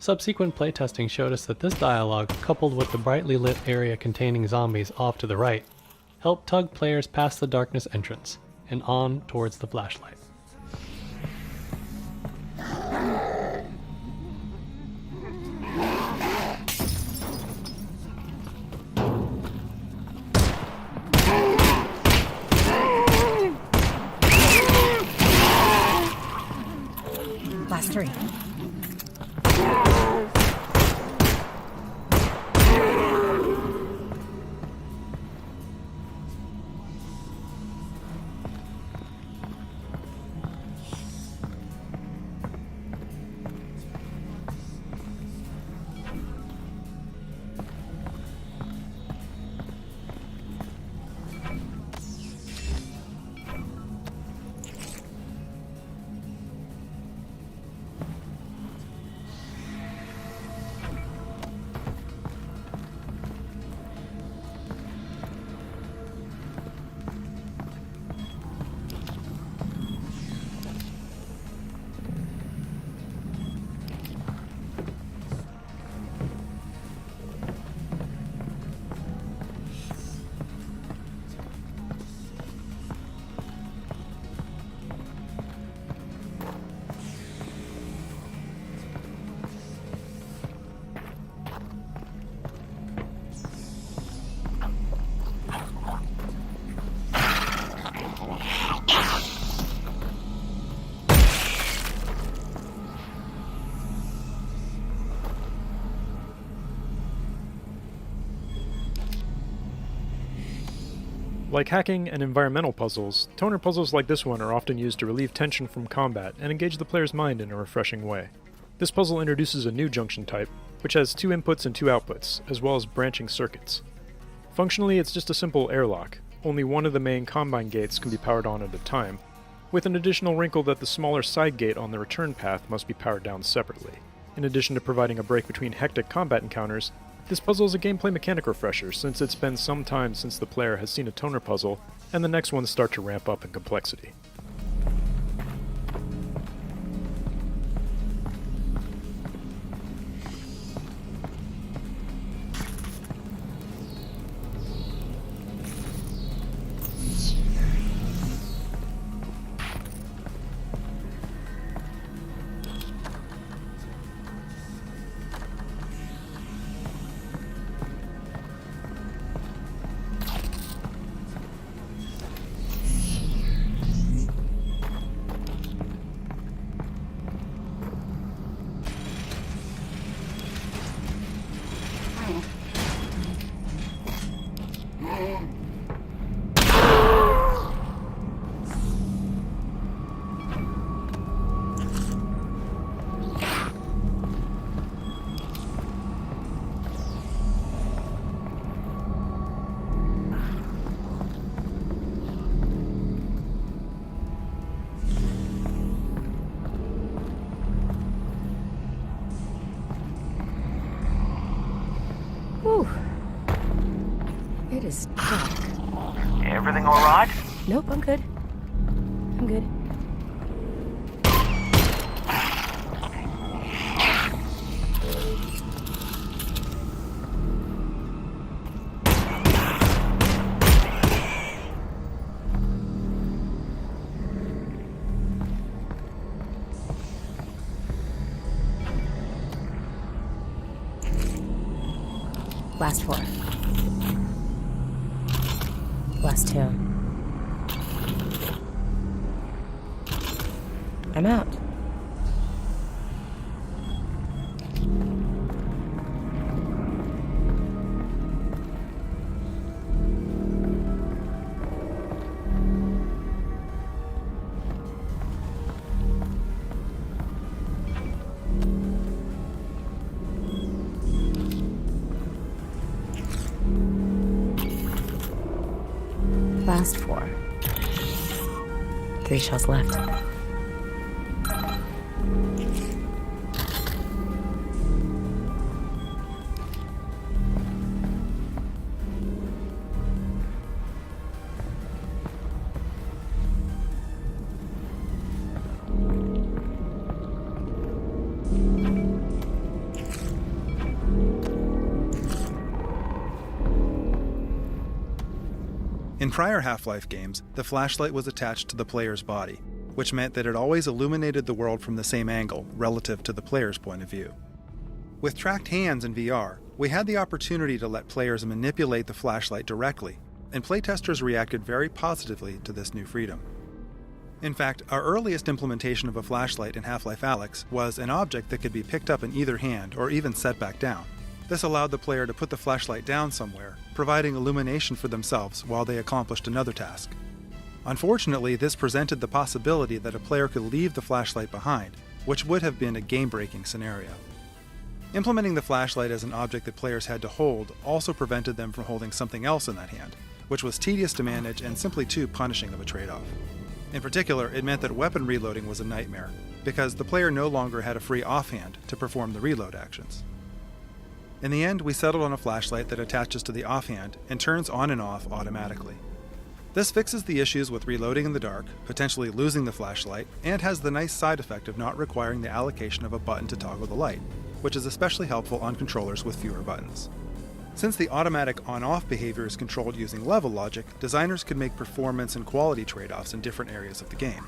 Subsequent playtesting showed us that this dialogue, coupled with the brightly lit area containing zombies off to the right, helped tug players past the darkness entrance and on towards the flashlight. Last three. Like hacking and environmental puzzles, toner puzzles like this one are often used to relieve tension from combat and engage the player's mind in a refreshing way. This puzzle introduces a new junction type, which has 2 inputs and 2 outputs, as well as branching circuits. Functionally, it's just a simple airlock. Only one of the main combine gates can be powered on at a time, with an additional wrinkle that the smaller side gate on the return path must be powered down separately. In addition to providing a break between hectic combat encounters, this puzzle is a gameplay mechanic refresher, since it's been some time since the player has seen a toner puzzle, and the next ones start to ramp up in complexity. Whew. It is dark. Everything all right? Nope, I'm good. I'm good. Last 4. Last two. I'm out. Last four. 3 shells left. In prior Half-Life games, the flashlight was attached to the player's body, which meant that it always illuminated the world from the same angle, relative to the player's point of view. With tracked hands in VR, we had the opportunity to let players manipulate the flashlight directly, and playtesters reacted very positively to this new freedom. In fact, our earliest implementation of a flashlight in Half-Life Alyx was an object that could be picked up in either hand or even set back down. This allowed the player to put the flashlight down somewhere, providing illumination for themselves while they accomplished another task. Unfortunately, this presented the possibility that a player could leave the flashlight behind, which would have been a game-breaking scenario. Implementing the flashlight as an object that players had to hold also prevented them from holding something else in that hand, which was tedious to manage and simply too punishing of a trade-off. In particular, it meant that weapon reloading was a nightmare, because the player no longer had a free offhand to perform the reload actions. In the end, we settled on a flashlight that attaches to the offhand and turns on and off automatically. This fixes the issues with reloading in the dark, potentially losing the flashlight, and has the nice side effect of not requiring the allocation of a button to toggle the light, which is especially helpful on controllers with fewer buttons. Since the automatic on-off behavior is controlled using level logic, designers could make performance and quality trade-offs in different areas of the game.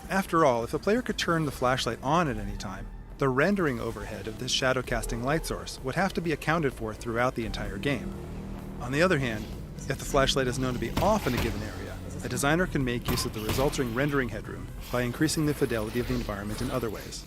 After all, if a player could turn the flashlight on at any time, the rendering overhead of this shadow-casting light source would have to be accounted for throughout the entire game. On the other hand, if the flashlight is known to be off in a given area, a designer can make use of the resulting rendering headroom by increasing the fidelity of the environment in other ways.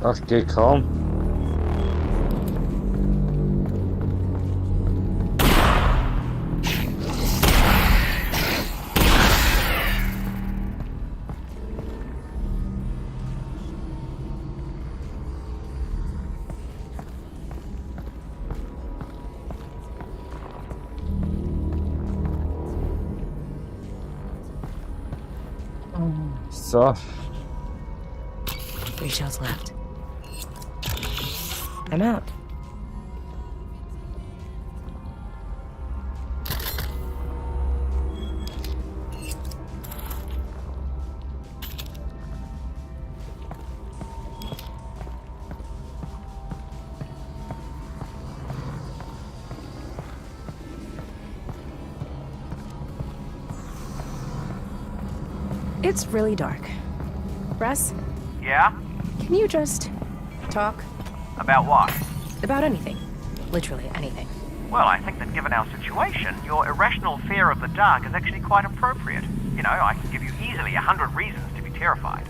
Das geht kaum. So. 3 shells left. I'm out. It's really dark. Russ? Yeah? Can you just talk? About what? About anything. Literally anything. Well, I think that given our situation, your irrational fear of the dark is actually quite appropriate. You know, I can give you easily 100 reasons to be terrified.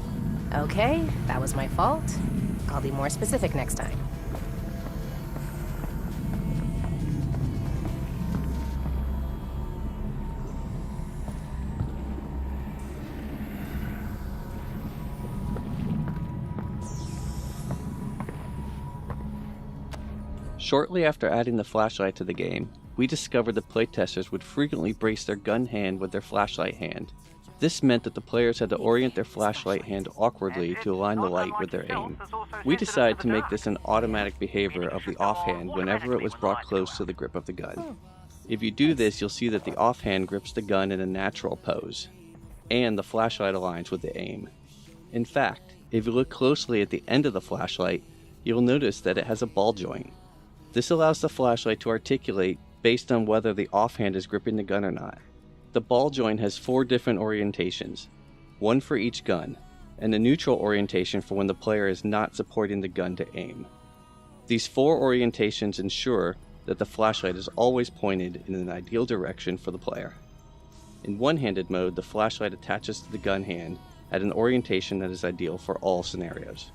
Okay, that was my fault. I'll be more specific next time. Shortly after adding the flashlight to the game, we discovered that playtesters would frequently brace their gun hand with their flashlight hand. This meant that the players had to orient their flashlight hand awkwardly to align the light with their aim. We decided to make this an automatic behavior of the offhand whenever it was brought close to the grip of the gun. If you do this, you'll see that the offhand grips the gun in a natural pose, and the flashlight aligns with the aim. In fact, if you look closely at the end of the flashlight, you'll notice that it has a ball joint. This allows the flashlight to articulate based on whether the offhand is gripping the gun or not. The ball joint has 4 different orientations, one for each gun, and a neutral orientation for when the player is not supporting the gun to aim. These 4 orientations ensure that the flashlight is always pointed in an ideal direction for the player. In one-handed mode, the flashlight attaches to the gun hand at an orientation that is ideal for all scenarios.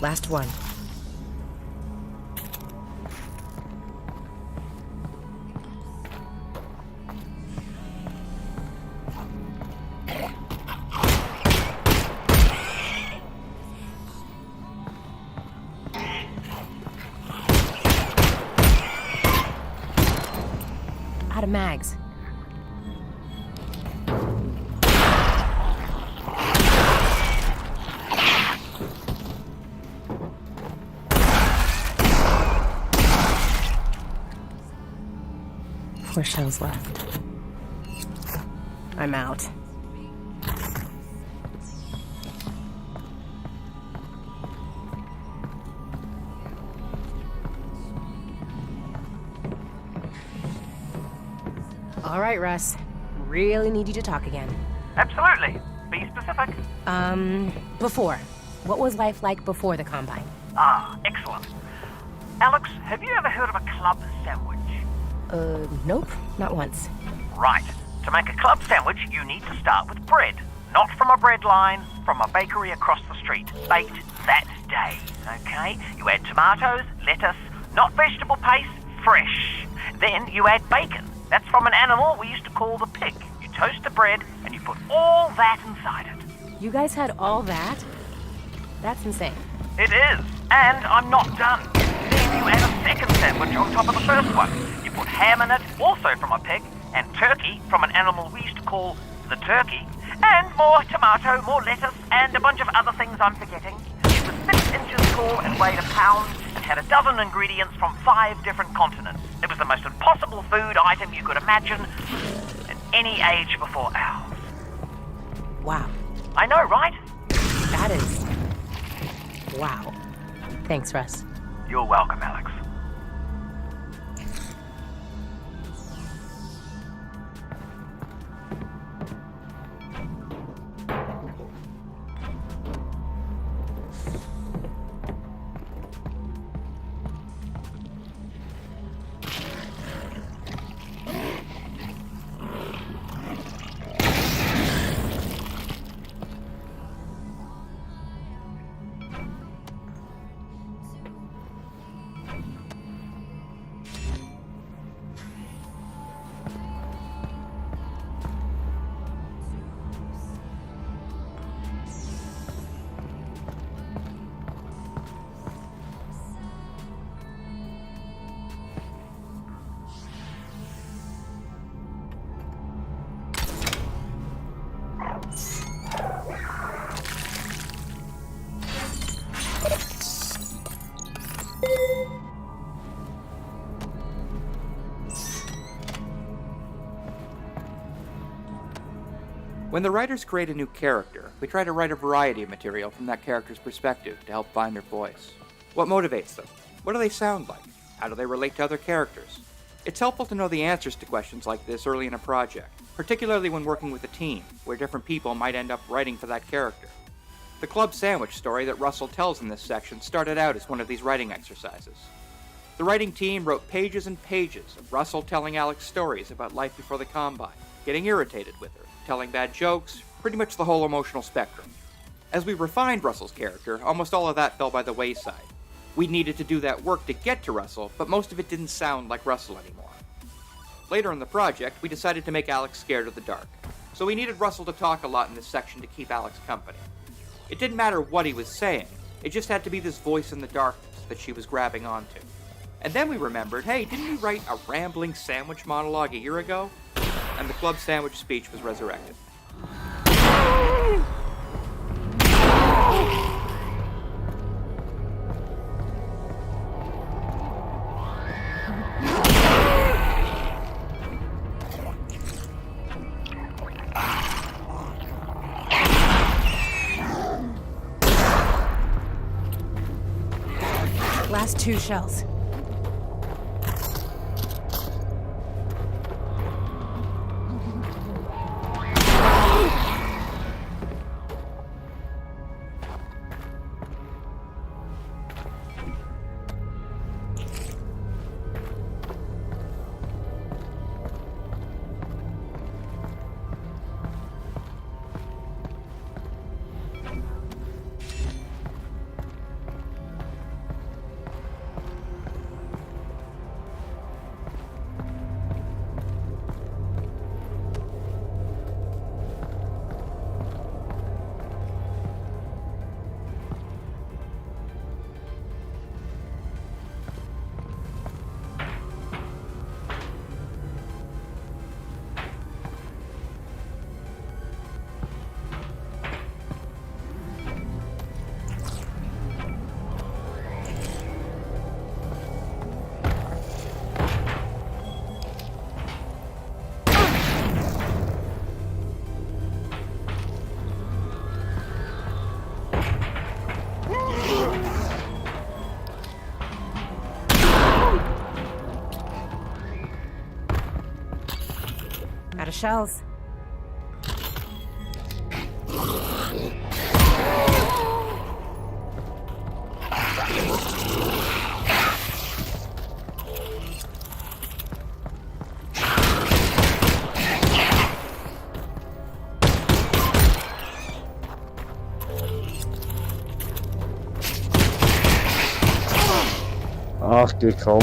Last one. Out of mags. Four shells left. I'm out. All right, Russ. Really need you to talk again. Absolutely. Be specific. Before. What was life like before the Combine? Ah, excellent. Alyx, have you ever heard of a club sandwich? Nope. Not once. Right. To make a club sandwich, you need to start with bread. Not from a bread line, from a bakery across the street. Baked that day, okay? You add tomatoes, lettuce, not vegetable paste, fresh. Then you add bacon. That's from an animal we used to call the pig. You toast the bread, and you put all that inside it. You guys had all that? That's insane. It is, and I'm not done. Then you add a second sandwich on top of the first one. You put ham in it, also from a pig, and turkey from an animal we used to call the turkey, and more tomato, more lettuce, and a bunch of other things I'm forgetting. It was 6 inches tall and weighed a pound, and had a dozen ingredients from 5 different continents. It was the most impossible food item you could imagine in any age before ours. Wow. I know, right? That is... wow. Thanks, Russ. You're welcome, Alyx. When the writers create a new character, we try to write a variety of material from that character's perspective to help find their voice. What motivates them? What do they sound like? How do they relate to other characters? It's helpful to know the answers to questions like this early in a project, particularly when working with a team, where different people might end up writing for that character. The club sandwich story that Russell tells in this section started out as one of these writing exercises. The writing team wrote pages and pages of Russell telling Alyx stories about life before the Combine, getting irritated with her, telling bad jokes, pretty much the whole emotional spectrum. As we refined Russell's character, almost all of that fell by the wayside. We needed to do that work to get to Russell, but most of it didn't sound like Russell anymore. Later in the project, we decided to make Alyx scared of the dark, so we needed Russell to talk a lot in this section to keep Alyx company. It didn't matter what he was saying, it just had to be this voice in the darkness that she was grabbing onto. And then we remembered, hey, didn't we write a rambling sandwich monologue a year ago? And the club sandwich speech was resurrected. Last 2 shells. Out of shells. Ach du komm.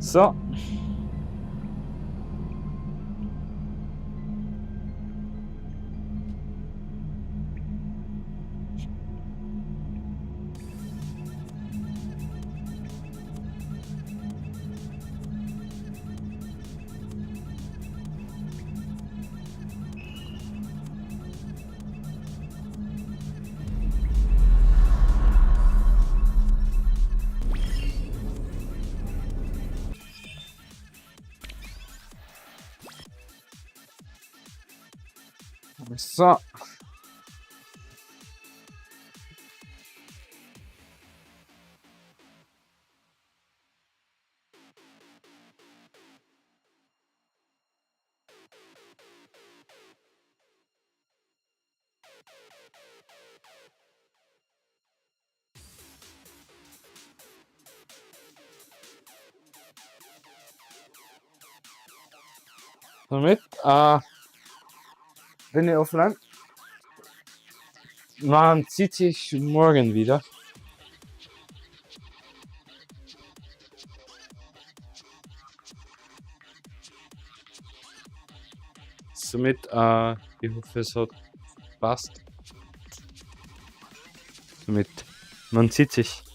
So. So. Somit bin ich offline. Man sieht sich morgen wieder. Somit, ich hoffe, es hat passt. Somit, man sieht sich.